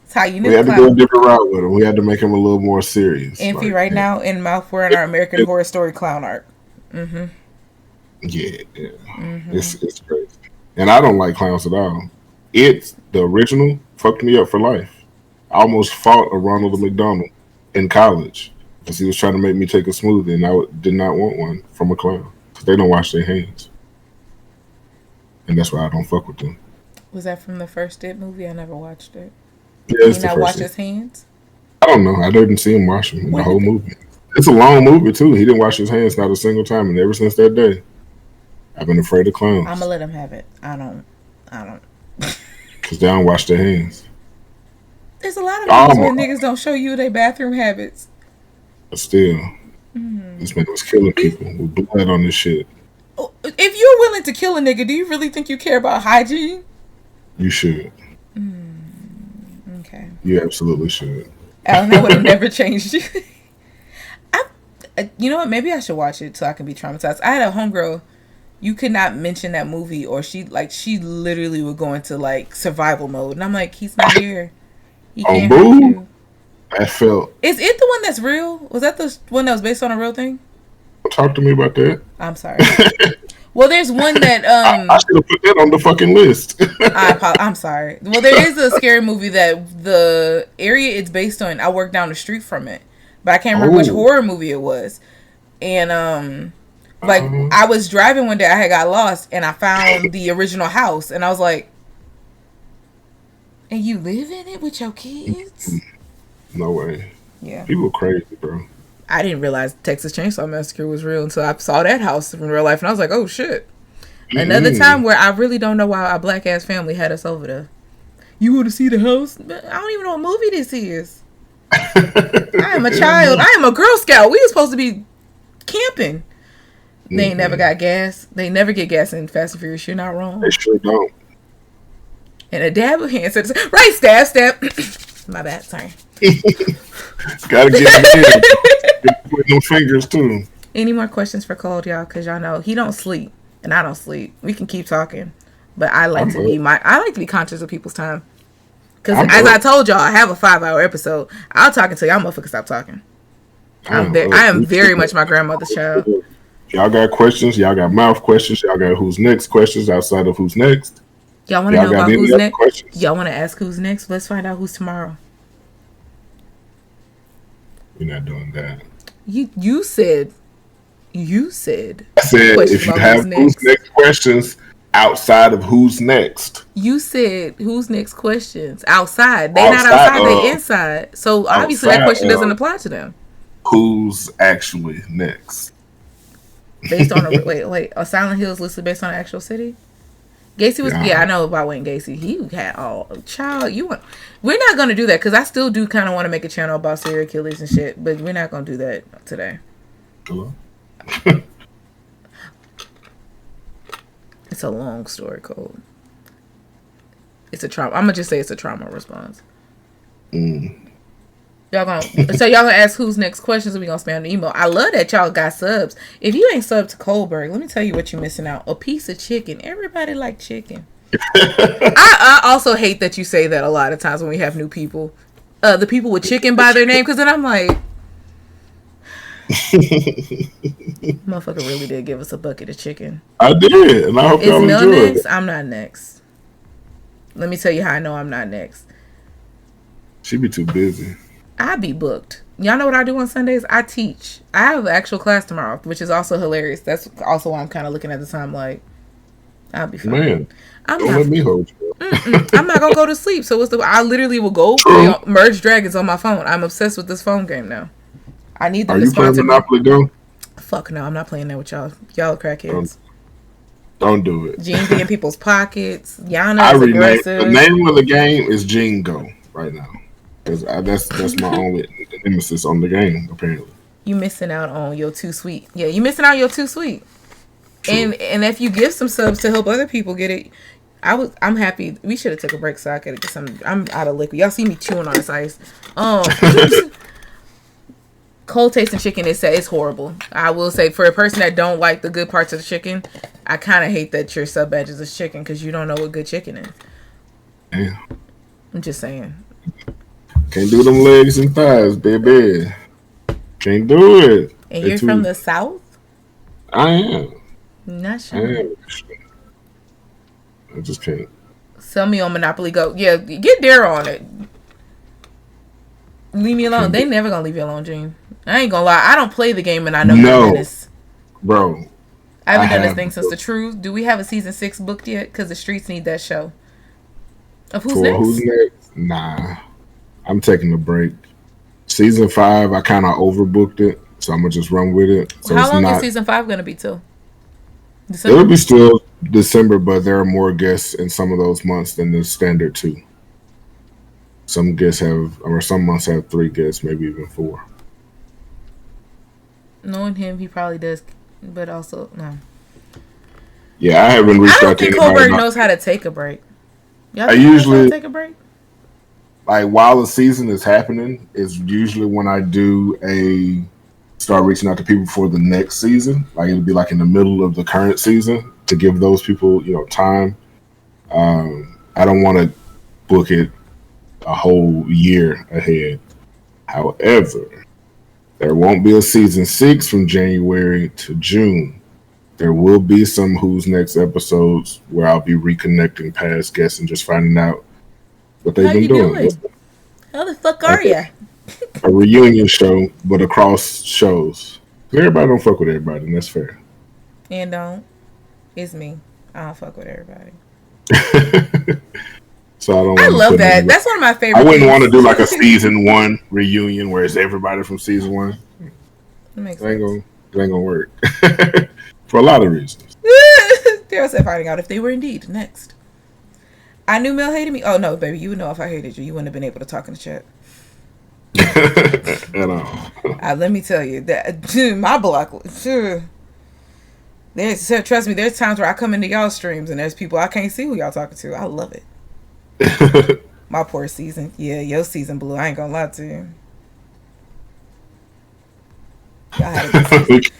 That's how you knew. We had to go a different route with him. We had to make him a little more serious. Enfy right now in MAWF, we're in our American Horror Story clown art. Mm-hmm. Yeah. Mm-hmm. It's crazy. And I don't like clowns at all. The original fucked me up for life. I almost fought a Ronald McDonald in college because he was trying to make me take a smoothie, and I did not want one from a clown because they don't wash their hands. And that's why I don't fuck with them. Was that from the first It movie? I never watched it. Yeah, Did he not wash his hands? I don't know. I didn't see him wash them in the whole movie. It's a long movie, too. He didn't wash his hands not a single time, and ever since that day, I've been afraid of clowns. I'm going to let him have it. I don't. Because they don't wash their hands. There's a lot of movies where niggas don't show you their bathroom habits. But still, this man was killing people with blood on this shit. If you're willing to kill a nigga, do you really think you care about hygiene? You should. Okay. You absolutely should. Alan, that would have never changed you. You know what? Maybe I should watch it so I can be traumatized. I had a homegirl. You could not mention that movie, or she literally would go into like survival mode, and I'm like, he's not here. He can't hurt you. I felt. Is it the one that's real? Was that the one that was based on a real thing? Talk to me about that. I'm sorry. Well, there's one that I should have put that on the fucking list. I'm sorry. Well, there is a scary movie that the area it's based on. I work down the street from it, but I can't remember which horror movie it was. And I was driving one day, I had got lost, and I found the original house, and I was like, "And you live in it with your kids?" No way. Yeah. People are crazy, bro. I didn't realize Texas Chainsaw Massacre was real until I saw that house in real life, and I was like, "Oh shit!" Another time where I really don't know why our black ass family had us over there. You want to see the house? I don't even know what movie this is. I am a child. I am a Girl Scout. We were supposed to be camping. They ain't never got gas. They never get gas in Fast and Furious. You're not wrong. They sure don't. And a dab of hand says, "Right, stab." My bad. Sorry. Gotta get it in. With no fingers too. Any more questions for Cold, y'all? Because y'all know he don't sleep, and I don't sleep. We can keep talking, but I like to be conscious of people's time. Because as I told y'all, I have a 5-hour episode. I'll talk until y'all motherfuckers stop talking. I am very much my grandmother's child. Y'all got questions? Y'all got mouth questions? Y'all got who's next questions outside of who's next? Y'all want to know about who's next? Questions? Y'all want to ask who's next? Let's find out who's tomorrow. We're not doing that. You said. I said if you have who's next questions outside of who's next. You said who's next questions outside. They're not outside, they're inside. So obviously that question doesn't apply to them. Who's actually next? Based on a Silent Hill is listed based on an actual city? Gacy was I know about Wayne Gacy. He had we're not gonna do that because I still do kind of want to make a channel about serial killers and shit, but we're not gonna do that today. Hello? It's a long story, Cole. It's a trauma. I'm gonna just say it's a trauma response. Y'all gonna ask who's next questions and we gonna spam the email. I love that y'all got subs. If you ain't subbed to Coldberg, let me tell you what you're missing out. A piece of chicken. Everybody like chicken. I also hate that you say that a lot of times when we have new people. The people with chicken by their name, because then I'm like, motherfucker really did give us a bucket of chicken. I did, and I hope y'all enjoyed it. I'm not next. Let me tell you how I know I'm not next. She be too busy. I be booked. Y'all know what I do on Sundays? I teach. I have an actual class tomorrow, which is also hilarious. That's also why I'm kind of looking at the time like, I'll be fine. Man, don't let me hold you. I'm not gonna go to sleep. So I literally will go merge dragons on my phone. I'm obsessed with this phone game now. I need them to sponsor me. Are you playing Monopoly Go? Fuck no, I'm not playing that with y'all. Y'all are crackheads. Don't do it. Gene be in people's pockets. Yana's aggressive. The name of the game is Gene Go right now. Because that's my only nemesis on the game, apparently. You missing out on your too sweet. Yeah, you missing out on your too sweet. True. And if you give some subs to help other people get it, I'm happy. We should have took a break so I could get some. I'm out of liquid. Y'all see me chewing on this ice. Cold tasting chicken it's horrible. I will say, for a person that don't like the good parts of the chicken, I kind of hate that your sub badges is chicken because you don't know what good chicken is. Yeah. I'm just saying. Can't do them legs and thighs, baby. Can't do it. And you're from the South? I am. Not sure. I am. I just can't. Sell me on Monopoly Go. Yeah, get Daryl on it. Leave me alone. They never gonna leave you alone, Gene. I ain't gonna lie. I don't play the game and I know you're this. Bro. I haven't done this thing since the Truth. Do we have a season 6 booked yet? Because the streets need that show. Of Who's Next? Who's Next? Nah. I'm taking a break. Season 5, I kind of overbooked it, so I'm gonna just run with it. So how long is season 5 gonna be till? December? It'll be still December, but there are more guests in some of those months than the standard 2. Some months have 3 guests, maybe even 4. Knowing him, he probably does, but also no. Yeah, I haven't reached out to anybody. I don't think Coldberg knows how to take a break. Y'all I usually take a break. Like while the season is happening, is usually when I start reaching out to people for the next season. Like it'll be like in the middle of the current season to give those people, time. I don't want to book it a whole year ahead. However, there won't be a season 6 from January to June. There will be some Who's Next episodes where I'll be reconnecting past guests and just finding out what they've been doing. How the fuck are you? A reunion show, but across shows. Everybody don't fuck with everybody, and that's fair. And don't. It's me. I don't fuck with everybody. So I love that. That's one of my favorite. I wouldn't want to do like a season 1 reunion where it's everybody from season 1. It ain't gonna work. For a lot of reasons. Daryl said finding out if they were indeed next. I knew Mel hated me. Oh no, baby, you would know if I hated you. You wouldn't have been able to talk in the chat. At all. Let me tell you that my block. Trust me, there's times where I come into y'all streams and there's people I can't see who y'all talking to. I love it. My poor season. Yeah, your season blew. I ain't gonna lie to you. Y'all had a good season.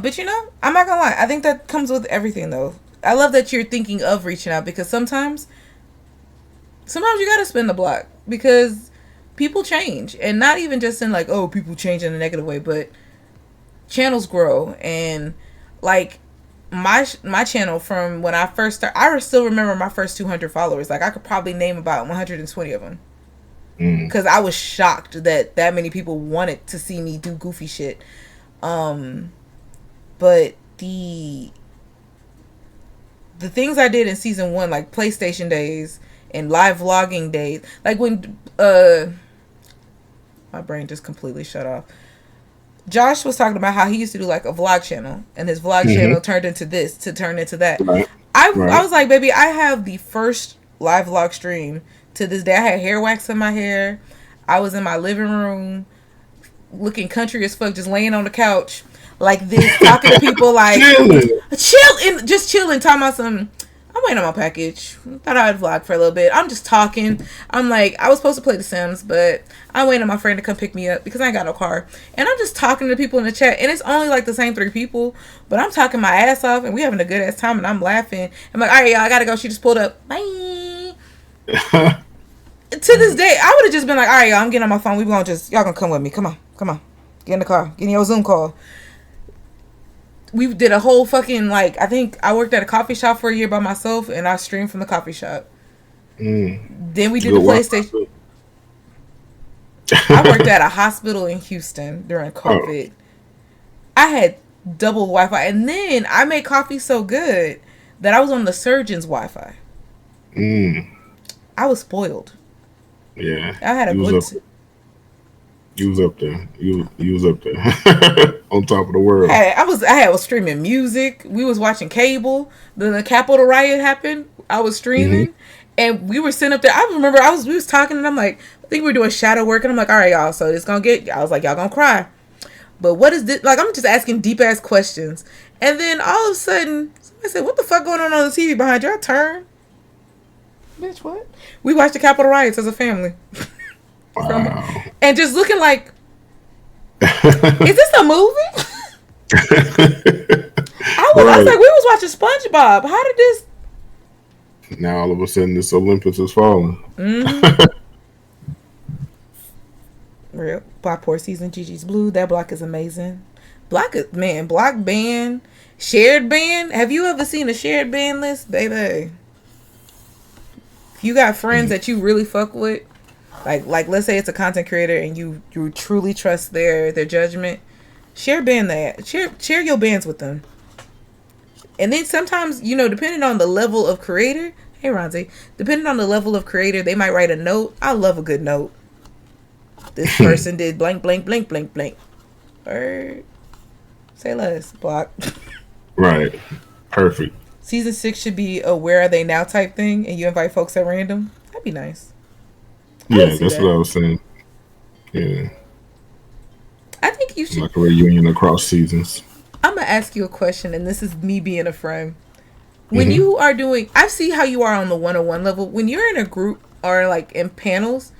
But you know, I'm not gonna lie. I think that comes with everything, though. I love that you're thinking of reaching out because sometimes you gotta spin the block because people change, and not even just in like, oh, people change in a negative way, but channels grow, and like my channel from when I first started, I still remember my first 200 followers. Like I could probably name about 120 of them because I was shocked that many people wanted to see me do goofy shit. But the things I did in season 1, like PlayStation days and live vlogging days, like when my brain just completely shut off. Josh was talking about how he used to do like a vlog channel, and his vlog channel turned into this to turn into that. Right. I was like, baby, I have the first live vlog stream to this day. I had hair wax in my hair. I was in my living room looking country as fuck, just laying on the couch like this, talking to people like chilling, talking about some. I'm waiting on my package. Thought I'd vlog for a little bit. I'm just talking. I'm like, I was supposed to play The Sims, but I'm waiting on my friend to come pick me up because I ain't got no car. And I'm just talking to people in the chat, and it's only like the same 3 people, but I'm talking my ass off, and we having a good ass time, and I'm laughing. I'm like, all right, y'all, I gotta go. She just pulled up. Bye. To this day, I would have just been like, all right, y'all, I'm getting on my phone. Y'all gonna come with me. Come on. Get in the car. Get in your Zoom call. We did a whole fucking, like, I think I worked at a coffee shop for a year by myself, and I streamed from the coffee shop. Then we did the PlayStation. I worked at a hospital in Houston during COVID. I had double Wi-Fi, and then I made coffee so good that I was on the surgeon's Wi-Fi. I was spoiled. Yeah. I had a good... You was up there. You was up there. On top of the world. I was streaming music. We was watching cable. Then the Capitol riot happened. I was streaming. And we were sitting up there. I remember we was talking, and I'm like, I think we were doing shadow work, and I'm like, all right, y'all, so it's gonna get, I was like, y'all gonna cry. But what is this? Like, I'm just asking deep ass questions. And then all of a sudden, somebody said, what the fuck going on the TV behind you? I turn. Bitch, what? We watched the Capitol riots as a family. Wow. And just looking like, is this a movie? I was like, we was watching SpongeBob. How did this? Now all of a sudden, this Olympus is falling. Real Block Poor Season, Gigi's Blue. That block is amazing. Block band, shared band. Have you ever seen a shared band list, baby? If you got friends that you really fuck with, like let's say it's a content creator and you truly trust their judgment, share your bands with them. And then sometimes, depending on the level of creator, hey Ronzi, depending on the level of creator, they might write a note. I love a good note. This person did blank, blank, blank, blank, blank. Or say less, block. Right. Perfect. Season 6 should be a where are they now type thing, and you invite folks at random. That'd be nice. Yeah, that's what I was saying. Yeah. I think you should. Like a reunion across seasons. I'm going to ask you a question, and this is me being a friend. When you are doing, I see how you are on the 101 level. When you're in a group or like in panels,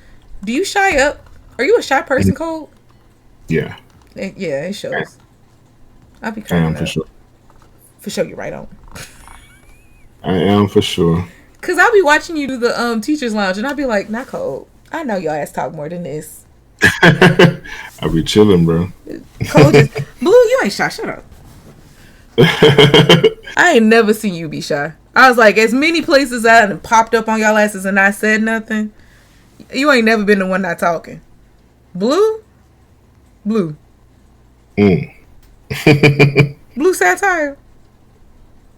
do you shy up? Are you a shy person, Cole? Yeah. Yeah, it shows. I'll be cracking up. For sure. For sure, you're right on. I am for sure. Cause I'll be watching you do the teachers lounge, and I'll be like, "Not Cole. I know your ass talk more than this." I'll be chilling, bro. Cole just Blue. You ain't shy. Shut up. I ain't never seen you be shy. I was like, as many places I done popped up on y'all asses and I said nothing. You ain't never been the one not talking. Blue. Blue satire.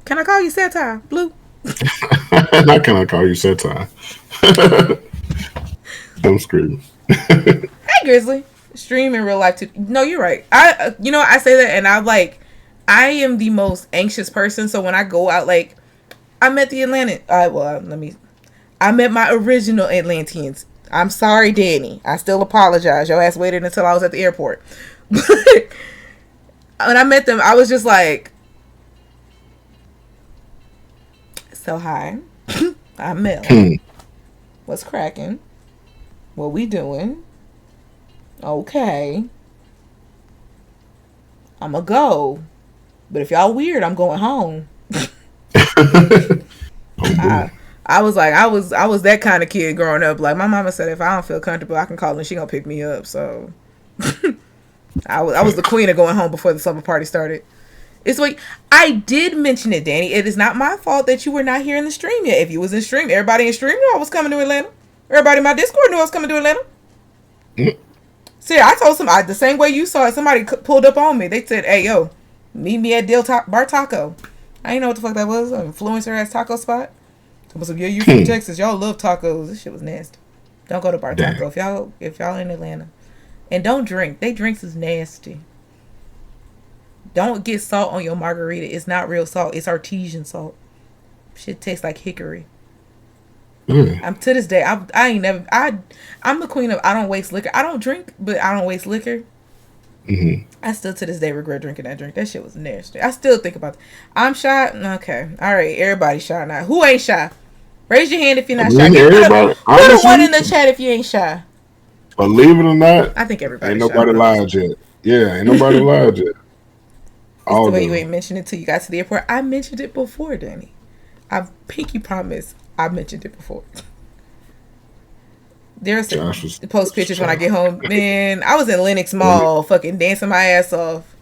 Can I call you satire? Blue. Not can I call you satire? I'm screwed. Hey Grizzly, stream in real life too. No, you're right. I say that, and I am the most anxious person. So when I go out, like I met the Atlantic. I met my original Atlanteans. I'm sorry, Danny. I still apologize. Your ass waited until I was at the airport. But when I met them, I was just like, so hi, I'm Mel. What's cracking? What we doing? Okay. I'm gonna go. But if y'all weird, I'm going home. I was like, I was that kind of kid growing up. Like my mama said, if I don't feel comfortable, I can call and she gonna pick me up. So I was the queen of going home before the summer party started. It's like I did mention it, Danny. It is not my fault that you were not here in the stream yet. If you was in stream, everybody in stream knew I was coming to Atlanta. Everybody in my Discord knew I was coming to Atlanta. See, I told somebody the same way you saw it. Somebody pulled up on me. They said, "Hey, yo, meet me at Bar Taco." I didn't know what the fuck that was. An influencer ass taco spot. I was like, yeah, you from Texas. Y'all love tacos. This shit was nasty. Don't go to Bar Taco if y'all in Atlanta. And don't drink. They drinks is nasty. Don't get salt on your margarita. It's not real salt. It's artesian salt. Shit tastes like hickory. I'm to this day. I'm the queen of I don't waste liquor. I don't drink, but I don't waste liquor. I still to this day regret drinking that drink. That shit was nasty. I still think about it. I'm shy. Okay. All right. Everybody shy now. Who ain't shy? Raise your hand if you're not shy. Put a one in the chat if you ain't shy. Believe it or not, I think everybody. Ain't nobody lied yet. Yeah, ain't nobody lied yet. All the way you ain't mentioned it till you got to the airport. I mentioned it before, Danny. I pinky promise I mentioned it before. There's post pictures when I get home. Man, I was in Lenox Mall fucking dancing my ass off.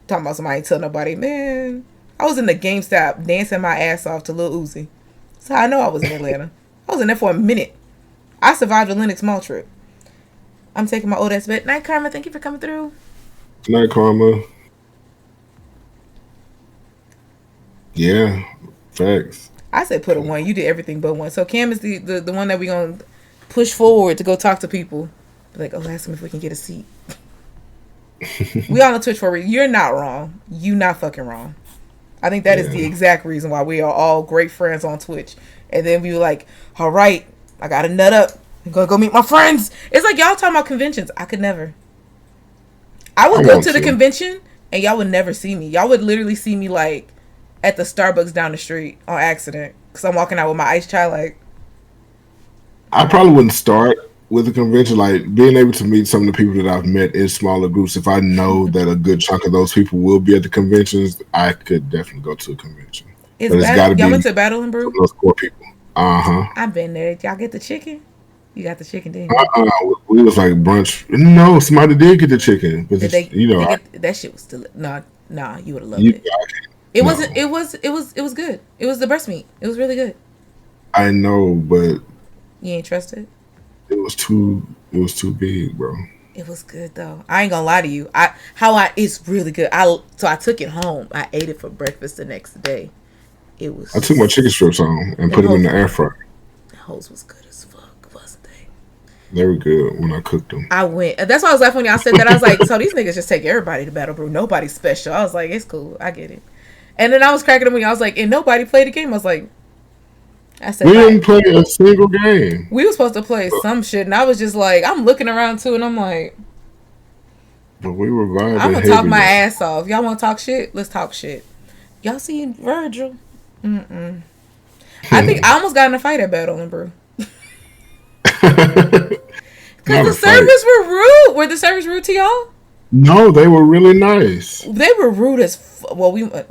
Talking about somebody ain't tell nobody. Man, I was in the GameStop dancing my ass off to Lil Uzi. So I know I was in Atlanta. I was in there for a minute. I survived the Lenox Mall trip. I'm taking my old ass bed. Night, Karma. Thank you for coming through. Night, Karma. Yeah, facts. I said put a one. You did everything but one. So Cam is the one that we gonna push forward to go talk to people. Be like, oh, ask him if we can get a seat. We all on Twitch for a reason. You're not wrong. You not fucking wrong. I think that is the exact reason why we are all great friends on Twitch. And then we were like, all right, I gotta nut up. I'm gonna go meet my friends. It's like y'all talking about conventions. I could never. I would go to the convention and y'all would never see me. Y'all would literally see me like at the Starbucks down the street on accident. Because I'm walking out with my ice chai like. I probably wouldn't start with a convention. Like being able to meet some of the people that I've met in smaller groups. If I know that a good chunk of those people will be at the conventions, I could definitely go to a convention. But it's got to be. Y'all went to Battle and Brew? Those core people. I've been there. Y'all get the chicken? You got the chicken, didn't you? We was like brunch. No, somebody did get the chicken. But that shit was still nah. You would have loved it. It wasn't. It was good. It was the breast meat. It was really good. I know, but you ain't trusted. It was too big, bro. It was good though. I ain't gonna lie to you. It's really good. So I took it home. I ate it for breakfast the next day. It was. I took my chicken strips home and put them in the air fryer. The hoes was good as fuck, wasn't they? They were good when I cooked them. I went. That's why I was laughing when y'all said that. I was like, so these niggas just take everybody to Battle Brew. Nobody's special. I was like, it's cool. I get it. And then I was cracking them when I was like, and nobody played the game. I was like, I said, we didn't play a single game. We were supposed to play some shit, and I was just like, I'm looking around too, and I'm like, but we were vibing. I'm gonna talk my ass off. Y'all want to talk shit? Let's talk shit. Y'all see Virgil? I think I almost got in a fight at Battle and Brew. Because the servers were rude. Were the servers rude to y'all? No, they were really nice. They were rude as when we went,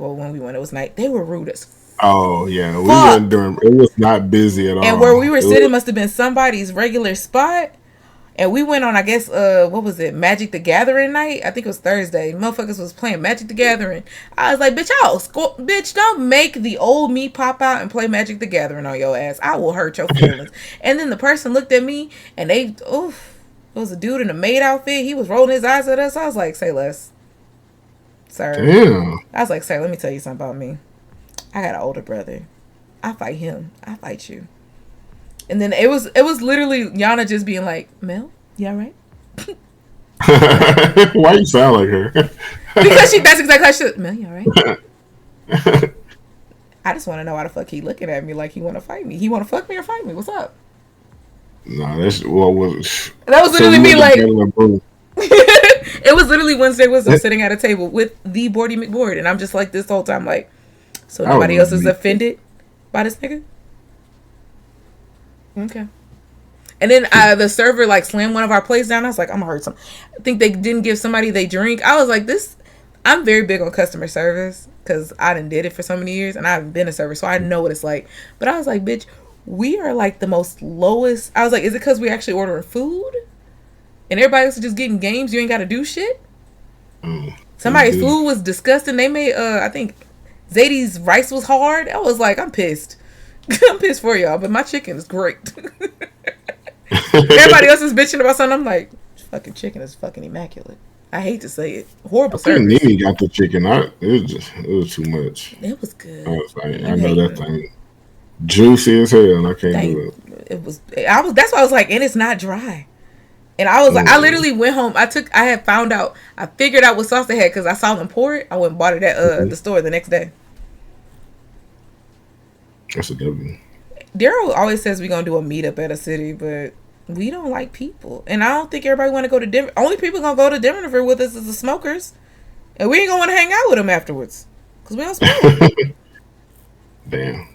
it was night. They were rude as oh yeah, we went during. It was not busy at all. And where we were sitting must have been somebody's regular spot. And we went on, I guess, what was it? Magic the Gathering night? I think it was Thursday. Motherfuckers was playing Magic the Gathering. I was like, bitch, don't make the old me pop out and play Magic the Gathering on your ass. I will hurt your feelings. And then the person looked at me and it was a dude in a maid outfit. He was rolling his eyes at us. I was like, say less. Sir. Damn. I was like, sir, let me tell you something about me. I got an older brother. I fight him. I fight you. And then it was literally Yana just being like, Mel, you all right? Why you sound like her? Because that's exactly how she said, Mel, you all right? I just want to know why the fuck he looking at me like he want to fight me. He want to fuck me or fight me? What's up? Nah, that was literally me like... It was literally Wednesday Wisdom sitting at a table with the Bordy McBoard. And I'm just like this whole time like, so nobody else is offended by this nigga? Okay. And then the server like slammed one of our plates down. I was like, I'm gonna hurt some. I think they didn't give somebody they drink. I was like, this I'm very big on customer service because I done did it for so many years and I haven't been a server, so I know what it's like. But I was like, bitch, we are like the most lowest. I was like, is it because we actually ordering food and everybody else is just getting games? You ain't got to do shit. Somebody's food was disgusting. They made I think Zadie's rice was hard. I was like, I'm pissed. I'm pissed for y'all, but my chicken is great. Everybody else is bitching about something. I'm like, fucking chicken is fucking immaculate. I hate to say it. Horrible service. Nene got the chicken. It was too much. It was good. I was like, I know that thing juicy as hell, and I can't do it. It was. That's why I was like, and it's not dry. And I was like, I literally went home. I figured out what sauce they had because I saw them pour it. I went and bought it at the store the next day. That's a W. Daryl always says we're gonna do a meetup at a city, but we don't like people, and I don't think everybody want to go to Denver. Only people gonna go to Denver with us is the smokers, and we ain't gonna want to hang out with them afterwards because we don't smoke. Damn.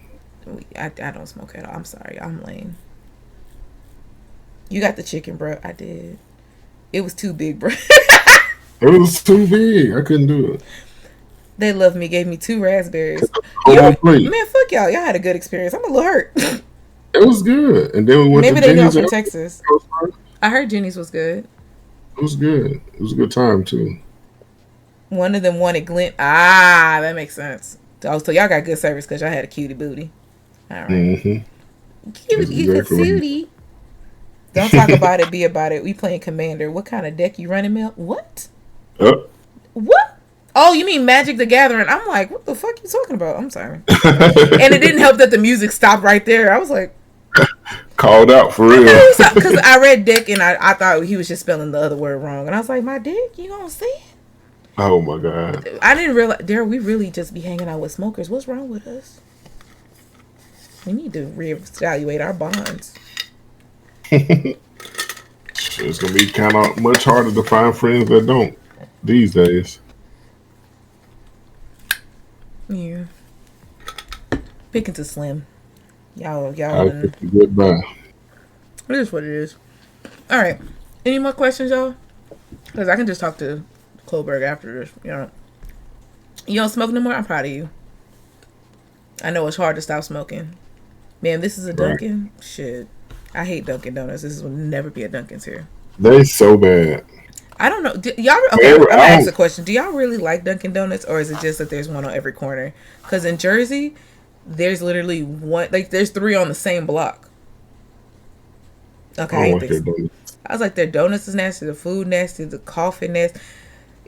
I don't smoke at all. I'm sorry, I'm lame. You got the chicken, bro. I did. It was too big, bro. It was too big. I couldn't do it. They loved me. Gave me 2 raspberries. Man, fuck y'all. Y'all had a good experience. I'm a little hurt. It was good. And then we went Maybe to they know Jenny's from Texas. I heard Jenny's was good. It was good. It was a good time, too. One of them wanted Glen. Ah, that makes sense. Oh, so y'all got good service because y'all had a cutie booty. All right. Mm-hmm. Cutie booty. Don't talk about it, be about it. We playing Commander. What kind of deck you running, Mel? What? What? Oh, you mean Magic the Gathering? I'm like, what the fuck you talking about? I'm sorry. And it didn't help that the music stopped right there. I was like, called out for real. Because I read dick and I thought he was just spelling the other word wrong. And I was like, my dick? You gonna see it? Oh my God. I didn't realize, Daryl, we really just be hanging out with smokers. What's wrong with us? We need to reevaluate our bonds. It's gonna be kind of much harder to find friends that don't these days. Yeah. Pickings is slim. Y'all. Goodbye. It is what it is. All right. Any more questions, y'all? Because I can just talk to Coldberg after this. You don't smoke no more? I'm proud of you. I know it's hard to stop smoking. Man, this is a Dunkin'. Right. Shit. I hate Dunkin' Donuts. This will never be a Dunkin's here. They so bad. I don't know. I'm going to ask a question. Do y'all really like Dunkin' Donuts, or is it just that there's one on every corner? Because in Jersey, there's literally one. Like, there's 3 on the same block. Okay. I was like, their donuts is nasty, the food nasty, the coffee nasty.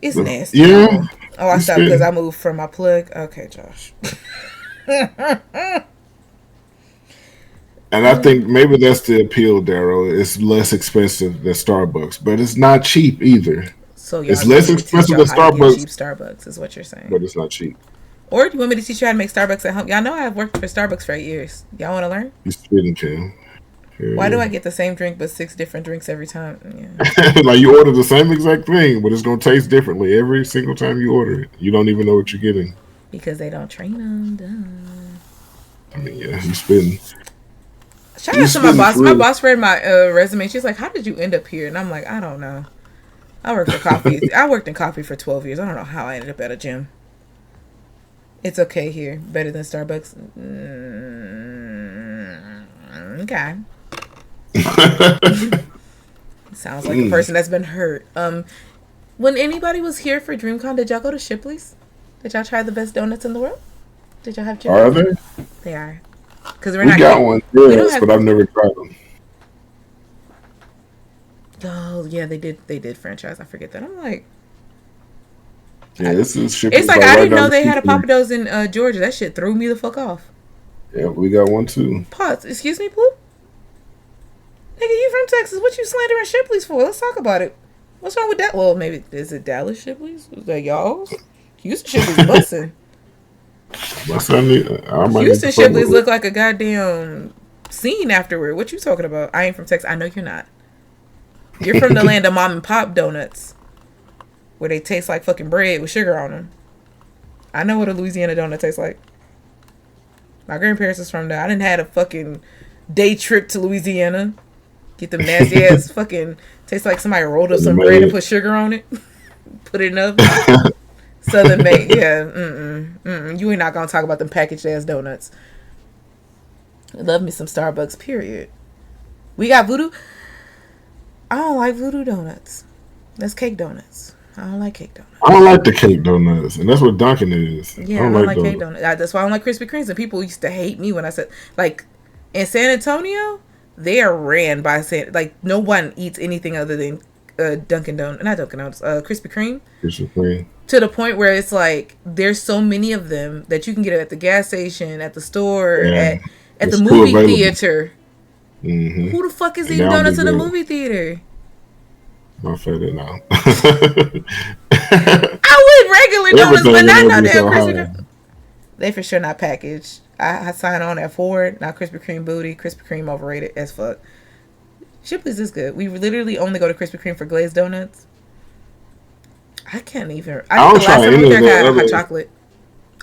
It's nasty. Yeah. Oh, I stopped because I moved from my plug. Okay, Josh. And I think maybe that's the appeal, Daryl. It's less expensive than Starbucks, but it's not cheap either. So it's less expensive than Starbucks. Cheap Starbucks is what you're saying. But it's not cheap. Or do you want me to teach you how to make Starbucks at home? Y'all know I've worked for Starbucks for 8 years. Y'all want to learn? You spitting, Kim. Why do I get the same drink but 6 different drinks every time? Yeah. Like you order the same exact thing, but it's going to taste differently every single time you order it. You don't even know what you're getting. Because they don't train them. Duh. I mean, yeah, you spitting. Shout out to my boss. My boss read my resume. She's like, how did you end up here? And I'm like, I don't know. I worked for coffee. I worked in coffee for 12 years. I don't know how I ended up at a gym. It's okay here. Better than Starbucks. Okay. Sounds like a person that's been hurt. When anybody was here for DreamCon, did y'all go to Shipley's? Did y'all try the best donuts in the world? Did y'all have chips? Are they? They are. Because we got one, yes, but I've never tried them. Oh yeah, they did franchise. I forget that. I'm like, yeah, this is Shipley's. It's like I didn't know they had a Pappadeaux's in Georgia. That shit threw me the fuck off. Yeah, we got one too. Pause. Excuse me, Blue. Nigga, you from Texas? What you slandering Shipley's for? Let's talk about it. What's wrong with that? Well, maybe is it Dallas Shipley's? Is that y'all's? Houston Shipley's bussin'. Houston Shipley's look like a goddamn scene afterward. What you talking about? I ain't from Texas. I know you're not. You're from the land of mom and pop donuts, where they taste like fucking bread with sugar on them. I know what a Louisiana donut tastes like. My grandparents is from there. I didn't had a fucking day trip to Louisiana. Get them nasty ass fucking taste like somebody rolled up some bread and put sugar on it. Put it in the oven. Southern made, yeah. You ain't not gonna talk about them packaged ass donuts. I love me some Starbucks. Period. We got Voodoo. I don't like Voodoo donuts. That's cake donuts. I don't like cake donuts. I don't like the cake donuts, and that's what Dunkin' is. Yeah, I don't like cake donuts. That's why I don't like Krispy Kremes. And people used to hate me when I said, like, in San Antonio, they are ran by no one eats anything other than Dunkin' Donuts, not Dunkin' Donuts, Krispy Kreme. Krispy Kreme. To the point where it's like there's so many of them that you can get it at the gas station, at the store, at the movie theater. Mm-hmm. Who the fuck is eating donuts in the movie theater? My favorite now. I would regular donuts, but not no damn Krispy Kreme. They for sure not packaged. I sign on at Ford. Not Krispy Kreme booty. Krispy Kreme overrated as fuck. Shipley's is good. We literally only go to Krispy Kreme for glazed donuts. I can't even. I don't try any of the hot chocolate.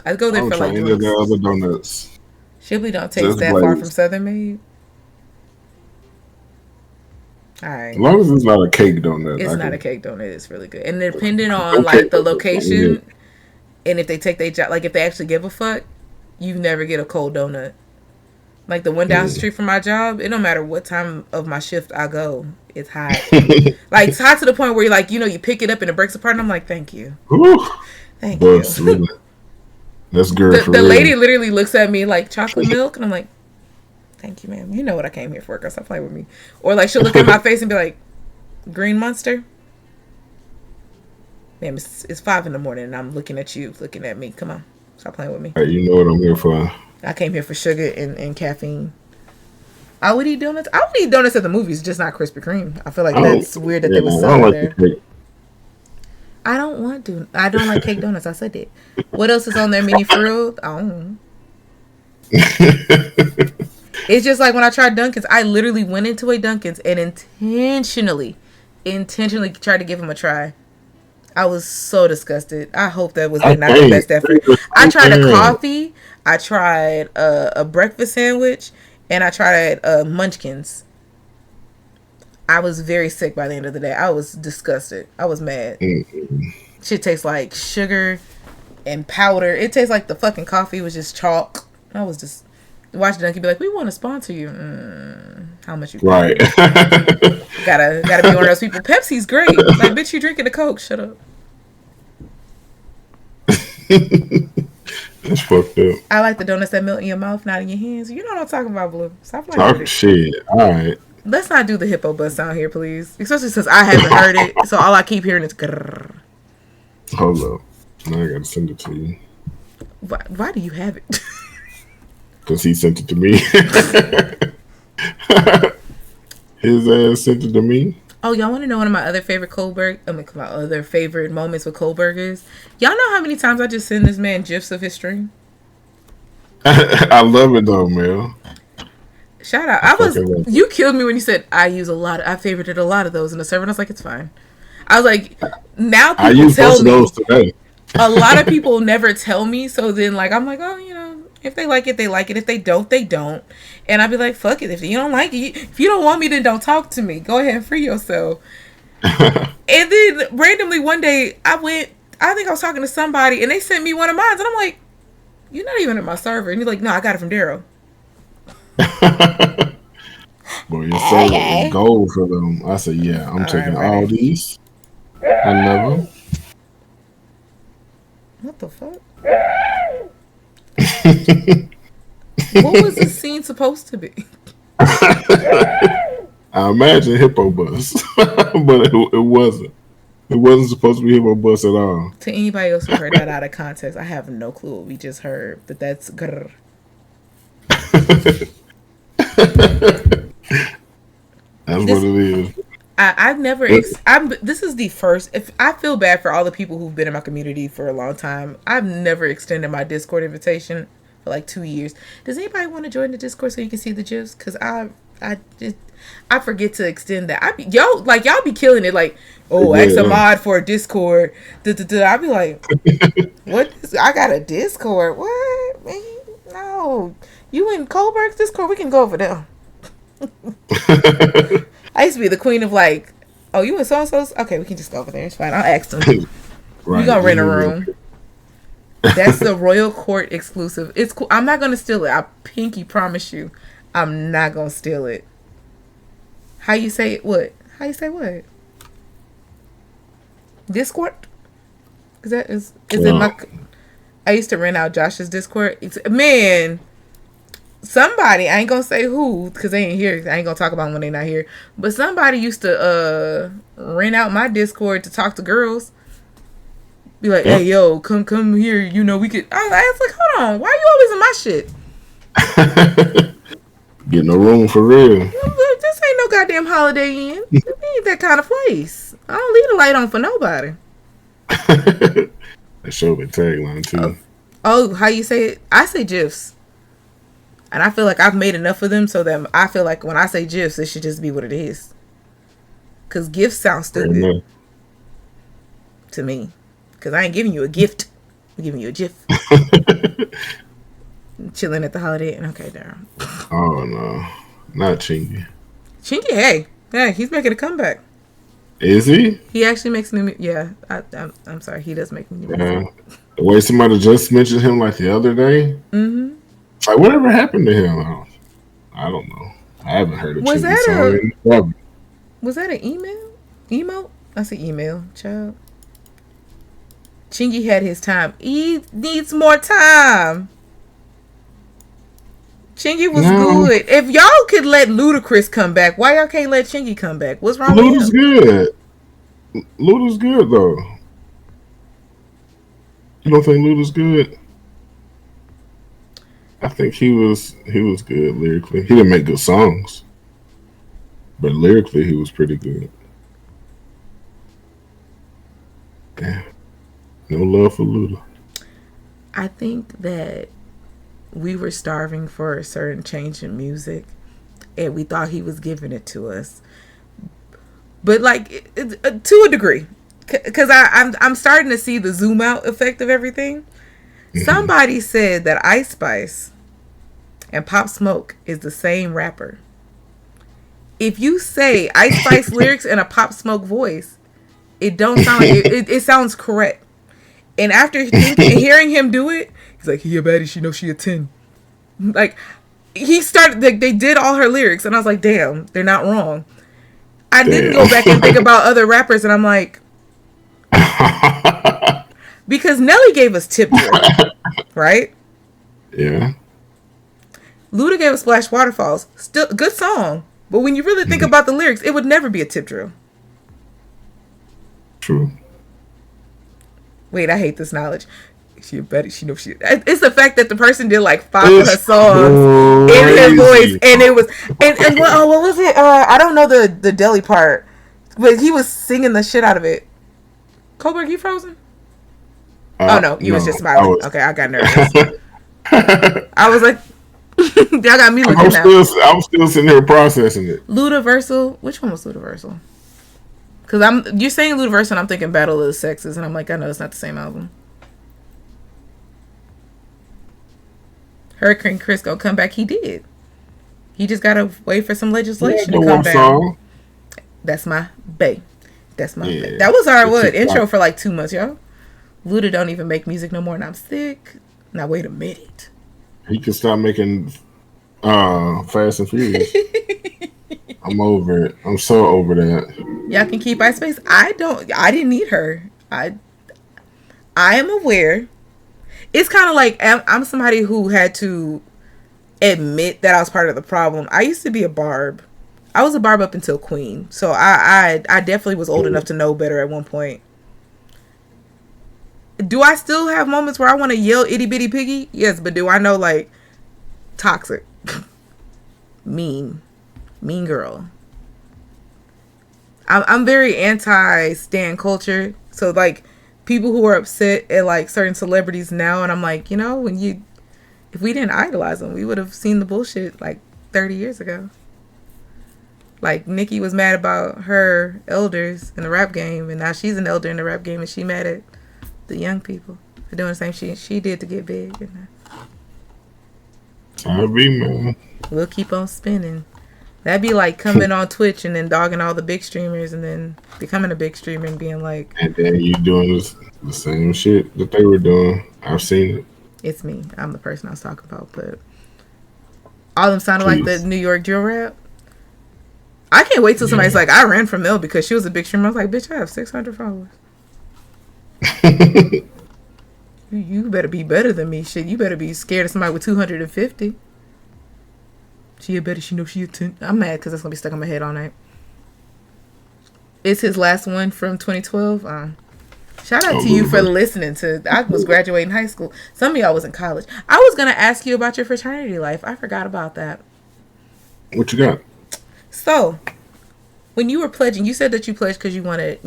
I go there for like any of the other donuts. Shipley don't taste that far from Southern Made. All right. As long as it's not a cake donut. It's not a cake donut. It's really good. And depending on like the location, and if they take their job, like if they actually give a fuck, you never get a cold donut. Like the one down the street from my job, it don't matter what time of my shift I go, it's hot. Like it's hot to the point where you're like, you pick it up and it breaks apart, and I'm like, thank you. Thank you. Really, that's good. The lady literally looks at me like, chocolate milk, and I'm like, thank you, ma'am. You know what I came here for, girl. Stop playing with me. Or like she'll look at my face and be like, green monster? Ma'am, it's 5 a.m. and I'm looking at you, looking at me. Come on. Stop playing with me. Hey, you know what I'm here for. I came here for sugar and caffeine. I would eat donuts. I would eat donuts at the movies, just not Krispy Kreme. I feel like that's weird that they would sell there. I don't want to. I don't like cake donuts. I said that. What else is on there? Mini for real? I don't know. It's just like when I tried Dunkin's, I literally went into a Dunkin's and intentionally tried to give them a try. I was so disgusted. I hope that was not the best effort. I tried a coffee. I tried a breakfast sandwich. And I tried Munchkins. I was very sick by the end of the day. I was disgusted. I was mad. Shit tastes like sugar and powder. It tastes like the fucking coffee was just chalk. I was just... Watch Dunkin' be like, we want to sponsor you. How much you pay? Right. Gotta be one of those people. Pepsi's great. Like, bitch, you drinking a Coke. Shut up. That's fucked up. I like the donuts that melt in your mouth, not in your hands. You know what I'm talking about, Blue. Stop playing with it. Shit. All right. Let's not do the hippo buzz sound here, please. Especially since I haven't heard it. So all I keep hearing is grrr. Hold up. Now I gotta send it to you. Why do you have it? Because he sent it to me. His ass sent it to me. Oh, y'all want to know one of my other favorite my other favorite moments with Coldberg is? Y'all know how many times I just send this man gifs of his stream? I love it though, Mel. Shout out. You killed me when you said I favorited a lot of those in the server, and I was like, it's fine. I was like, now people tell me. Those today. A lot of people never tell me, so then like I'm like, oh, if they like it, they like it. If they don't, they don't. And I'd be like, fuck it. If you don't like it, if you don't want me, then don't talk to me. Go ahead and free yourself. And then randomly one day I think I was talking to somebody and they sent me one of mine. And I'm like, you're not even at my server. And he's like, no, I got it from Daryl. Boy, your server is gold for them. I said, yeah, I'm taking all these. I love them. What the fuck? What was this scene supposed to be? I imagine Hippo Bus, but it wasn't. It wasn't supposed to be Hippo Bus at all. To anybody else who heard that out of context, I have no clue what we just heard, but that's grrr. That's what it is. I've never. This is the first. If I feel bad for all the people who've been in my community for a long time, I've never extended my Discord invitation for like 2 years. Does anybody want to join the Discord so you can see the gifs? Because I forget to extend that. Y'all be killing it. Like, ask a mod for a Discord. I be like, what? I got a Discord. What? Man, no. You in Coldberg's Discord? We can go over there. I used to be the queen of like, oh, you in so-and-so's? Okay, we can just go over there. It's fine. I'll ask them. Right. We gonna rent a room. That's the Royal Court exclusive. It's cool. I'm not gonna steal it. I pinky promise you, I'm not gonna steal it. How you say it? What? How you say what? Discord? Is it my? I used to rent out Josh's Discord. Man, somebody, I ain't gonna say who because they ain't here. I ain't gonna talk about them when they not here. But somebody used to rent out my Discord to talk to girls. Be like, hey, yo, come here. You know, we could. I was like, hold on. Why are you always in my shit? Get no room for real. This ain't no goddamn Holiday Inn. We ain't that kind of place. I don't leave the light on for nobody. That show the tagline too. Oh, how you say it? I say GIFs. And I feel like I've made enough of them so that I feel like when I say GIFs, it should just be what it is. Because GIFs sound stupid. To me. Because I ain't giving you a gift. I'm giving you a GIF. Chilling at the Holiday Inn. Okay, Darren. Oh, no. Not Chingy. Chingy, hey. Yeah, he's making a comeback. Is he? He actually makes new music. Yeah, I'm sorry. He does make new music. The way somebody just mentioned him like the other day. Mm-hmm. It's like, whatever happened to him? I don't know. I haven't heard of Chingy song. Was that an email? Emo? I say email, child. Chingy had his time. He needs more time. Chingy was good. If y'all could let Ludacris come back, why y'all can't let Chingy come back? What's wrong with him? Luda's good. Luda's good, though. You don't think Luda's good? I think he was good lyrically. He didn't make good songs. But lyrically, he was pretty good. Yeah. No love for Luda. I think that we were starving for a certain change in music, and we thought he was giving it to us. But like to a degree, because I'm starting to see the zoom out effect of everything. Mm-hmm. Somebody said that Ice Spice and Pop Smoke is the same rapper. If you say Ice Spice lyrics in a Pop Smoke voice, it don't sound like it sounds correct. And after hearing him do it, he's like, he a baddie, she know she a 10. Like, he started, they did all her lyrics, and I was like, damn, they're not wrong. I didn't go back and think about other rappers, and I'm like, because Nelly gave us Tip Drill, right? Yeah. Luda gave us Splash Waterfalls. Still, good song. But when you really think about the lyrics, it would never be a Tip Drill. True. Wait, I hate this knowledge. She a baddie, she know she. It's the fact that the person did like 5 of her songs in his voice, and it was and what was it? I don't know the deli part, but he was singing the shit out of it. Coldberg, you frozen? Oh no, you was just smiling. Okay, I got nervous. I was like, y'all got me looking now. I'm still sitting here processing it. Ludaversal, which one was Ludaversal? Because you're saying Ludaversal, and I'm thinking Battle of the Sexes, and I'm like, I know it's not the same album. Hurricane Chris gonna come back. He did. He just gotta wait for some legislation to come back. Song. That's my bae. That's my bae. That was our intro for like 2 months, y'all. Luda don't even make music no more, and I'm sick. Now wait a minute. He can stop making Fast and Furious. I'm over it. I'm so over that. Y'all can keep Ice Spice. I didn't need her. I am aware. It's kind of like I'm somebody who had to admit that I was part of the problem. I used to be a barb. I was a barb up until Queen. So I definitely was old enough to know better at one point. Do I still have moments where I want to yell itty bitty piggy? Yes, but do I know like toxic, mean girl? I'm very anti stan culture. So like people who are upset at like certain celebrities now, and I'm like, if we didn't idolize them, we would have seen the bullshit like 30 years ago. Like Nicki was mad about her elders in the rap game, and now she's an elder in the rap game, and she mad at the young people for doing the same shit she did to get big. I'll be, man. We'll keep on spinning. That'd be like coming on Twitch and then dogging all the big streamers and then becoming a big streamer and being like... And then you doing the same shit that they were doing. I've seen it. It's me. I'm the person I was talking about. But all of them sounded like the Please. New York drill rap. I can't wait till somebody's like, I ran from Mel because she was a big streamer. I was like, bitch, I have 600 followers. You better be better than me. Shit, you better be scared of somebody with 250. She a better. She knows she a 10. I'm mad because that's going to be stuck in my head all night. It's his last one from 2012. Shout out to you for listening to. I was graduating high school. Some of y'all was in college. I was going to ask you about your fraternity life. I forgot about that. What you got? So, when you were pledging, you said that you pledged because you wanted,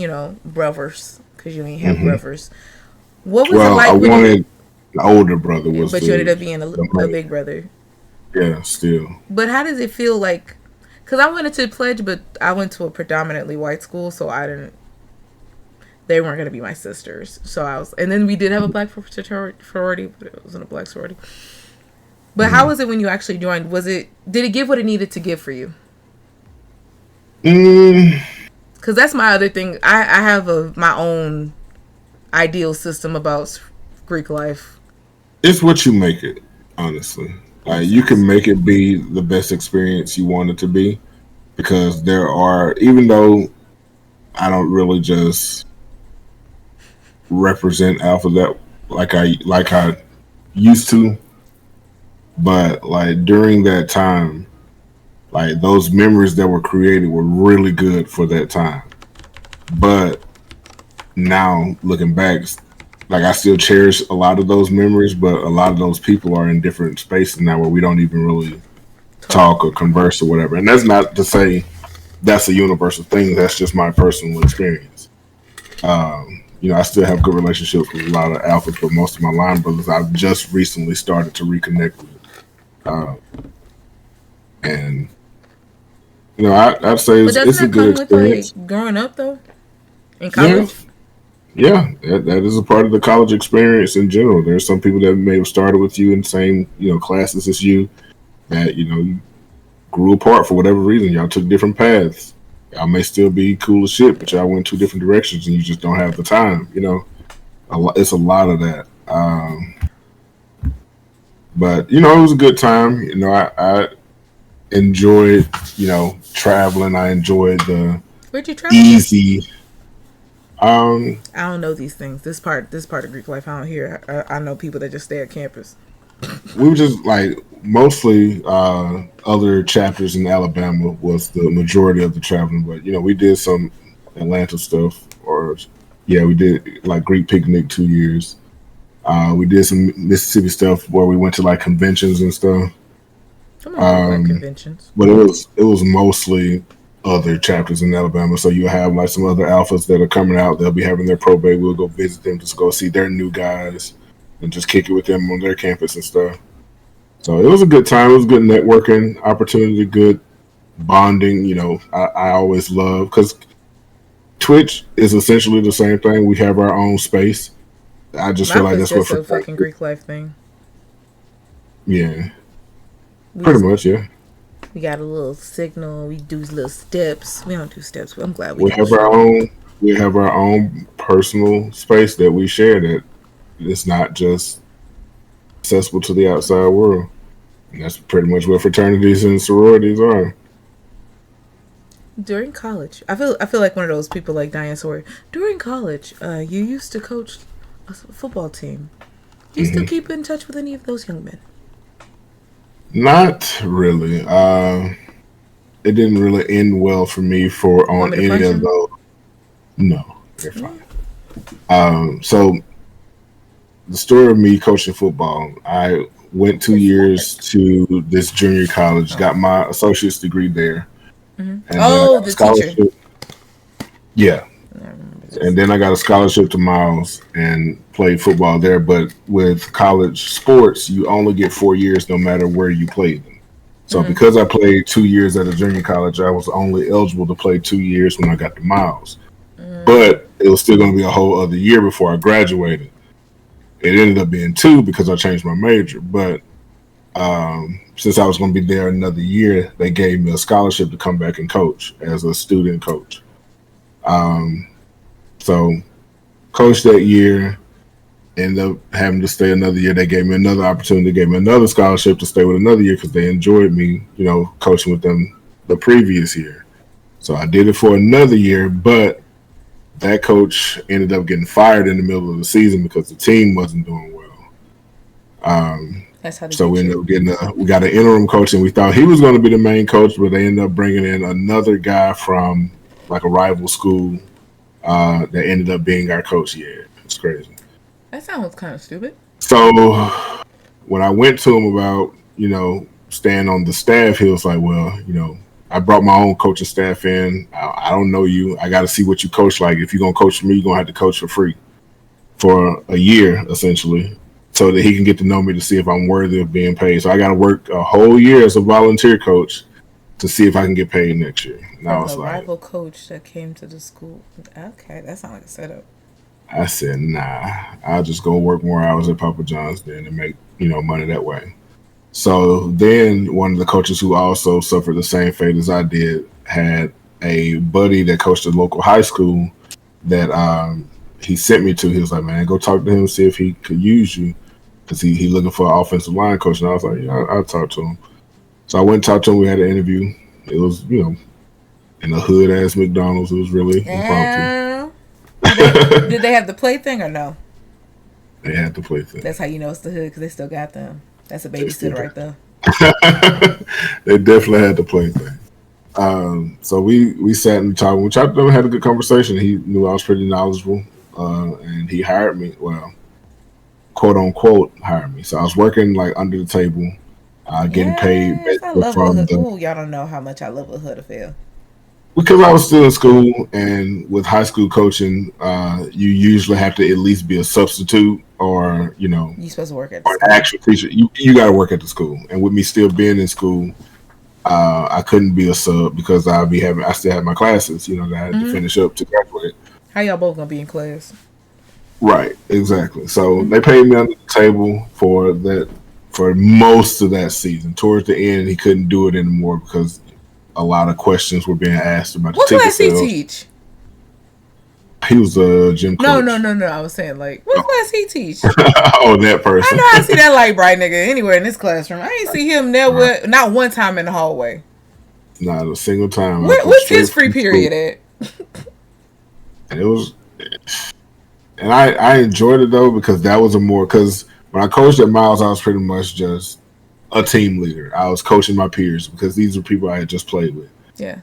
brothers, because you ain't have brothers. What was it like? I wanted an older brother, but you ended up being a big brother. Yeah, still. But how does it feel like? Because I wanted to pledge, but I went to a predominantly white school, so I didn't. They weren't going to be my sisters, so I was. And then we did have a black sorority, but it wasn't a black sorority. But how was it when you actually joined? Did it give what it needed to give for you? Because that's my other thing. I have my own ideal system about Greek life. It's what you make it, honestly. You can make it be the best experience you want it to be, because there are, even though I don't really just represent Alpha that like I used to, but like during that time, like those memories that were created were really good for that time. But now looking back, like I still cherish a lot of those memories, but a lot of those people are in different spaces now where we don't even really talk or converse or whatever. And that's not to say that's a universal thing. That's just my personal experience. I still have good relationships with a lot of alphas, but most of my line brothers I've just recently started to reconnect with. And I'd say it's a good experience. Like, growing up though, in college. Yeah, that is a part of the college experience in general. There's some people that may have started with you in the same classes as you, that you grew apart for whatever reason. Y'all took different paths. Y'all may still be cool as shit, but y'all went two different directions and you just don't have the time. It's a lot of that. But it was a good time. I enjoyed traveling. I enjoyed the Where'd you travel? Easy. I don't know these things. This part of Greek life, I don't hear. I know people that just stay at campus. We were just like mostly other chapters in Alabama was the majority of the traveling, but we did some Atlanta stuff, we did like Greek picnic 2 years. We did some Mississippi stuff where we went to like conventions and stuff. Conventions, but it was mostly other chapters in Alabama. So you have like some other alphas that are coming out. They'll be having their probate. We'll go visit them, just go see their new guys and just kick it with them on their campus and stuff. So it was a good time. It was a good networking opportunity, good bonding. I always love, because Twitch is essentially the same thing. We have our own space. I just feel like that's what a fucking Greek life thing. Yeah. Pretty much, yeah. We got a little signal. We do little steps. We don't do steps, but I'm glad we have our own. We have our own personal space that we share. That it's not just accessible to the outside world. And that's pretty much what fraternities and sororities are. During college, I feel like one of those people like Diane Sawyer. During college, you used to coach a football team. Do you still keep in touch with any of those young men? Not really. It didn't really end well for me on any of those. No, they're fine. So the story of me coaching football, I went 2 years to this junior college, got my associate's degree there. And the teacher. Yeah. And then I got a scholarship to Miles and played football there. But with college sports, you only get 4 years no matter where you played them. So because I played 2 years at a junior college, I was only eligible to play 2 years when I got to Miles. But it was still going to be a whole other year before I graduated. It ended up being 2 because I changed my major. But since I was going to be there another year, they gave me a scholarship to come back and coach as a student coach. So coached that year, ended up having to stay another year. They gave me another opportunity, gave me another scholarship to stay with another year because they enjoyed me, coaching with them the previous year. So I did it for another year, but that coach ended up getting fired in the middle of the season because the team wasn't doing well. That's how they So we get ended you. up we got an interim coach, and we thought he was going to be the main coach, but they ended up bringing in another guy from like a rival school that ended up being our coach. Yeah, it's crazy. That sounds kind of stupid. So when I went to him about, staying on the staff, he was like, well, I brought my own coaching staff in. I don't know you. I got to see what you coach like. If you're going to coach for me, you're going to have to coach for free for a year, essentially, so that he can get to know me to see if I'm worthy of being paid. So I got to work a whole year as a volunteer coach to see if I can get paid next year. And I was like, rival coach that came to the school. Okay, that sounds like a setup. I said, nah, I'll just go work more hours at Papa John's then and make, money that way. So then one of the coaches who also suffered the same fate as I did had a buddy that coached at a local high school that he sent me to. He was like, man, go talk to him, see if he could use you, because he looking for an offensive line coach. And I was like, yeah, I'll talk to him. So I went and talked to him. We had an interview. It was, in a hood-ass McDonald's. It was really impromptu. Did they have the play thing or no? They had the play thing. That's how you know it's the hood, because they still got them. That's a babysitter right there. They definitely had the play thing. So we sat and talked. We talked to him, had a good conversation. He knew I was pretty knowledgeable, and he hired me. Well, quote unquote, hired me. So I was working like under the table, getting paid. I love a hood. Ooh, y'all don't know how much I love a hood affair. Because I was still in school, and with high school coaching, you usually have to at least be a substitute, or you're supposed to work at an actual teacher. You got to work at the school. And with me still being in school, I couldn't be a sub because I still had my classes, that I had to finish up to graduate. How y'all both gonna be in class? Right, exactly. So they paid me under the table for most of that season. Towards the end, he couldn't do it anymore because a lot of questions were being asked about what the ticket class sales. He teach? He was a gym coach. No. I was saying, like, what class he teach? Oh, that person. I know I see that light bright nigga anywhere in this classroom. I ain't see him there not one time in the hallway. Not a single time. What's his free period at? And it was, and I enjoyed it though because that was because when I coached at Miles, I was pretty much just a team leader. I was coaching my peers because these were people I had just played with. Yeah.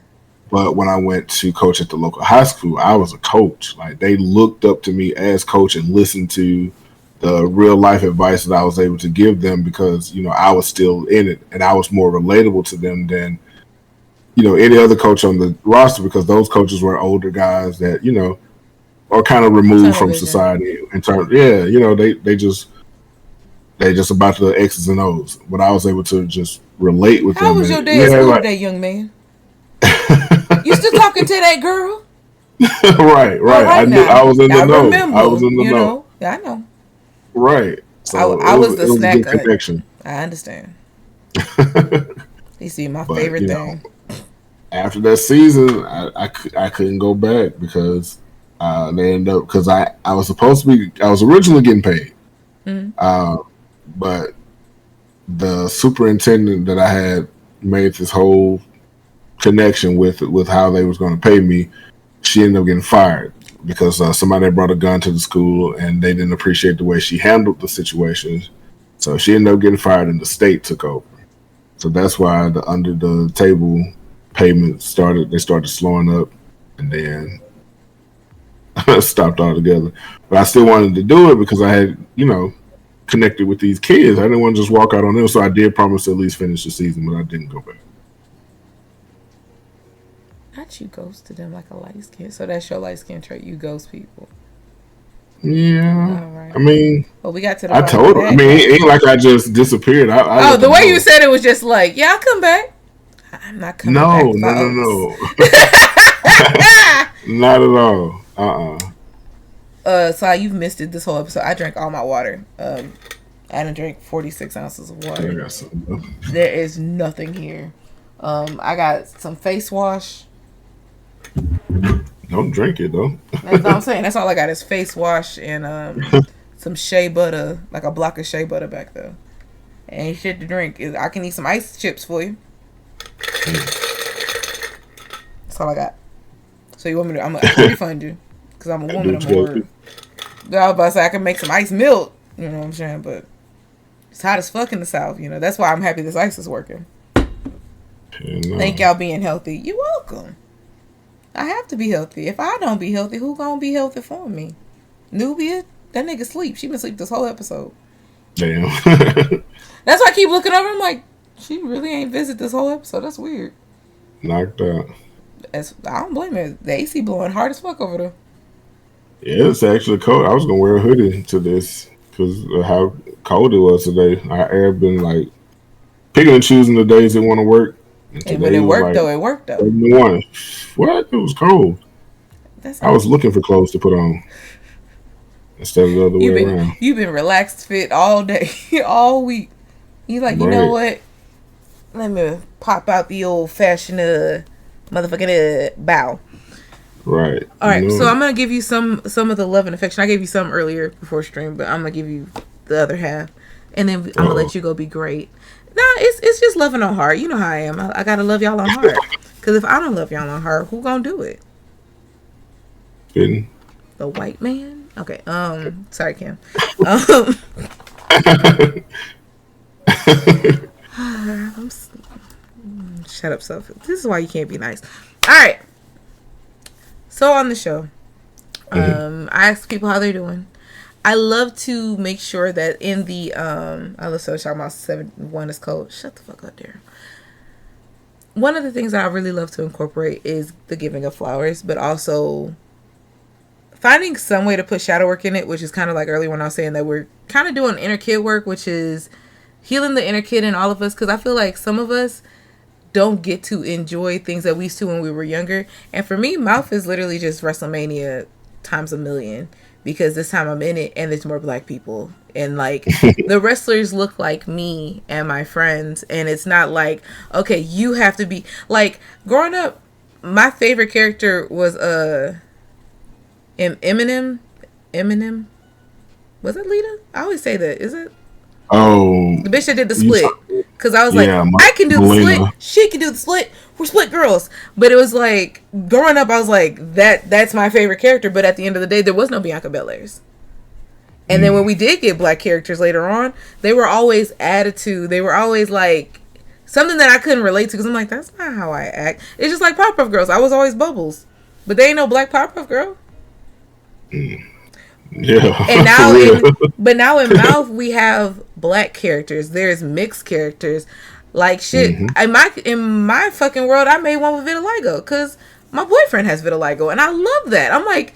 But when I went to coach at the local high school, I was a coach. Like, they looked up to me as coach and listened to the real life advice that I was able to give them because, I was still in it and I was more relatable to them than, any other coach on the roster because those coaches were older guys that, are kind of removed from society in terms. Yeah, they just about the X's and O's. But I was able to just relate with them. How was your day at school today, young man? You still talking to that girl? Right. I was in the know. Remember, I was in the know. Yeah, I know. Right. So I was the snack connection. I understand. You see, my favorite thing. After that season, I couldn't go back because they ended up because I was originally getting paid, but the superintendent that I had made this whole connection with how they was going to pay me, she ended up getting fired because somebody brought a gun to the school and they didn't appreciate the way she handled the situation. So she ended up getting fired and the state took over. So that's why the under the table payments started slowing up and then stopped altogether. But I still wanted to do it because I had, connected with these kids. I didn't want to just walk out on them. So I did promise to at least finish the season, but I didn't go back. Not you ghost them like a light skin. So that's your light skin trait. You ghost people. Yeah. All right. I mean, well, we got to the I told her. I mean, it ain't like I just disappeared. The way you said it was just like, yeah, I'll come back. I'm not coming back. No. Not at all. So you've missed it this whole episode. I drank all my water. I done drank 46 ounces of water. There is nothing here. I got some face wash. Don't drink it though. That's what I'm saying. That's all I got is face wash and some shea butter, like a block of shea butter back there. Ain't shit to drink. I can eat some ice chips for you. That's all I got. So you want me to? I'm gonna refund you because I'm a woman. I'm a word. I was about to say I can make some ice milk. You know what I'm saying? But it's hot as fuck in the South. You know that's why I'm happy this ice is working. Thank y'all being healthy. You're welcome. I have to be healthy. If I don't be healthy, who gonna be healthy for me? Nubia, that nigga sleep. She been asleep this whole episode. Damn. That's why I keep looking over. I'm like, she really ain't visit this whole episode. That's weird. Knocked out. I don't blame her. The AC blowing hard as fuck over there. Yeah, it's actually cold. I was gonna wear a hoodie to this because of how cold it was today. Our air been like picking and choosing the days they want to work. And when it worked like, though, it worked though. What? It was cold. I was looking for clothes to put on instead of the other way around. You've been relaxed fit all day, all week. You like, you know what? Let me pop out the old fashioned motherfucking bow. Right. All right. So I'm gonna give you some of the love and affection. I gave you some earlier before stream, but I'm gonna give you the other half, and then I'm gonna let you go be great. No, it's just loving on heart. You know how I am. I gotta love y'all on heart. Because if I don't love y'all on heart, who gonna do it? Didn't. The white man? Okay. Sorry, Kim. Shut up, Sophie. This is why you can't be nice. All right. So on the show, I ask people how they're doing. I love to make sure that in the I love so talking about 7-1 is cold. Shut the fuck up, there. One of the things that I really love to incorporate is the giving of flowers, but also finding some way to put shadow work in it, which is kind of like earlier when I was saying that we're kind of doing inner kid work, which is healing the inner kid in all of us, because I feel like some of us don't get to enjoy things that we used to when we were younger. And for me, MAWF is literally just WrestleMania times a million. Because this time I'm in it and there's more black people. And like the wrestlers look like me and my friends. And it's not like, okay, you have to be like growing up. My favorite character was Eminem. Was it Lita? I always say that. Is it? Oh, the bitch that did the split. Because I was like, I can do the split. She can do the split. We're split girls. But it was like, growing up, I was like, that's my favorite character. But at the end of the day, there was no Bianca Belairs. And then when we did get black characters later on, they were always attitude. They were always like something that I couldn't relate to. Because I'm like, that's not how I act. It's just like Powerpuff Girls. I was always Bubbles. But they ain't no black Powerpuff Girl. Yeah. And now but now in MAWF we have black characters. There's mixed characters. Like shit. In my fucking world I made one with vitiligo because my boyfriend has vitiligo and I love that. I'm like,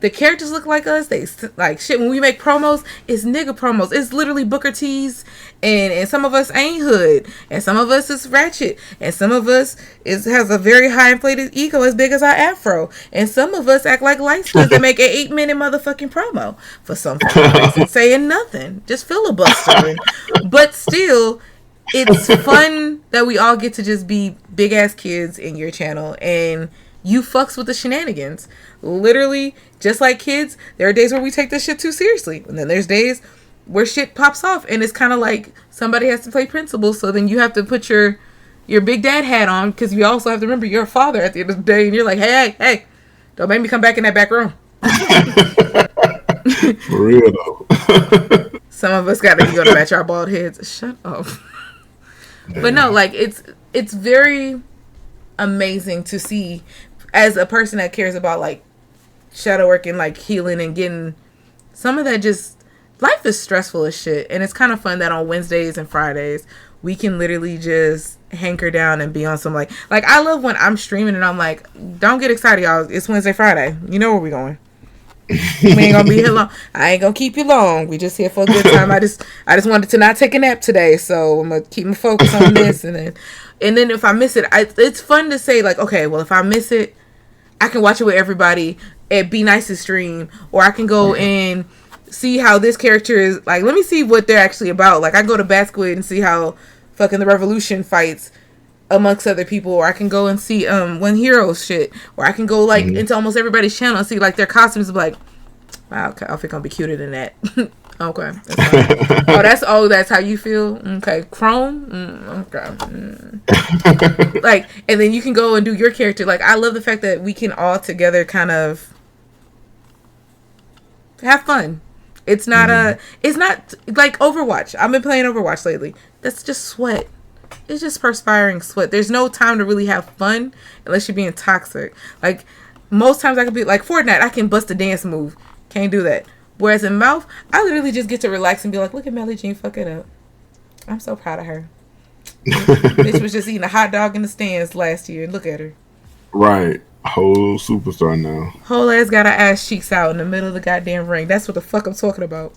the characters look like us. They like shit. When we make promos, it's nigga promos. It's literally Booker T's, and some of us ain't hood, and some of us is ratchet, and some of us has a very high inflated ego as big as our afro, and some of us act like light skins that make an 8-minute motherfucking promo for some reason, saying nothing, just filibustering. But still, it's fun that we all get to just be big ass kids in your channel, and you fucks with the shenanigans. Literally, just like kids, there are days where we take this shit too seriously. And then there's days where shit pops off. And it's kind of like somebody has to play principal. So then you have to put your big dad hat on. Because you also have to remember you're a father at the end of the day. And you're like, hey, don't make me come back in that back room. For real, though. Some of us got to go to match our bald heads. Shut up. Damn. But no, like, it's very amazing to see as a person that cares about like shadow work and like healing and getting some of that. Just life is stressful as shit, and it's kind of fun that on Wednesdays and Fridays we can literally just hanker down and be on some like I love when I'm streaming and I'm like, don't get excited y'all, it's Wednesday, Friday, you know where we going. We ain't gonna be here long. I ain't gonna keep you long. We just here for a good time. I just wanted to not take a nap today, so I'm gonna keep my focus on this. And then if I miss it, it's fun to say like, okay, well if I miss it, I can watch it with everybody at Be Nice's stream, or I can go and see how this character is like. Let me see what they're actually about. Like I go to Bat Squid and see how fucking the Revolution fights amongst other people, or I can go and see One Heroes shit, or I can go like into almost everybody's channel and see like their costumes. Like, wow, outfit gonna be cuter than that. Okay. That's that's how you feel? Okay. Chrome? Okay. Like, and then you can go and do your character. Like, I love the fact that we can all together kind of have fun. It's not it's not like Overwatch. I've been playing Overwatch lately. That's just sweat. It's just perspiring sweat. There's no time to really have fun unless you're being toxic. Like, most times I could be like Fortnite, I can bust a dance move. Can't do that. Whereas in MAWF, I literally just get to relax and be like, look at Melly Jean fuck it up. I'm so proud of her. Bitch was just eating a hot dog in the stands last year. Look at her. Right. Whole superstar now. Whole ass got her ass cheeks out in the middle of the goddamn ring. That's what the fuck I'm talking about.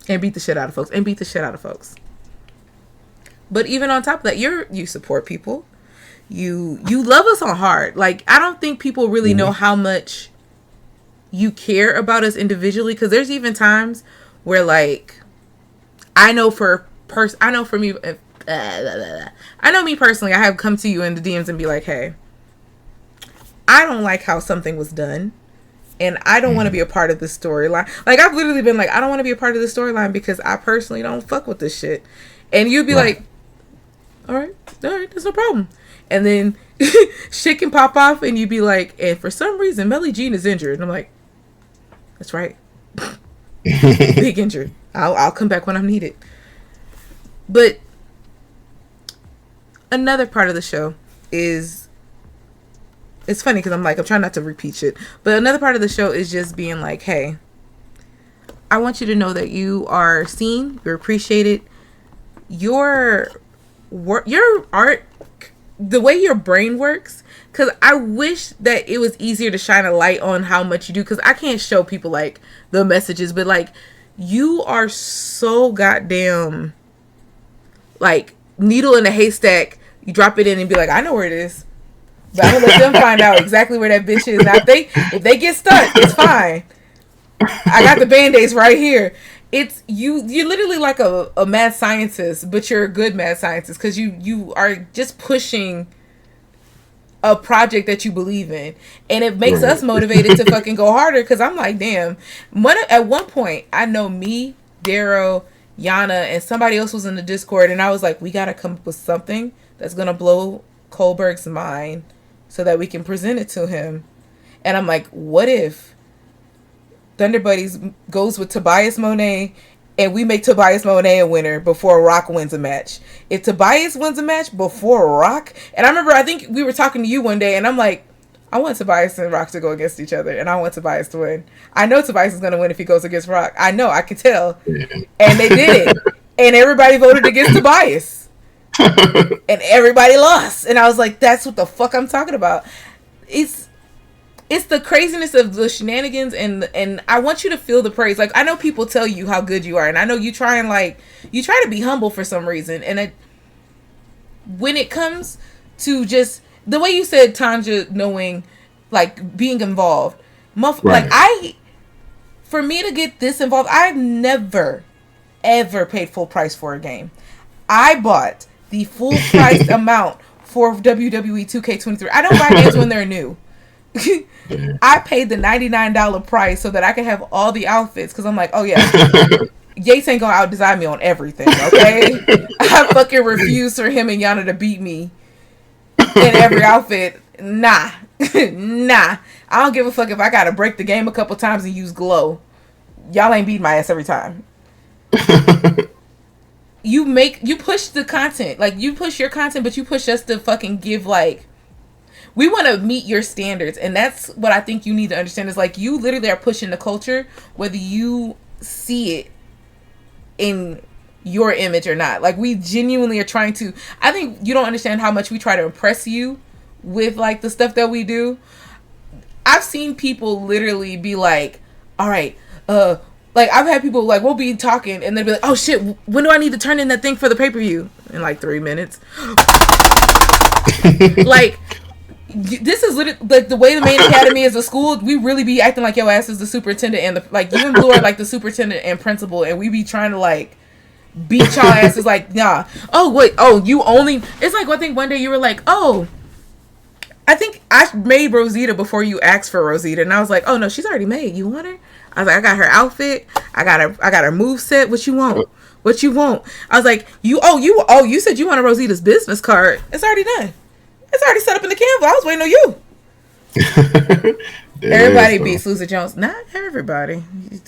And beat the shit out of folks. But even on top of that, you support people. You love us on heart. Like, I don't think people really know how much you care about us individually, because there's even times where, like, I know me personally, I have come to you in the DMs and be like, hey, I don't like how something was done, and I don't want to be a part of this storyline. Like, I've literally been like, I don't want to be a part of this storyline because I personally don't fuck with this shit. And you'd be like, all right, that's no problem. And then shit can pop off, and you'd be like, and for some reason, Melly Jean is injured. And I'm like, that's right. Big injured. I'll come back when I'm needed. But another part of the show is, it's funny because I'm trying not to repeat shit. But another part of the show is just being like, hey, I want you to know that you are seen, you're appreciated. Your art, the way your brain works, because I wish that it was easier to shine a light on how much you do, because I can't show people like the messages, but like, you are so goddamn like needle in a haystack. You drop it in and be like, I know where it is, but I'm gonna let them find out exactly where that bitch is. Now if they get stuck, it's fine. I got the band-aids right here. It's you're literally like a mad scientist, but you're a good mad scientist, because you are just pushing a project that you believe in, and it makes us motivated to fucking go harder. Because I'm like, damn, at one point I know me, Darrow, Yana, and somebody else was in the Discord, and I was like, we gotta come up with something that's gonna blow Coldberg's mind so that we can present it to him. And I'm like, what if Thunder Buddies goes with Tobias Monet, and we make Tobias Monet a winner before Rock wins a match? If Tobias wins a match before Rock, and I remember, I think we were talking to you one day, and I'm like, I want Tobias and Rock to go against each other, and I want Tobias to win. I know Tobias is going to win if he goes against Rock. I know, I can tell. And they did it. And everybody voted against Tobias. And everybody lost. And I was like, that's what the fuck I'm talking about. It's the craziness of the shenanigans, and I want you to feel the praise. Like, I know people tell you how good you are, and I know you try to be humble for some reason. And when it comes to just the way you said, Tanja, knowing, like, being involved, like, for me to get this involved, I've never, ever paid full price for a game. I bought the full price amount for WWE 2K23. I don't buy games when they're new. I paid the $99 price so that I could have all the outfits, because I'm like, oh yeah, Yates ain't gonna out-design me on everything, okay? I fucking refuse for him and Yana to beat me in every outfit. Nah. I don't give a fuck if I gotta break the game a couple times and use glow. Y'all ain't beating my ass every time. You push the content, like, you push your content, but you push us to fucking give, like, we want to meet your standards. And that's what I think you need to understand, is like, you literally are pushing the culture, whether you see it in your image or not. Like, we genuinely are trying to, I think you don't understand how much we try to impress you with, like, the stuff that we do. I've seen people literally be like, all right, like, I've had people, like, we'll be talking and they'll be like, oh shit, when do I need to turn in that thing for the pay-per-view? In like 3 minutes. Like, this is literally, like, the way the main academy is a school, we really be acting like your ass is the superintendent, and like, you and Blue are like the superintendent and principal, and we be trying to, like, beat y'all asses. Like, nah. Oh wait, you only, it's like, I think one day you were like, oh, I think I made Rosita before you asked for Rosita, and I was like, oh no, she's already made, you want her? I was like, I got her outfit. I got her move set. What you want? What you want? I was like, you said you want a Rosita's business card. It's already done. It's already set up in the Canva. I was waiting on you. Everybody beats Loser Jones. Not everybody.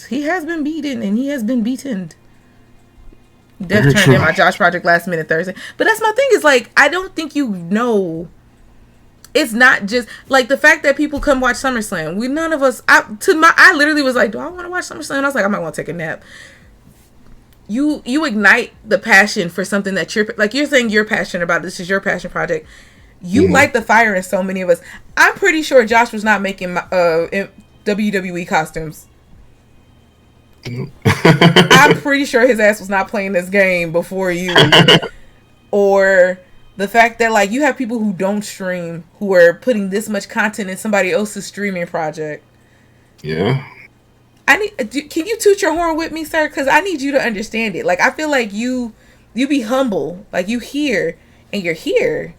He has been beaten and he has been beaten. Def turned in my Josh project last minute Thursday. But that's my thing, is like, I don't think you know. It's not just like the fact that people come watch SummerSlam. None of us. I literally was like, do I want to watch SummerSlam? I was like, I might want to take a nap. You ignite the passion for something that you're saying you're passionate about. This is your passion project. You light the fire in so many of us. I'm pretty sure Josh was not making WWE costumes. I'm pretty sure his ass was not playing this game before you. Or the fact that, like, you have people who don't stream who are putting this much content in somebody else's streaming project. Yeah. Can you toot your horn with me, sir? Because I need you to understand it. Like, I feel like you be humble. Like, you here and you're here.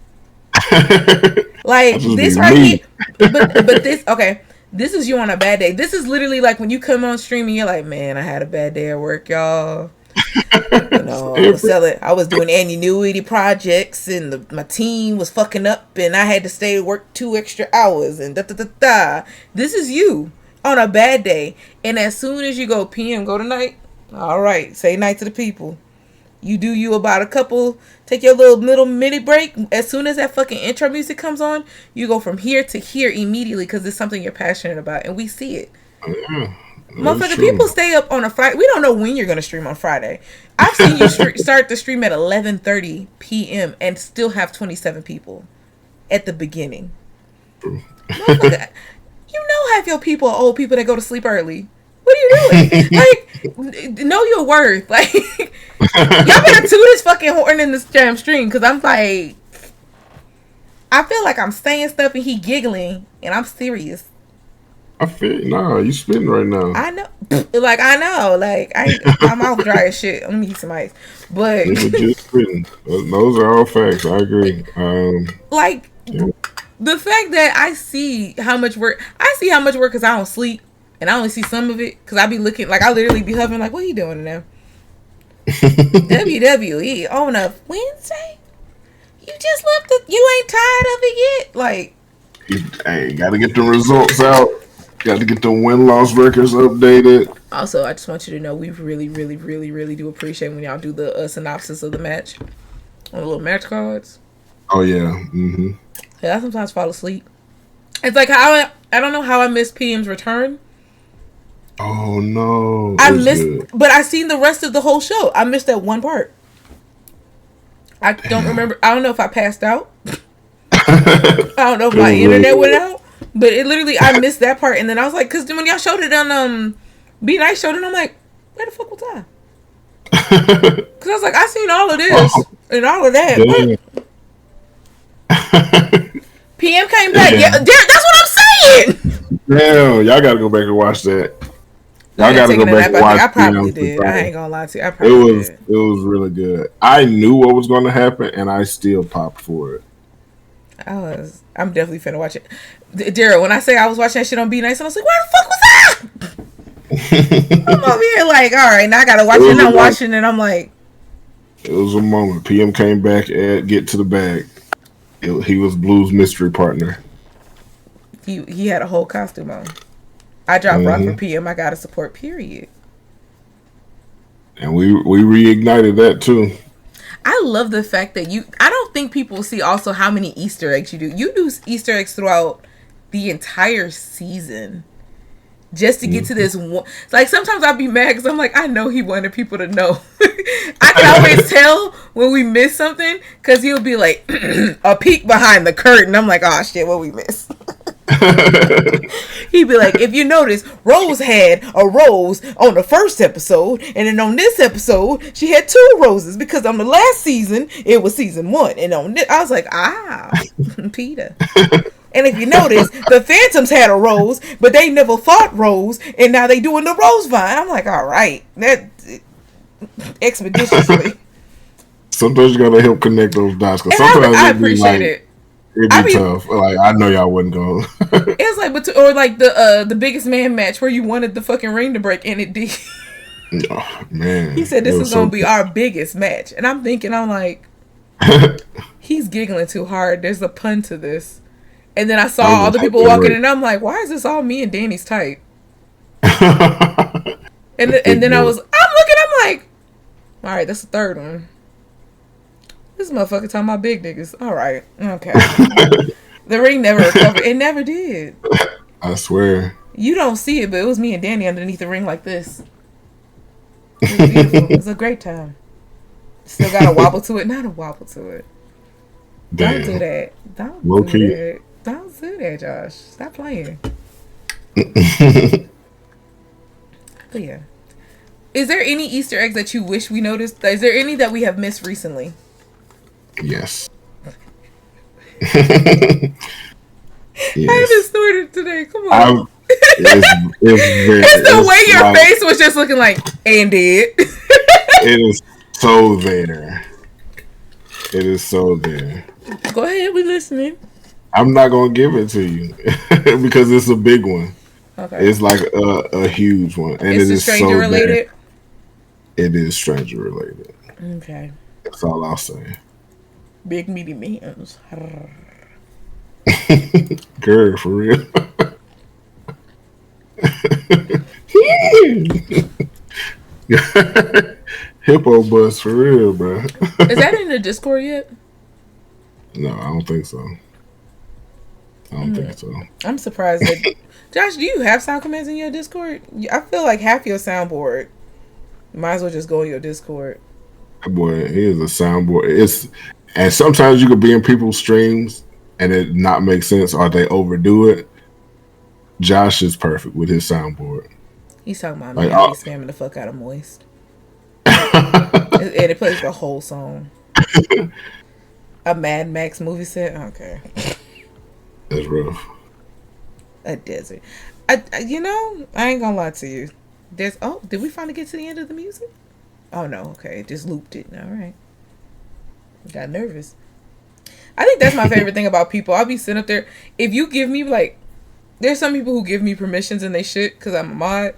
Like this right here. But this, okay. This is you on a bad day. This is literally like when you come on stream and you're like, man, I had a bad day at work, y'all. I was doing annuity projects and my team was fucking up and I had to stay to work 2 extra hours and da. This is you on a bad day. And as soon as you go PM, go to night. All right, say night to the people. You do you about a couple, take your little mini break. As soon as that fucking intro music comes on, you go from here to here immediately because it's something you're passionate about. And we see it. Yeah, motherfucker, people stay up on a Friday. We don't know when you're going to stream on Friday. I've seen you start the stream at 11:30 p.m. and still have 27 people at the beginning. Motherfucker, you know half your people are old people that go to sleep early. What are you doing? Like, know your worth. Like, y'all better toot this fucking horn in this damn stream, because I'm like, I feel like I'm saying stuff and he giggling, and I'm serious. I feel, nah, you spitting right now. I know. Like, my mouth dry as shit. Let me eat some ice. But just spitting. Those are all facts. I agree. Like, the fact that I see how much work because I don't sleep. And I only see some of it because I be looking, like, I literally be hovering like, what are you doing now? WWE on a Wednesday? You just left you ain't tired of it yet? Like, hey, gotta get the results out. Got to get the win-loss records updated. Also, I just want you to know we really, really, really, really do appreciate when y'all do the synopsis of the match on the little match cards. Oh, yeah. Mm-hmm. Yeah, I sometimes fall asleep. It's like I don't know how I missed PM's return. Oh no! I missed, but I seen the rest of the whole show. I missed that one part. I don't remember. I don't know if I passed out. I don't know if my internet went out. But it literally, I missed that part, and then I was like, because when y'all showed it on Be Nice showed it, I'm like, where the fuck was I? Because I was like, I seen all of this and all of that. PM came back. Yeah, that's what I'm saying. Damn, y'all gotta go back and watch that. Y'all gotta go back and watch. I probably did. I ain't gonna lie to you. I probably did. It was really good. I knew what was going to happen, and I still popped for it. I'm definitely finna watch it. Daryl, when I say I was watching that shit on Be Nice, and I was like, where the fuck was I? I'm over here like, all right, now I gotta watch it. And I'm watching it. I'm like, it was a moment. PM came back and get to the bag. He was Blue's mystery partner. He had a whole costume on. I dropped rock for PM. I gotta support. Period. And we reignited that too. I love the fact that I don't think people see also how many Easter eggs you do. You do Easter eggs throughout the entire season just to get to this one. Like, sometimes I'll be mad because I'm like, I know he wanted people to know. I can always tell when we miss something because he'll be like, a peek behind the curtain. I'm like, oh shit, what we miss? He'd be like, if you notice, Rose had a rose on the first episode, and then on this episode she had 2 roses because on the last season it was season 1, and on this, I was like, Peter. And if you notice, the Phantoms had a rose, but they never fought Rose, and now they doing the Rose Vine. I'm like, all right, that expeditiously. Sometimes you gotta help connect those dots, because sometimes I appreciate it. It'd be tough. Like, I know y'all wouldn't go. It's like, or like the biggest man match where you wanted the fucking ring to break and it did. Oh, man. He said this is gonna be our biggest match, and I'm like, he's giggling too hard. There's a pun to this. And then I saw all the people walking in, and I'm like, why is this all me and Danny's type? and then I'm looking, I'm like, all right, that's the third one. This motherfucker talking about big niggas. All right, okay. The ring never recovered. It never did. I swear. You don't see it, but it was me and Danny underneath the ring like this. It was beautiful. It was a great time. Still got a wobble to it. Not a wobble to it. Damn. Don't do that. Don't do that. Don't do that, Josh. Stop playing. But yeah. Is there any Easter eggs that you wish we noticed? Is there any that we have missed recently? Yes. Yes. I haven't snorted today. Come on. It's the way your face was just looking like, and did. It is so there. It is so there. Go ahead, we listening. I'm not gonna give it to you because it's a big one. Okay. It's like a huge one, and it is stranger related. There. It is stranger related. Okay. That's all I'll say. Big meaty means. Girl, for real. Hippo bus for real, bro. Is that in the Discord yet? No, I don't think so. I don't think so. I'm surprised that Josh, do you have sound commands in your Discord? I feel like half your soundboard. You might as well just go in your Discord. Boy, here's a soundboard. And sometimes you could be in people's streams and it not make sense or they overdo it. Josh is perfect with his soundboard. He's talking about me. He's spamming the fuck out of Moist. And it plays the whole song. A Mad Max movie set? Okay. That's rough. A desert. I ain't gonna lie to you. Did we finally get to the end of the music? Oh no, okay. Just looped it. All right. Got nervous. I think that's my favorite thing about people. I'll be sitting up there. If you give me, like, there's some people who give me permissions and they shit because I'm a mod.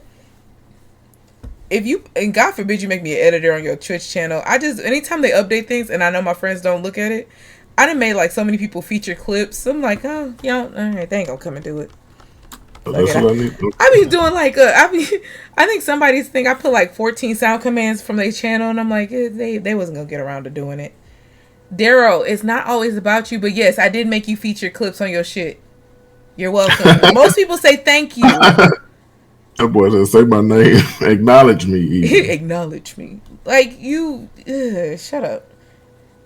And God forbid you make me an editor on your Twitch channel. Anytime they update things and I know my friends don't look at it, I done made like so many people feature clips. I'm like, oh, all right, they ain't gonna come and do it. That's what I need. I be doing like I think somebody's thing. I put like 14 sound commands from their channel, and I'm like, they wasn't gonna get around to doing it. Daryl, it's not always about you, but yes, I did make you feature clips on your shit. You're welcome. Most people say thank you. That boy said, say my name. Acknowledge me. Acknowledge me. Like, you... shut up.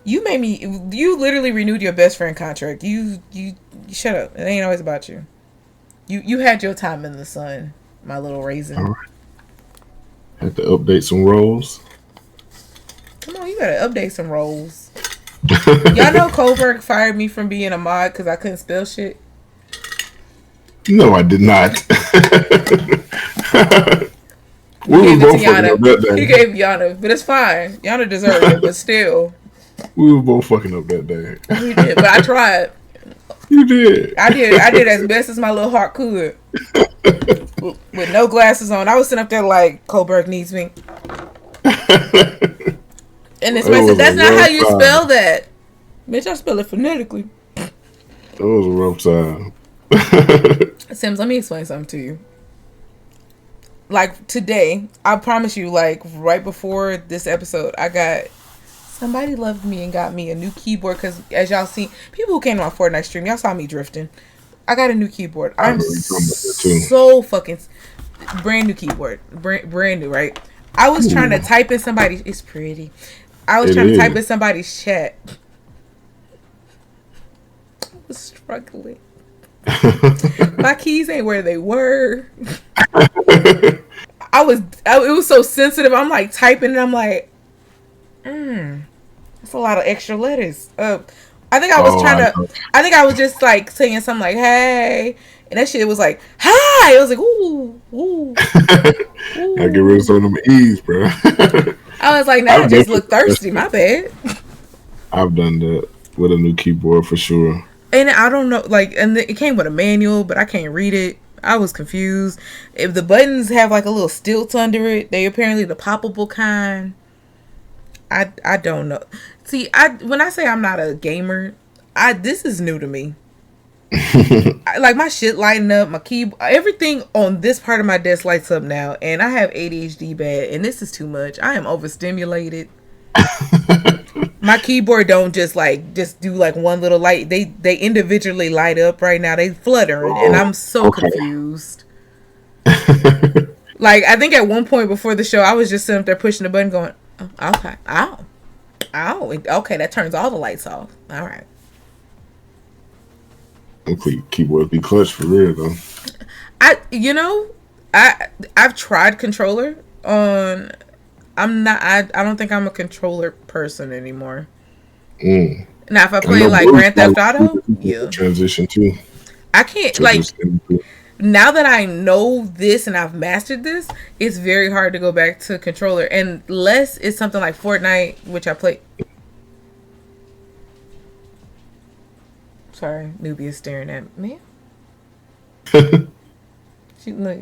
You made me... You literally renewed your best friend contract. You shut up. It ain't always about you. You had your time in the sun, my little raisin. All right. Had to update some roles. Come on, you gotta update some roles. Y'all know Coldberg fired me from being a mod because I couldn't spell shit? No, I did not. We gave it to Yana. He gave Yana, but it's fine. Yana deserved it, but still. We were both fucking up that day. We did, but I tried. You did. I did as best as my little heart could. With no glasses on. I was sitting up there like, Coldberg needs me. And this man said, that's not how you spell that. Bitch, I spell it phonetically. That was a rough time. Sims, let me explain something to you. Like today, I promise you, like right before this episode, somebody loved me and got me a new keyboard because as y'all see, people who came to my Fortnite stream, y'all saw me drifting. I got a new keyboard. I'm so fucking brand new keyboard, brand new, right? I was trying to type in somebody's. It's pretty. I was trying to type in somebody's chat. I was struggling. My keys ain't where they were. It was so sensitive. I'm like typing and I'm like, that's a lot of extra letters. I think I was just like saying something like, hey, and that shit was like, hi. I was like, ooh. I get rid of some of them E's, bro. I was like, now I just look thirsty. My bad. I've done that with a new keyboard for sure. And I don't know, like, and it came with a manual, but I can't read it. I was confused. If the buttons have like a little stilt under it, they apparently the poppable kind. I don't know. See, when I say I'm not a gamer, this is new to me. Like my shit lighting up, my keyboard, everything on this part of my desk lights up now, and I have ADHD bad, and this is too much. I am overstimulated. My keyboard don't just do like one little light. They individually light up right now. They fluttering, and I'm so confused. Like I think at one point before the show, I was just sitting up there pushing the button, going, oh, "Okay, okay, that turns all the lights off. All right." Keyboard be clutch for real though. I've tried controller on. I don't think I'm a controller person anymore. Now if I play like Grand Theft Auto, yeah. Transition too. I can't like. Now that I know this and I've mastered this, it's very hard to go back to controller unless it's something like Fortnite, which I play. Sorry, Nubia is staring at me. You're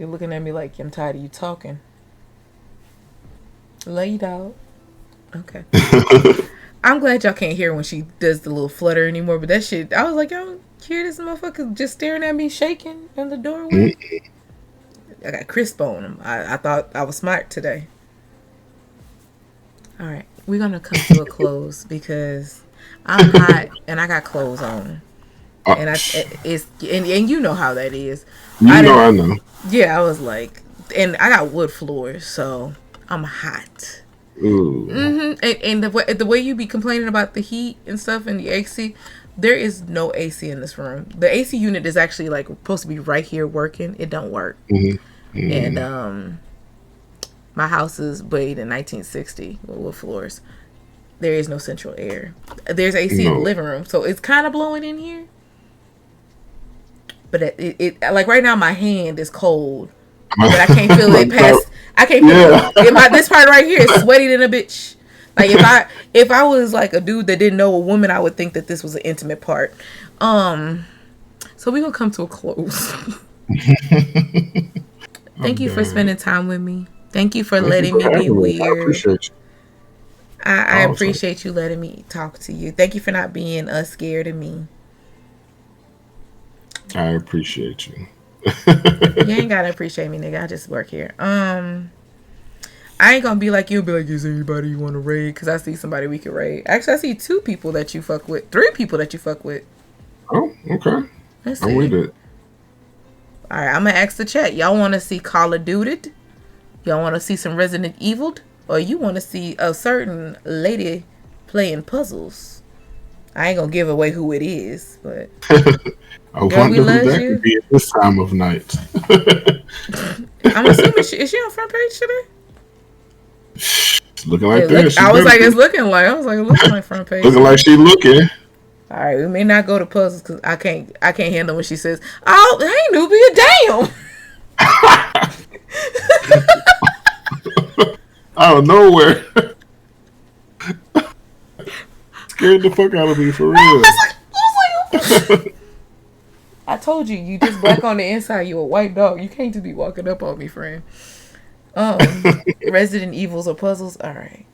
looking at me like I'm tired of you talking. Lay dog. Okay. I'm glad y'all can't hear when she does the little flutter anymore, but that shit, I was like, y'all hear this motherfucker just staring at me shaking in the doorway? I got crisp on him. I thought I was smart today. All right, we're gonna come to a close because I'm hot and I got clothes on. And and you know how that is. I know. Yeah, I was like, and I got wood floors, so I'm hot. Ooh. And the way you be complaining about the heat and stuff and the AC, there is no AC in this room. The AC unit is actually like supposed to be right here working. It don't work. And my house is made in 1960 with wood floors. There is no central air. There's AC in the living room, so it's kind of blowing in here. But it like right now my hand is cold, but I can't feel it past. I can't feel it. This part right here is sweaty than a bitch. Like if I was like a dude that didn't know a woman, I would think that this was an intimate part. So we gonna come to a close. Thank you for spending time with me. Thank you for letting me be weird. I appreciate you. I appreciate you letting me talk to you. Thank you for not being scared of me. I appreciate you. You ain't gotta appreciate me, nigga. I just work here. I ain't gonna be like you. Be like, is there anybody you want to raid? Because I see somebody we could raid. Actually, I see 2 people that you fuck with. 3 people that you fuck with. Oh, okay. I'm with it. All right, I'm gonna ask the chat. Y'all want to see Call of Duty? Y'all want to see some Resident Evil? Or you want to see a certain lady playing puzzles? I ain't gonna give away who it is, but I wonder who that could be at this time of night. I'm assuming is she on front page today? Looking like that. I was like, it's looking like front page. Looking like she looking. All right, we may not go to puzzles because I can't handle when she says, "Oh, hey, Nubia, damn." Out of nowhere. Scared the fuck out of me for real. I was like, I told you, you just black on the inside. You a white dog. You can't just be walking up on me, friend. Resident Evils or puzzles. All right.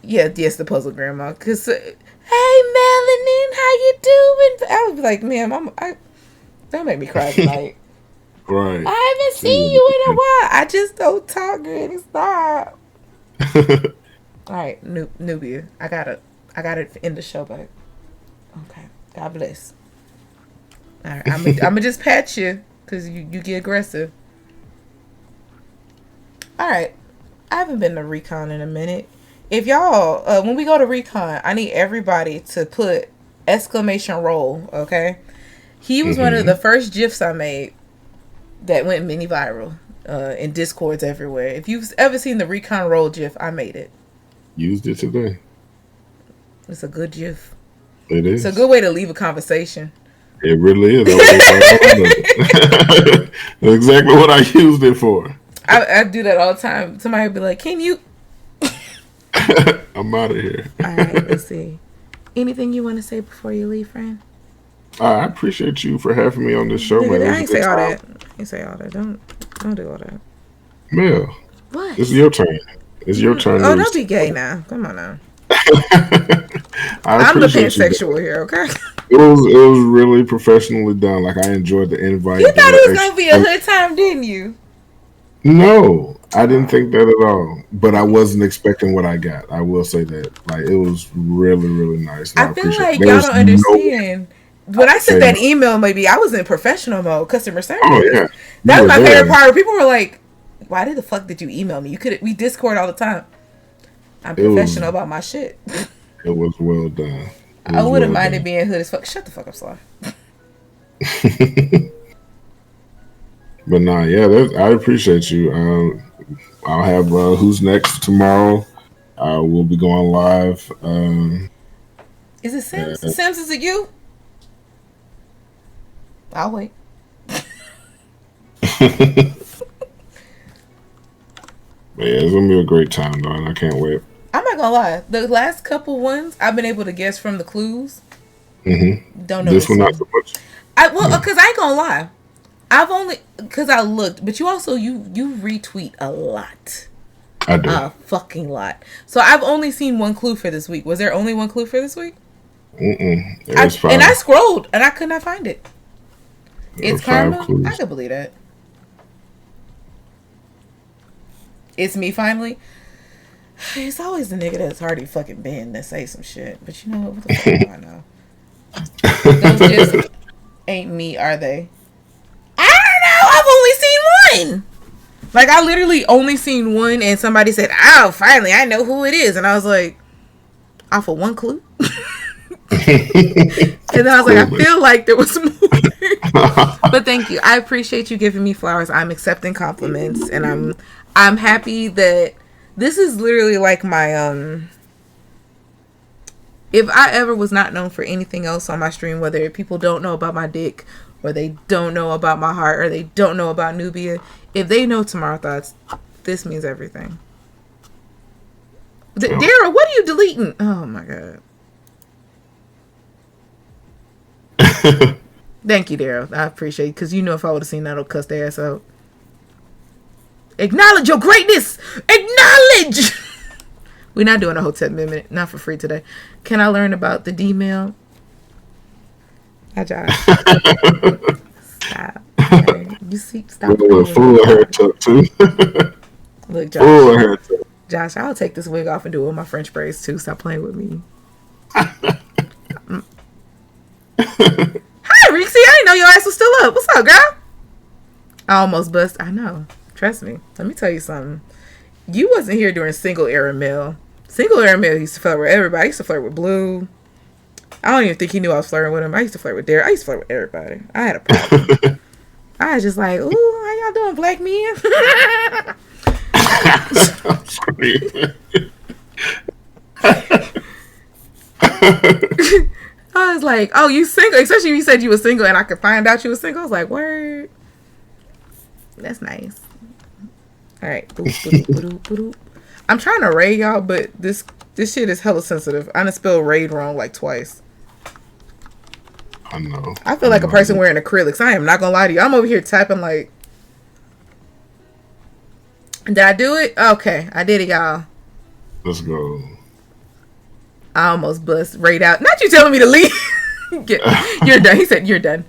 Yeah, yes, the puzzle grandma. Cause hey, Melanin, how you doing? I would be like, man, don't make me cry tonight. Right. I haven't seen you in a while. I just don't talk good. Stop. All right, Nubia. I gotta end the show, but okay. God bless. All right, I'm gonna just pat you because you get aggressive. All right, I haven't been to Recon in a minute. If y'all, when we go to Recon, I need everybody to put exclamation roll. Okay, he was one of the first GIFs I made that went mini viral in Discords everywhere. If you've ever seen the Recon roll GIF, I made it. Used it today. It's a good GIF. It is. It's a good way to leave a conversation. It really is. That's exactly what I used it for. I do that all the time. Somebody would be like, "Can you?" I'm out of here. All right, let's see. Anything you want to say before you leave, friend? I appreciate you for having me on this show, man. It I was a ain't good say all time. that. I ain't say all that. Don't do all that. Mel, What? it's your turn. It's your turn to Oh, don't be receive. gay now. Come on now. I I'm the appreciate you. pansexual here, okay? It was really professionally done. Like I enjoyed the You invite, thought the it was extra. gonna be a hood time, didn't you? No, I didn't think that at all. But I wasn't expecting what I got. I will say that. Like it was really, really nice, and I I feel appreciate it. like There y'all was don't no way understand. I When I could sent say that no. email, maybe I was in professional mode, customer Oh service. yeah, you That was were my favorite there. part. People were like, "Why did the fuck did you email me? We Discord all the time. I'm It was professional about my shit. it was well done. It I was wouldn't well mind it done. being hood as fuck. Shut the fuck up, Sly. But nah, yeah, I appreciate you. I'll have who's next tomorrow. We'll be going live. Is it Sims? At, Sims, is it you? I'll wait. yeah, it's gonna be a great time though, and I can't wait. I'm not gonna lie. The last couple ones I've been able to guess from the clues. Don't know This this one not one. so much. Cause I ain't gonna lie. I've only because I looked, but you also you retweet a lot, I do. a fucking lot. So I've only seen one clue for this week. Was there only one clue for this week? There's five. And I scrolled and I could not find it. It's Five karma. I clues. could believe that. It's me finally. It's always the nigga that's already fucking been that say some shit. But you know what the fuck do I know? Those just ain't me, are they? I don't know. I've only seen one. Like I literally only seen one, and somebody said, "Oh, finally, I know who it is," and I was like, "Off of one clue." And then I was like, I feel like there was more. But thank you. I appreciate you giving me flowers. I'm accepting compliments, and I'm happy that this is literally like my if I ever was not known for anything else on my stream, whether people don't know about my dick or they don't know about my heart or they don't know about Nubia, if they know Tomorrow Thoughts, this means everything. Daryl, what are you deleting? Oh my god. Thank you, Daryl. I appreciate it. Because you know if I would have seen that, I'll cuss their ass out. Acknowledge your greatness! Acknowledge! We're not doing a Hotep minute. Not for free today. Can I learn about the D-mail? Hi, Josh. Stop. Okay. You see, stop. Full haircut too. Look, Josh. Full haircut. Josh, I'll take this wig off and do it with my French braids too. Stop playing with me. Hi, Rixie. I didn't know your ass was still up. What's up, girl? I almost bust. I know. Trust me. Let me tell you something. You wasn't here during single era mail. Single era mail used to flirt with everybody. I used to flirt with Blue. I don't even think he knew I was flirting with him. I used to flirt with Derek. I used to flirt with everybody. I had a problem. I was just like, ooh, how y'all doing, black men? I was like, oh, you single? Especially if you said you were single and I could find out you were single. I was like, word. That's nice. All right. I'm trying to raid y'all, but this shit is hella sensitive. I done spelled raid wrong like twice. I know. I feel like a person wearing acrylics. I am not gonna lie to you. I'm over here typing like. Did I do it? Okay, I did it, y'all. Let's go. I almost bust raid out. Not you telling me to leave. You're done. He said you're done.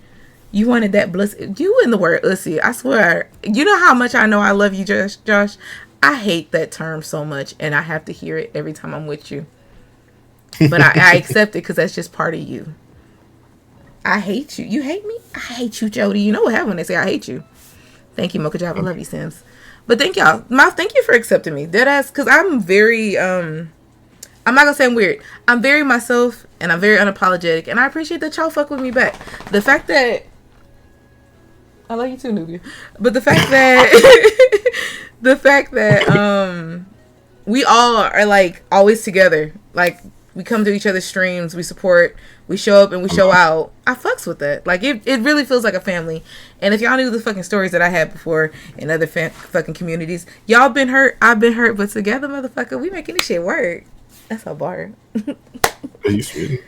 You wanted that bliss. You in the word ussy. I swear. You know how much I know I love you, Josh. I hate that term so much, and I have to hear it every time I'm with you. But I accept it because that's just part of you. I hate you. You hate me? I hate you, Jody. You know what happens when they say I hate you. Thank you, Mocha Java. I love you, Sims. But thank y'all. MAWF, thank you for accepting me. Deadass, because I'm very, I'm not going to say I'm weird. I'm very myself, and I'm very unapologetic, and I appreciate that y'all fuck with me back. The fact that, I love you too, Nubia. But the fact that, we all are, like, always together. Like, we come to each other's streams, we support, we show up and we show out. I fucks with that. Like, it really feels like a family. And if y'all knew the fucking stories that I had before in other fucking communities, y'all been hurt, I've been hurt, but together, motherfucker, we making this shit work. That's a bar. You sweet.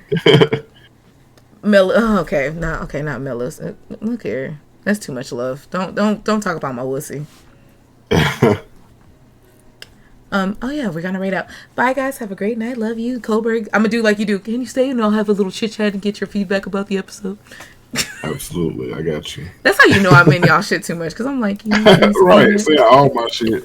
Mel. Oh, okay, not Mellis. Look here, that's too much love. Don't talk about my wussy. Oh yeah, we're gonna rate out. Bye guys, have a great night. Love you, Coldberg. I'm gonna do like you do. Can you stay and I'll have a little chit chat and get your feedback about the episode? Absolutely, I got you. That's how you know I'm in y'all shit too much because I'm like, right, say all my shit.